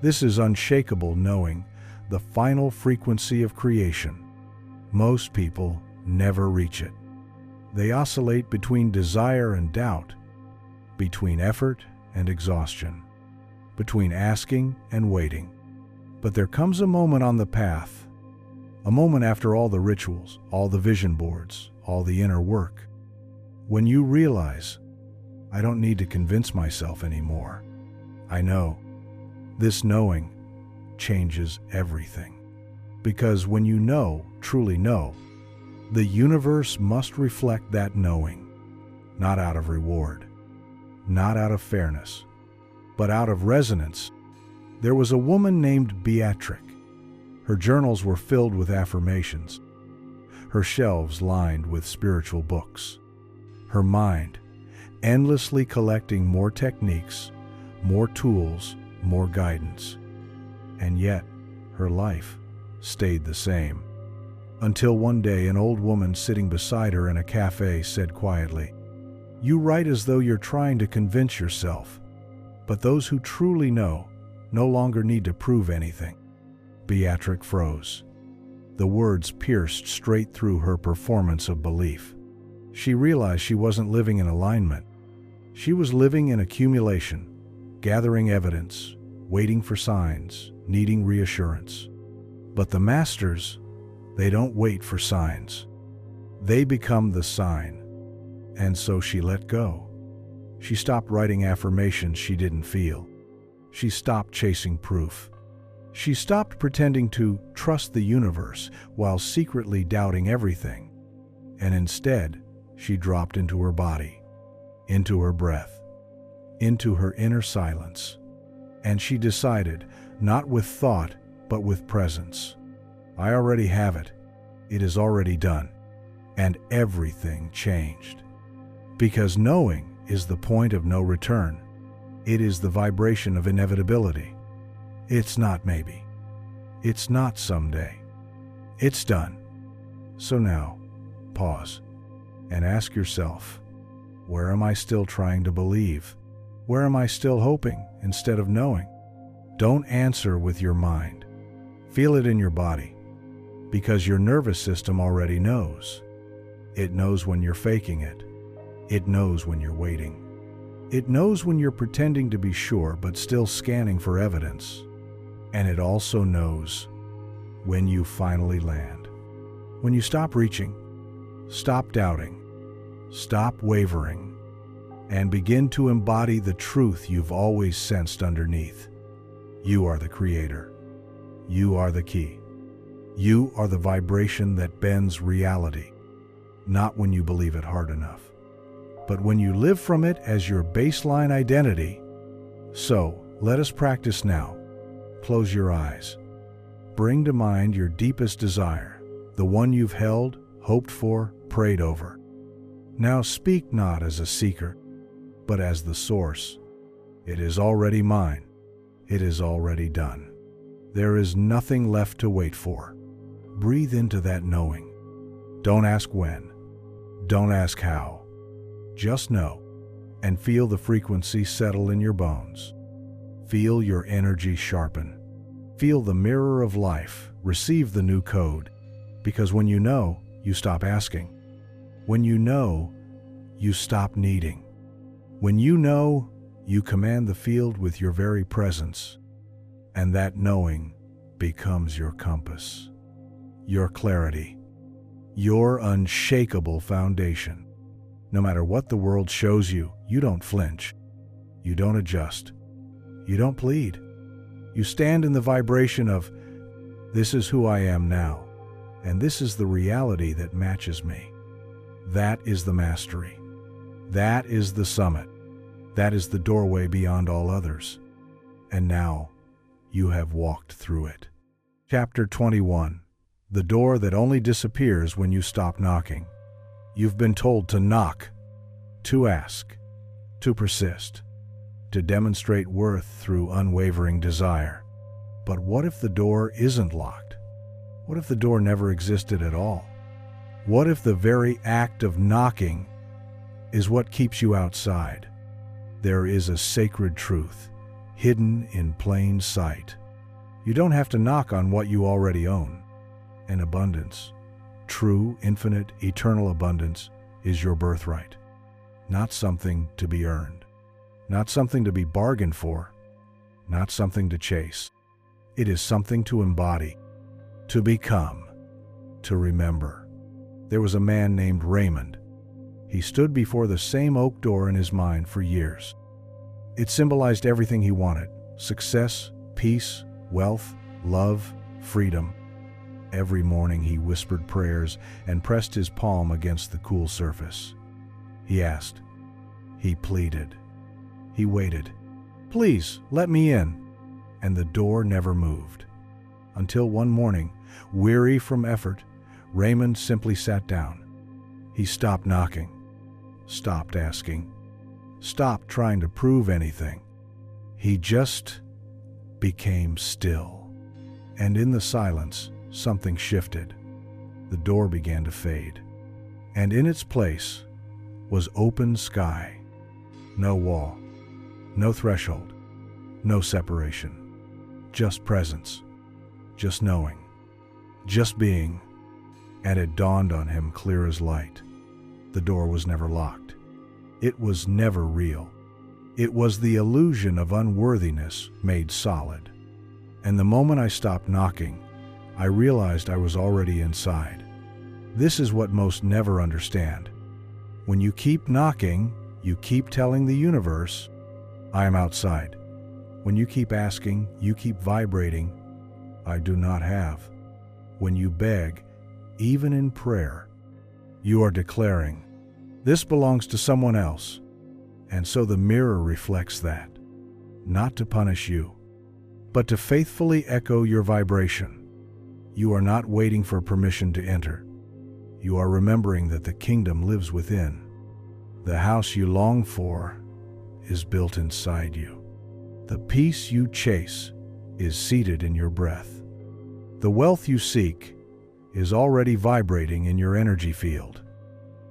Speaker 1: This is unshakable knowing, the final frequency of creation. Most people never reach it. They oscillate between desire and doubt, between effort and exhaustion, between asking and waiting, But there comes a moment on the path, a moment after all the rituals, all the vision boards, all the inner work, when you realize, I don't need to convince myself anymore. I know. This knowing changes everything. Because when you know, truly know, the universe must reflect that knowing, not out of reward, not out of fairness, but out of resonance. There was a woman named Beatrix. Her journals were filled with affirmations, her shelves lined with spiritual books, her mind endlessly collecting more techniques, more tools, more guidance. And yet, her life stayed the same. Until one day, an old woman sitting beside her in a cafe said quietly, "You write as though you're trying to convince yourself, but those who truly know no longer need to prove anything." Beatrix froze. The words pierced straight through her performance of belief. She realized she wasn't living in alignment. She was living in accumulation, gathering evidence, waiting for signs, needing reassurance. But the masters, they don't wait for signs. They become the sign. And so she let go. She stopped writing affirmations she didn't feel. She stopped chasing proof. She stopped pretending to trust the universe while secretly doubting everything. And instead, she dropped into her body, into her breath, into her inner silence. And she decided, not with thought, but with presence, I already have it. It is already done. And everything changed. Because knowing is the point of no return. It is the vibration of inevitability. It's not maybe. It's not someday. It's done. So now, pause and ask yourself, where am I still trying to believe? Where am I still hoping instead of knowing? Don't answer with your mind. Feel it in your body, because your nervous system already knows. It knows when you're faking it. It knows when you're waiting. It knows when you're pretending to be sure but still scanning for evidence. And it also knows when you finally land. When you stop reaching, stop doubting, stop wavering, and begin to embody the truth you've always sensed underneath. You are the creator. You are the key. You are the vibration that bends reality, not when you believe it hard enough, but when you live from it as your baseline identity. So, let us practice now. Close your eyes. Bring to mind your deepest desire, the one you've held, hoped for, prayed over. Now speak not as a seeker, but as the source. It is already mine. It is already done. There is nothing left to wait for. Breathe into that knowing. Don't ask when. Don't ask how. Just know and feel the frequency settle in your bones. Feel your energy sharpen. Feel the mirror of life receive the new code. Because when you know, you stop asking. When you know, you stop needing. When you know, you command the field with your very presence. And that knowing becomes your compass, your clarity, your unshakable foundation. No matter what the world shows you, you don't flinch. You don't adjust. You don't plead. You stand in the vibration of, this is who I am now, and this is the reality that matches me. That is the mastery. That is the summit. That is the doorway beyond all others. And now, you have walked through it. Chapter 21. The door that only disappears when you stop knocking. You've been told to knock, to ask, to persist, to demonstrate worth through unwavering desire. But what if the door isn't locked? What if the door never existed at all? What if the very act of knocking is what keeps you outside? There is a sacred truth, hidden in plain sight. You don't have to knock on what you already own. An abundance, true, infinite, eternal abundance, is your birthright. Not something to be earned. Not something to be bargained for. Not something to chase. It is something to embody, to become, to remember. There was a man named Raymond. He stood before the same oak door in his mind for years. It symbolized everything he wanted: success, peace, wealth, love, freedom. Every morning he whispered prayers and pressed his palm against the cool surface. He asked. He pleaded. He waited. "Please, let me in." And the door never moved. Until one morning, weary from effort, Raymond simply sat down. He stopped knocking, stopped asking, stopped trying to prove anything. He just became still. And in the silence, something shifted. The door began to fade. And in its place was open sky. No wall, no threshold, no separation. Just presence, just knowing, just being. And it dawned on him clear as light. The door was never locked. It was never real. It was the illusion of unworthiness made solid. And the moment I stopped knocking, I realized I was already inside. This is what most never understand. When you keep knocking, you keep telling the universe, "I am outside." When you keep asking, you keep vibrating, "I do not have." When you beg, even in prayer, you are declaring, "This belongs to someone else." And so the mirror reflects that, not to punish you, but to faithfully echo your vibration. You are not waiting for permission to enter. You are remembering that the kingdom lives within. The house you long for is built inside you. The peace you chase is seated in your breath. The wealth you seek is already vibrating in your energy field.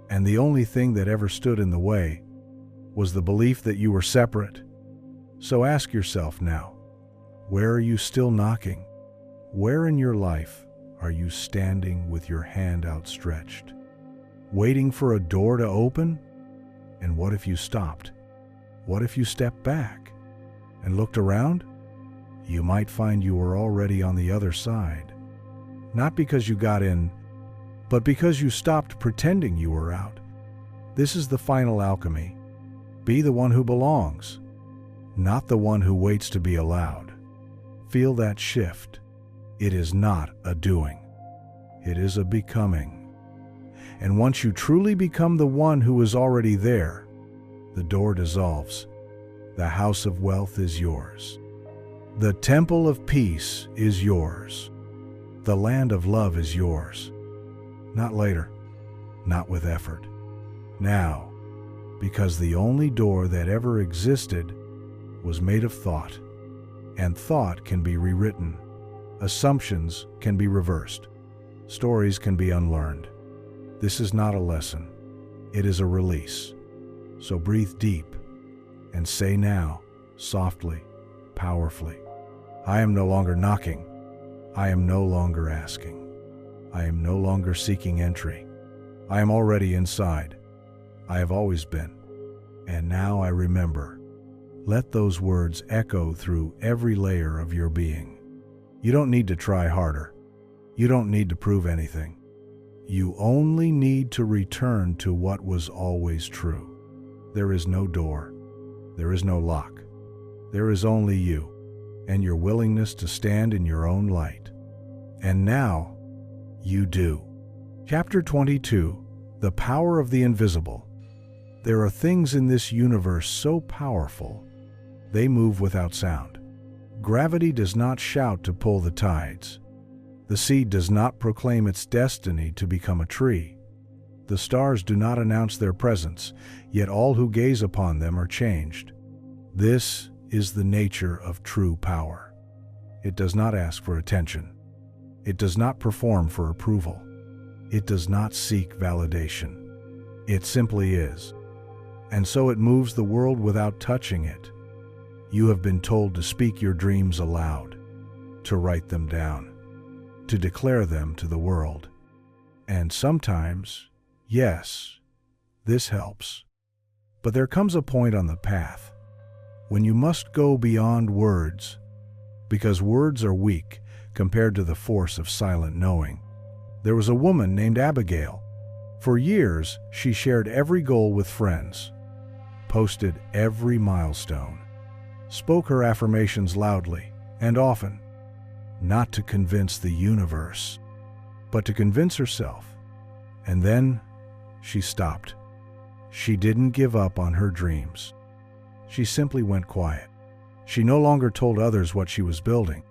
Speaker 1: And the only thing that ever stood in the way was the belief that you were separate. So ask yourself now, where are you still knocking? Where in your life are you standing with your hand outstretched, waiting for a door to open? And what if you stopped? What if you stepped back and looked around? You might find you were already on the other side. Not because you got in, but because you stopped pretending you were out. This is the final alchemy. Be the one who belongs, not the one who waits to be allowed. Feel that shift. It is not a doing. It is a becoming. And once you truly become the one who is already there, the door dissolves. The house of wealth is yours. The temple of peace is yours. The land of love is yours. Not later, not with effort. Now, because the only door that ever existed was made of thought, and thought can be rewritten. Assumptions can be reversed. Stories can be unlearned. This is not a lesson. It is a release. So breathe deep and say now, softly, powerfully, I am no longer knocking. I am no longer asking. I am no longer seeking entry. I am already inside. I have always been. And now I remember. Let those words echo through every layer of your being. You don't need to try harder. You don't need to prove anything. You only need to return to what was always true. There is no door. There is no lock. There is only you and your willingness to stand in your own light. And now, you do. Chapter 22, The Power of the Invisible. There are things in this universe so powerful, they move without sound. Gravity does not shout to pull the tides. The seed does not proclaim its destiny to become a tree. The stars do not announce their presence, yet all who gaze upon them are changed. This is the nature of true power. It does not ask for attention. It does not perform for approval. It does not seek validation. It simply is. And so it moves the world without touching it. You have been told to speak your dreams aloud, to write them down, to declare them to the world. And sometimes, yes, this helps. But there comes a point on the path when you must go beyond words, because words are weak compared to the force of silent knowing. There was a woman named Abigail. For years, she shared every goal with friends, posted every milestone, spoke her affirmations loudly and often, not to convince the universe, but to convince herself. And then she stopped. She didn't give up on her dreams. She simply went quiet. She no longer told others what she was building,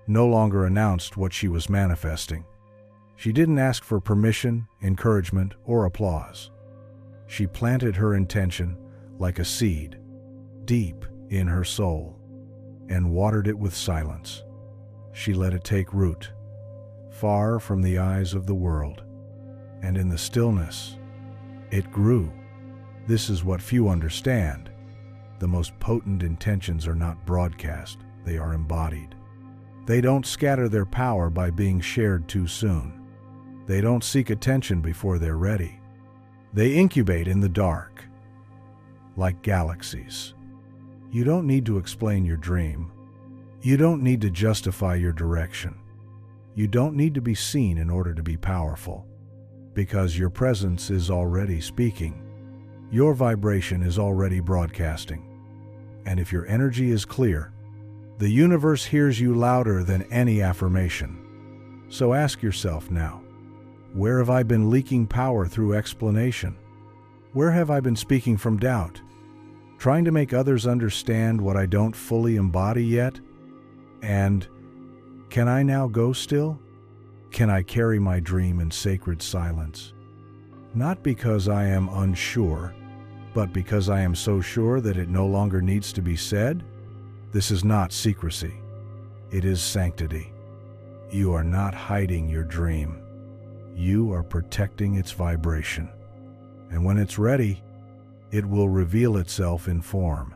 Speaker 1: no longer announced what she was manifesting. She didn't ask for permission, encouragement, or applause. She planted her intention like a seed, deep in her soul, and watered it with silence. She let it take root, far from the eyes of the world. And in the stillness, it grew. This is what few understand. The most potent intentions are not broadcast, they are embodied. They don't scatter their power by being shared too soon. They don't seek attention before they're ready. They incubate in the dark, like galaxies. You don't need to explain your dream. You don't need to justify your direction. You don't need to be seen in order to be powerful, because your presence is already speaking. Your vibration is already broadcasting. And if your energy is clear, the universe hears you louder than any affirmation. So ask yourself now, where have I been leaking power through explanation? Where have I been speaking from doubt, trying to make others understand what I don't fully embody yet? And can I now go still? Can I carry my dream in sacred silence? Not because I am unsure, but because I am so sure that it no longer needs to be said? This is not secrecy. It is sanctity. You are not hiding your dream. You are protecting its vibration. And when it's ready, it will reveal itself in form.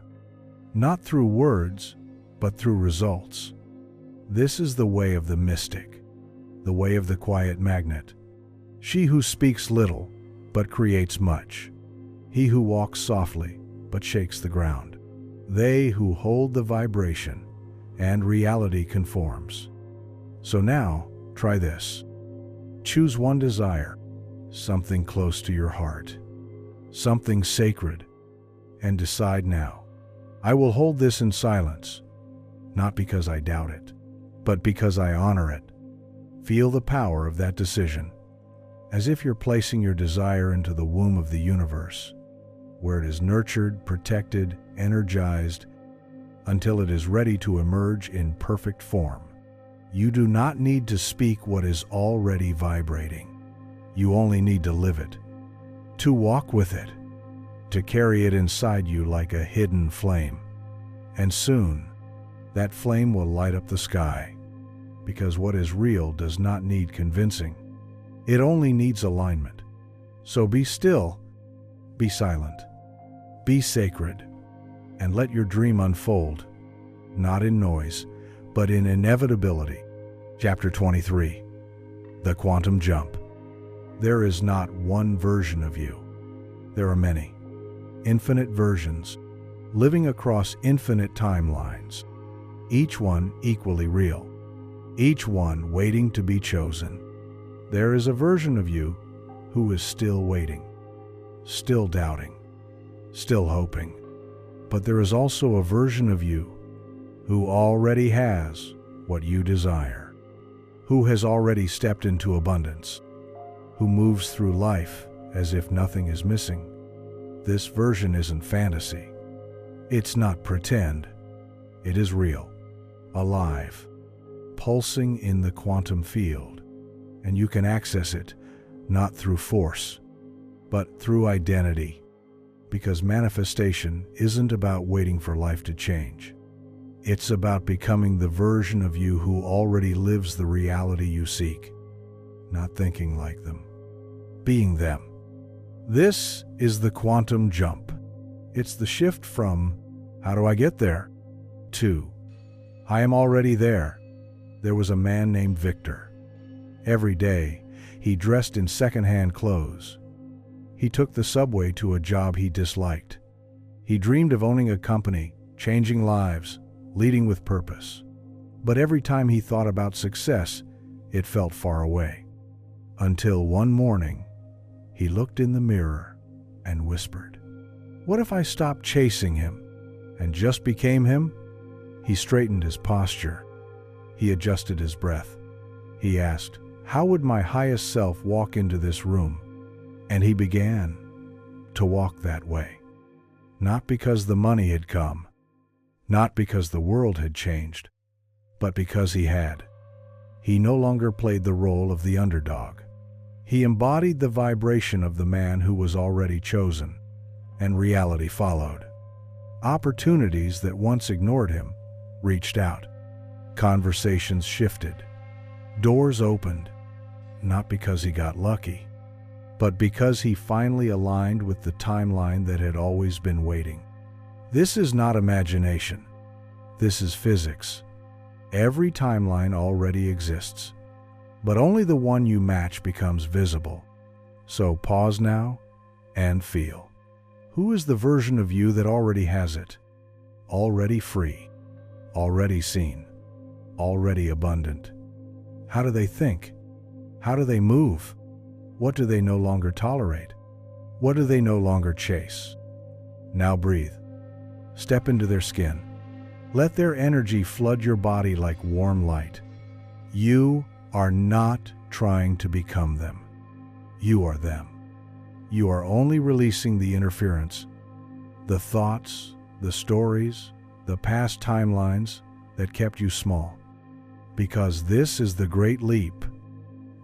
Speaker 1: Not through words, but through results. This is the way of the mystic, the way of the quiet magnet. She who speaks little, but creates much. He who walks softly, but shakes the ground. They who hold the vibration, and reality conforms. So now, try this. Choose one desire, something close to your heart, something sacred, and decide now. I will hold this in silence, not because I doubt it, but because I honor it. Feel the power of that decision, as if you're placing your desire into the womb of the universe, where it is nurtured, protected, energized, until it is ready to emerge in perfect form. You do not need to speak what is already vibrating. You only need to live it, to walk with it, to carry it inside you like a hidden flame. And soon, that flame will light up the sky, because what is real does not need convincing. It only needs alignment. So be still, be silent, be sacred, and let your dream unfold, not in noise, but in inevitability. Chapter 23. The Quantum Jump. There is not one version of you. There are many. Infinite versions, living across infinite timelines. Each one equally real. Each one waiting to be chosen. There is a version of you who is still waiting, still doubting, still hoping. But there is also a version of you who already has what you desire, who has already stepped into abundance, who moves through life as if nothing is missing. This version isn't fantasy. It's not pretend. It is real, alive, pulsing in the quantum field, and you can access it not through force, but through identity, because manifestation isn't about waiting for life to change. It's about becoming the version of you who already lives the reality you seek, not thinking like them, being them. This is the quantum jump. It's the shift from, how do I get there? To, I am already there. There was a man named Victor. Every day, he dressed in second-hand clothes. He took the subway to a job he disliked. He dreamed of owning a company, changing lives, leading with purpose. But every time he thought about success, it felt far away. Until one morning, he looked in the mirror and whispered, "What if I stopped chasing him and just became him?" He straightened his posture. He adjusted his breath. He asked, "How would my highest self walk into this room?" And he began to walk that way. Not because the money had come, not because the world had changed, but because he had. He no longer played the role of the underdog. He embodied the vibration of the man who was already chosen, and reality followed. Opportunities that once ignored him reached out. Conversations shifted. Doors opened, not because he got lucky, but because he finally aligned with the timeline that had always been waiting. This is not imagination. This is physics. Every timeline already exists, but only the one you match becomes visible. So pause now and feel. Who is the version of you that already has it? Already free, already seen, already abundant. How do they think? How do they move? What do they no longer tolerate? What do they no longer chase? Now breathe. Step into their skin. Let their energy flood your body like warm light. You are not trying to become them. You are them. You are only releasing the interference, the thoughts, the stories, the past timelines that kept you small. Because this is the great leap.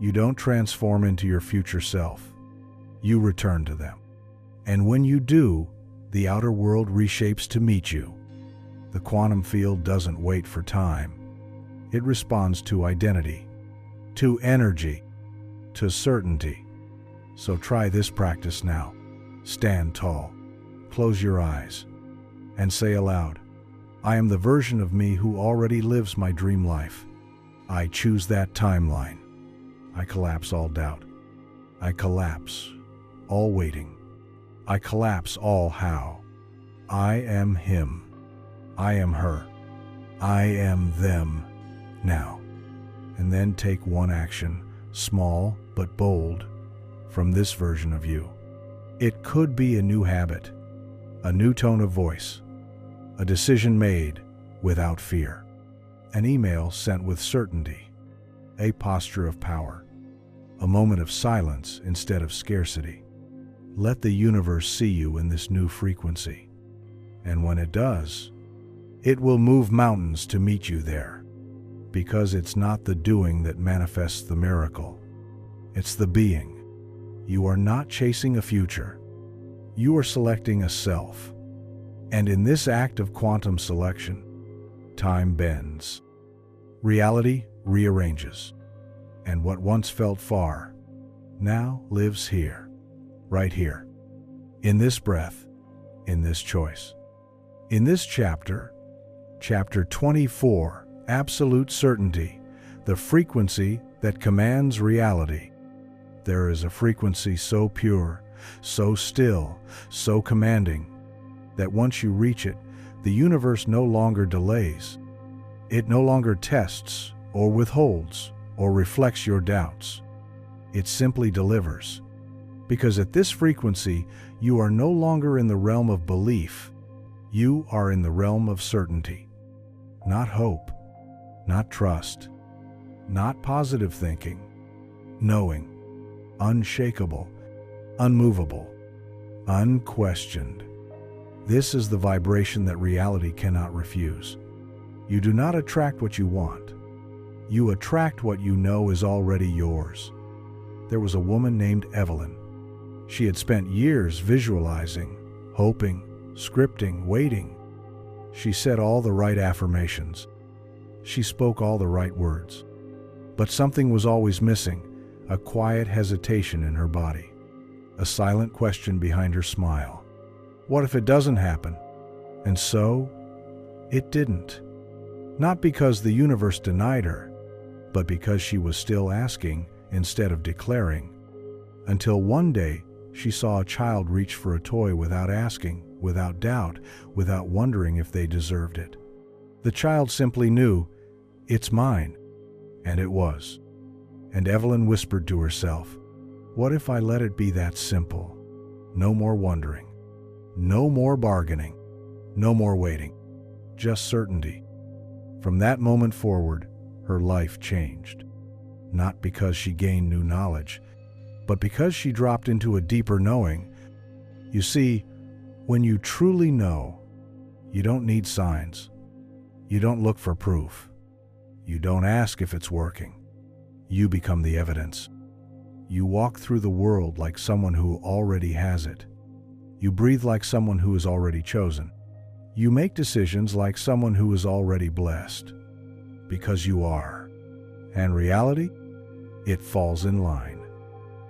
Speaker 1: You don't transform into your future self. You return to them. And when you do, the outer world reshapes to meet you. The quantum field doesn't wait for time. It responds to identity, to energy, to certainty. So try this practice now. Stand tall, close your eyes, and say aloud, "I am the version of me who already lives my dream life. I choose that timeline. I collapse all doubt. I collapse all waiting. I collapse all how. I am him. I am her. I am them now." And then take one action, small but bold, from this version of you. It could be a new habit, a new tone of voice, a decision made without fear, an email sent with certainty, a posture of power, a moment of silence instead of scarcity. Let the universe see you in this new frequency. And when it does, it will move mountains to meet you there. Because it's not the doing that manifests the miracle. It's the being. You are not chasing a future. You are selecting a self. And in this act of quantum selection, time bends. Reality rearranges. And what once felt far, now lives here, right here. In this breath, in this choice. In this chapter, Chapter 24, Absolute Certainty, the frequency that commands reality. There is a frequency so pure, so still, so commanding, that once you reach it, the universe no longer delays. It no longer tests or withholds or reflects your doubts. It simply delivers. Because at this frequency, you are no longer in the realm of belief. You are in the realm of certainty. Not hope, not trust, not positive thinking. Knowing, unshakable, unmovable, unquestioned. This is the vibration that reality cannot refuse. You do not attract what you want. You attract what you know is already yours. There was a woman named Evelyn. She had spent years visualizing, hoping, scripting, waiting. She said all the right affirmations. She spoke all the right words. But something was always missing, a quiet hesitation in her body, a silent question behind her smile. What if it doesn't happen? And so, it didn't. Not because the universe denied her, but because she was still asking instead of declaring. Until one day, she saw a child reach for a toy without asking, without doubt, without wondering if they deserved it. The child simply knew It's mine. And it was. And Evelyn whispered to herself, what if I let it be that simple? No more wondering. No more bargaining. No more waiting. Just certainty. From that moment forward, her life changed. Not because she gained new knowledge, but because she dropped into a deeper knowing. You see, when you truly know, you don't need signs. You don't look for proof. You don't ask if it's working. You become the evidence. You walk through the world like someone who already has it. You breathe like someone who is already chosen. You make decisions like someone who is already blessed. Because you are. And reality? It falls in line.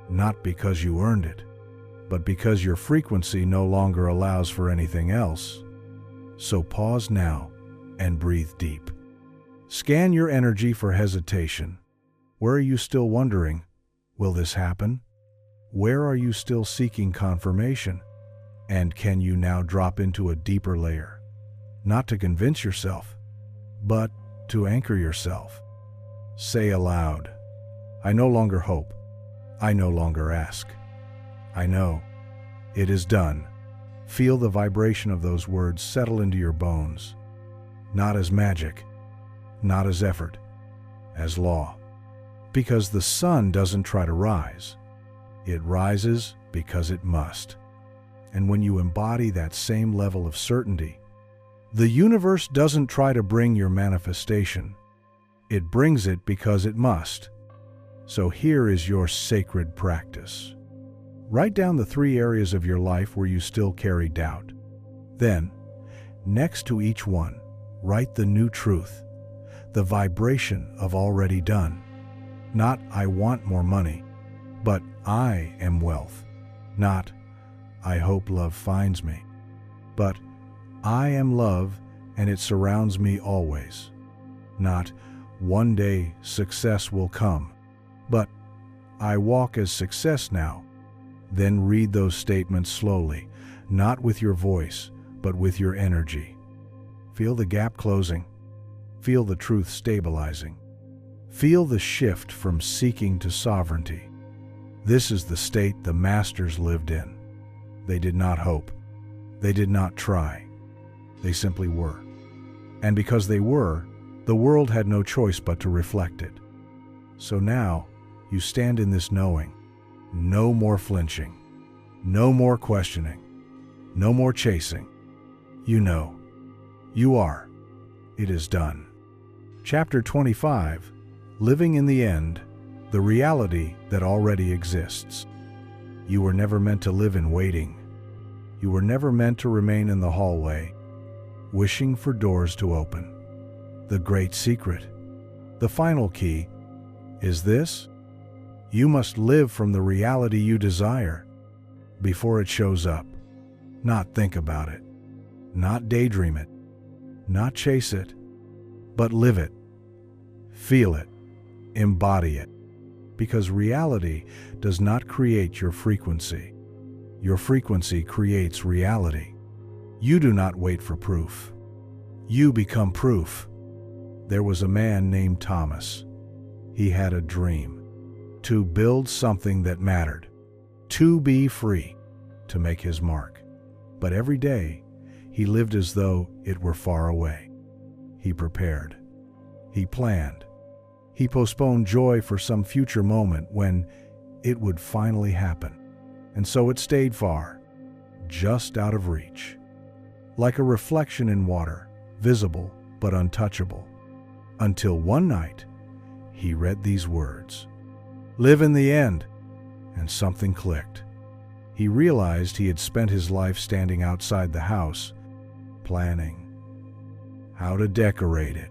Speaker 1: Not because you earned it, but because your frequency no longer allows for anything else. So pause now and breathe deep. Scan your energy for hesitation. Where are you still wondering, will this happen? Where are you still seeking confirmation? And can you now drop into a deeper layer? Not to convince yourself, but to anchor yourself. Say aloud, I no longer hope. I no longer ask. I know. It is done. Feel the vibration of those words settle into your bones. Not as magic, not as effort, as law. Because the sun doesn't try to rise. It rises because it must. And when you embody that same level of certainty, the universe doesn't try to bring your manifestation. It brings it because it must. So here is your sacred practice. Write down the 3 areas of your life where you still carry doubt. Then, next to each one, write the new truth, the vibration of already done. Not, I want more money, but I am wealth. Not, I hope love finds me, but I am love and it surrounds me always. Not, one day success will come, but I walk as success now. Then read those statements slowly, not with your voice, but with your energy. Feel the gap closing. Feel the truth stabilizing. Feel the shift from seeking to sovereignty. This is the state the masters lived in. They did not hope. They did not try. They simply were. And because they were, the world had no choice but to reflect it. So now, you stand in this knowing. No more flinching. No more questioning. No more chasing. You know. You are. It is done. Chapter 25. Living in the End, the reality that already exists. You were never meant to live in waiting. You were never meant to remain in the hallway, wishing for doors to open. The great secret, the final key, is this: you must live from the reality you desire before it shows up. Not think about it, not daydream it, not chase it, but live it, feel it, embody it. Because reality does not create your frequency. Your frequency creates reality. You do not wait for proof. You become proof. There was a man named Thomas. He had a dream: to build something that mattered, to be free, to make his mark. But every day, he lived as though it were far away. He prepared. He planned. He postponed joy for some future moment when it would finally happen. And so it stayed far, just out of reach. Like a reflection in water, visible but untouchable. Until one night, he read these words: "Live in the end." And something clicked. He realized he had spent his life standing outside the house, planning how to decorate it,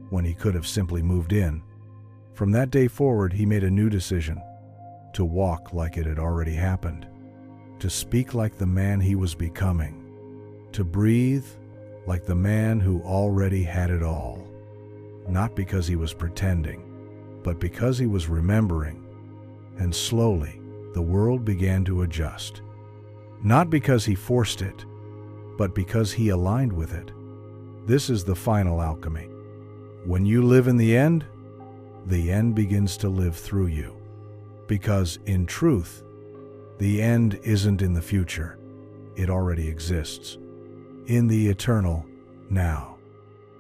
Speaker 1: when he could have simply moved in. From that day forward, he made a new decision: to walk like it had already happened, to speak like the man he was becoming, to breathe like the man who already had it all. Not because he was pretending, but because he was remembering. And slowly, the world began to adjust. Not because he forced it, but because he aligned with it. This is the final alchemy. When you live in the end begins to live through you. Because, in truth, the end isn't in the future. It already exists. In the eternal now.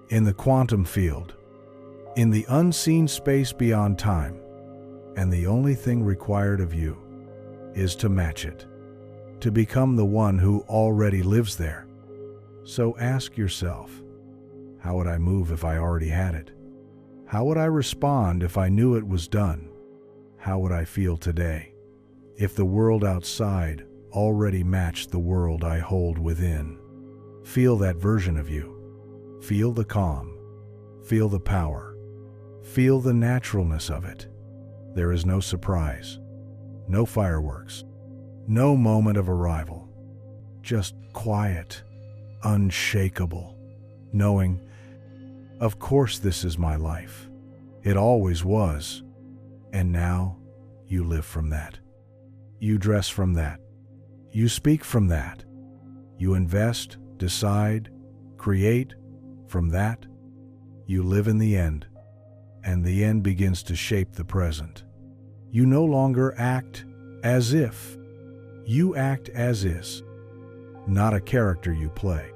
Speaker 1: In the quantum field. In the unseen space beyond time. And the only thing required of you is to match it. To become the one who already lives there. So ask yourself, how would I move if I already had it? How would I respond if I knew it was done? How would I feel today if the world outside already matched the world I hold within? Feel that version of you. Feel the calm. Feel the power. Feel the naturalness of it. There is no surprise, no fireworks, no moment of arrival. Just quiet, unshakable, knowing, of course this is my life. It always was. And now you live from that. You dress from that. You speak from that. You invest, decide, create from that. You live in the end, and the end begins to shape the present. You no longer act as if. You act as is. Not a character you play,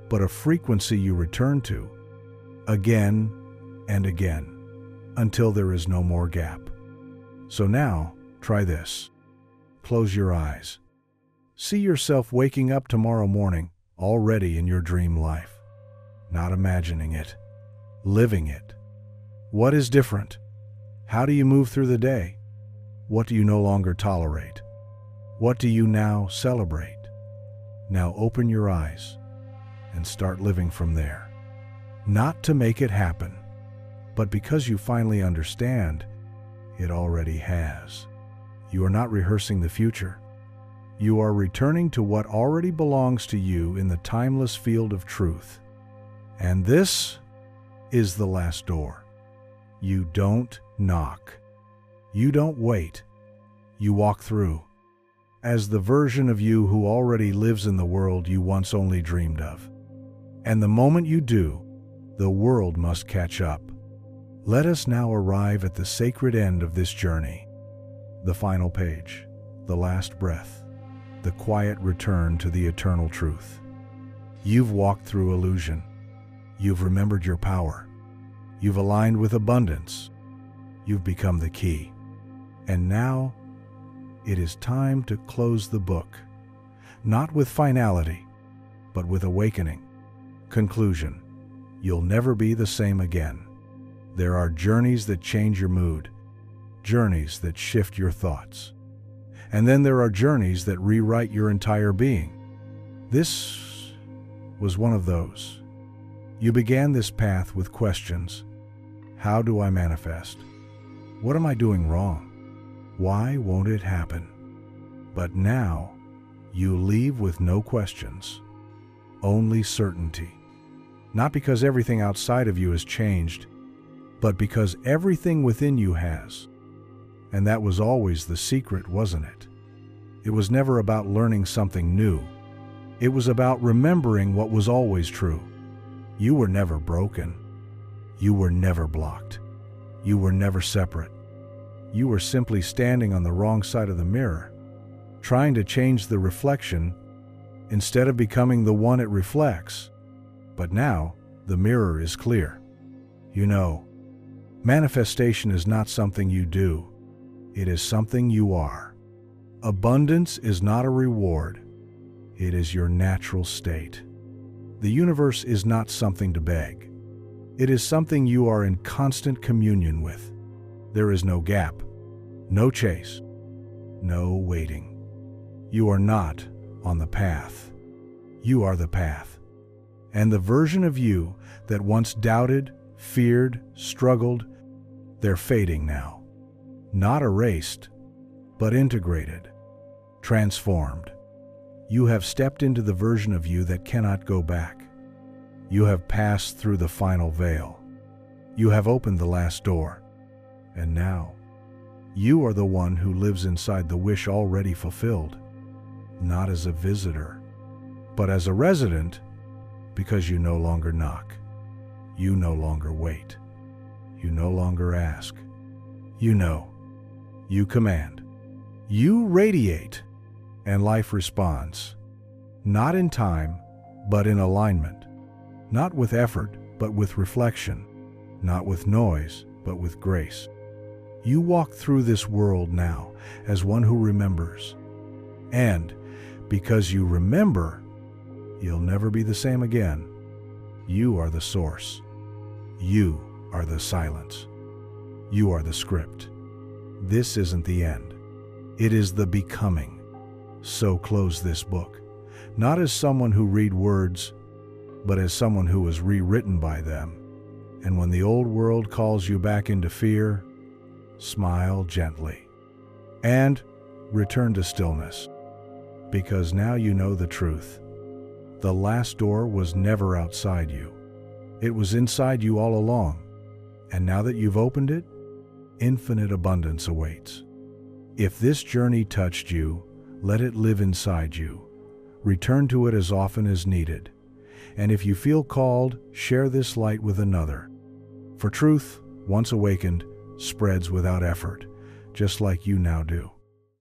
Speaker 1: but a frequency you return to, again and again, until there is no more gap. So now, try this. Close your eyes. See yourself waking up tomorrow morning, already in your dream life. Not imagining it, living it. What is different? How do you move through the day? What do you no longer tolerate? What do you now celebrate? Now open your eyes and start living from there. Not to make it happen, but because you finally understand it already has. You are not rehearsing the future. You are returning to what already belongs to you in the timeless field of truth. And this is the last door. You don't knock. You don't wait. You walk through, as the version of you who already lives in the world you once only dreamed of. And the moment you do, the world must catch up. Let us now arrive at the sacred end of this journey. The final page, the last breath, the quiet return to the eternal truth. You've walked through illusion. You've remembered your power. You've aligned with abundance. You've become the key. And now, it is time to close the book, not with finality, but with awakening. Conclusion. You'll never be the same again. There are journeys that change your mood, journeys that shift your thoughts. And then there are journeys that rewrite your entire being. This was one of those. You began this path with questions. How do I manifest? What am I doing wrong? Why won't it happen? But now, you leave with no questions, only certainty. Not because everything outside of you has changed, but because everything within you has. And that was always the secret, wasn't it? It was never about learning something new. It was about remembering what was always true. You were never broken. You were never blocked. You were never separate. You were simply standing on the wrong side of the mirror, trying to change the reflection instead of becoming the one it reflects. But now, the mirror is clear. You know, manifestation is not something you do. It is something you are. Abundance is not a reward. It is your natural state. The universe is not something to beg. It is something you are in constant communion with. There is no gap, no chase, no waiting. You are not on the path. You are the path. And the version of you that once doubted, feared, struggled, they're fading now. Not erased, but integrated, transformed. You have stepped into the version of you that cannot go back. You have passed through the final veil. You have opened the last door. And now, you are the one who lives inside the wish already fulfilled, not as a visitor, but as a resident, because you no longer knock. You no longer wait. You no longer ask. You know. You command. You radiate. And life responds. Not in time, but in alignment. Not with effort, but with reflection. Not with noise, but with grace. You walk through this world now as one who remembers. And because you remember, you'll never be the same again. You are the source. You are the silence. You are the script. This isn't the end. It is the becoming. So close this book, not as someone who read words, but as someone who was rewritten by them. And when the old world calls you back into fear, smile gently and return to stillness, because now you know the truth. The last door was never outside you. It was inside you all along. And now that you've opened it, infinite abundance awaits. If this journey touched you, let it live inside you. Return to it as often as needed. And if you feel called, share this light with another. For truth, once awakened, spreads without effort, just like you now do.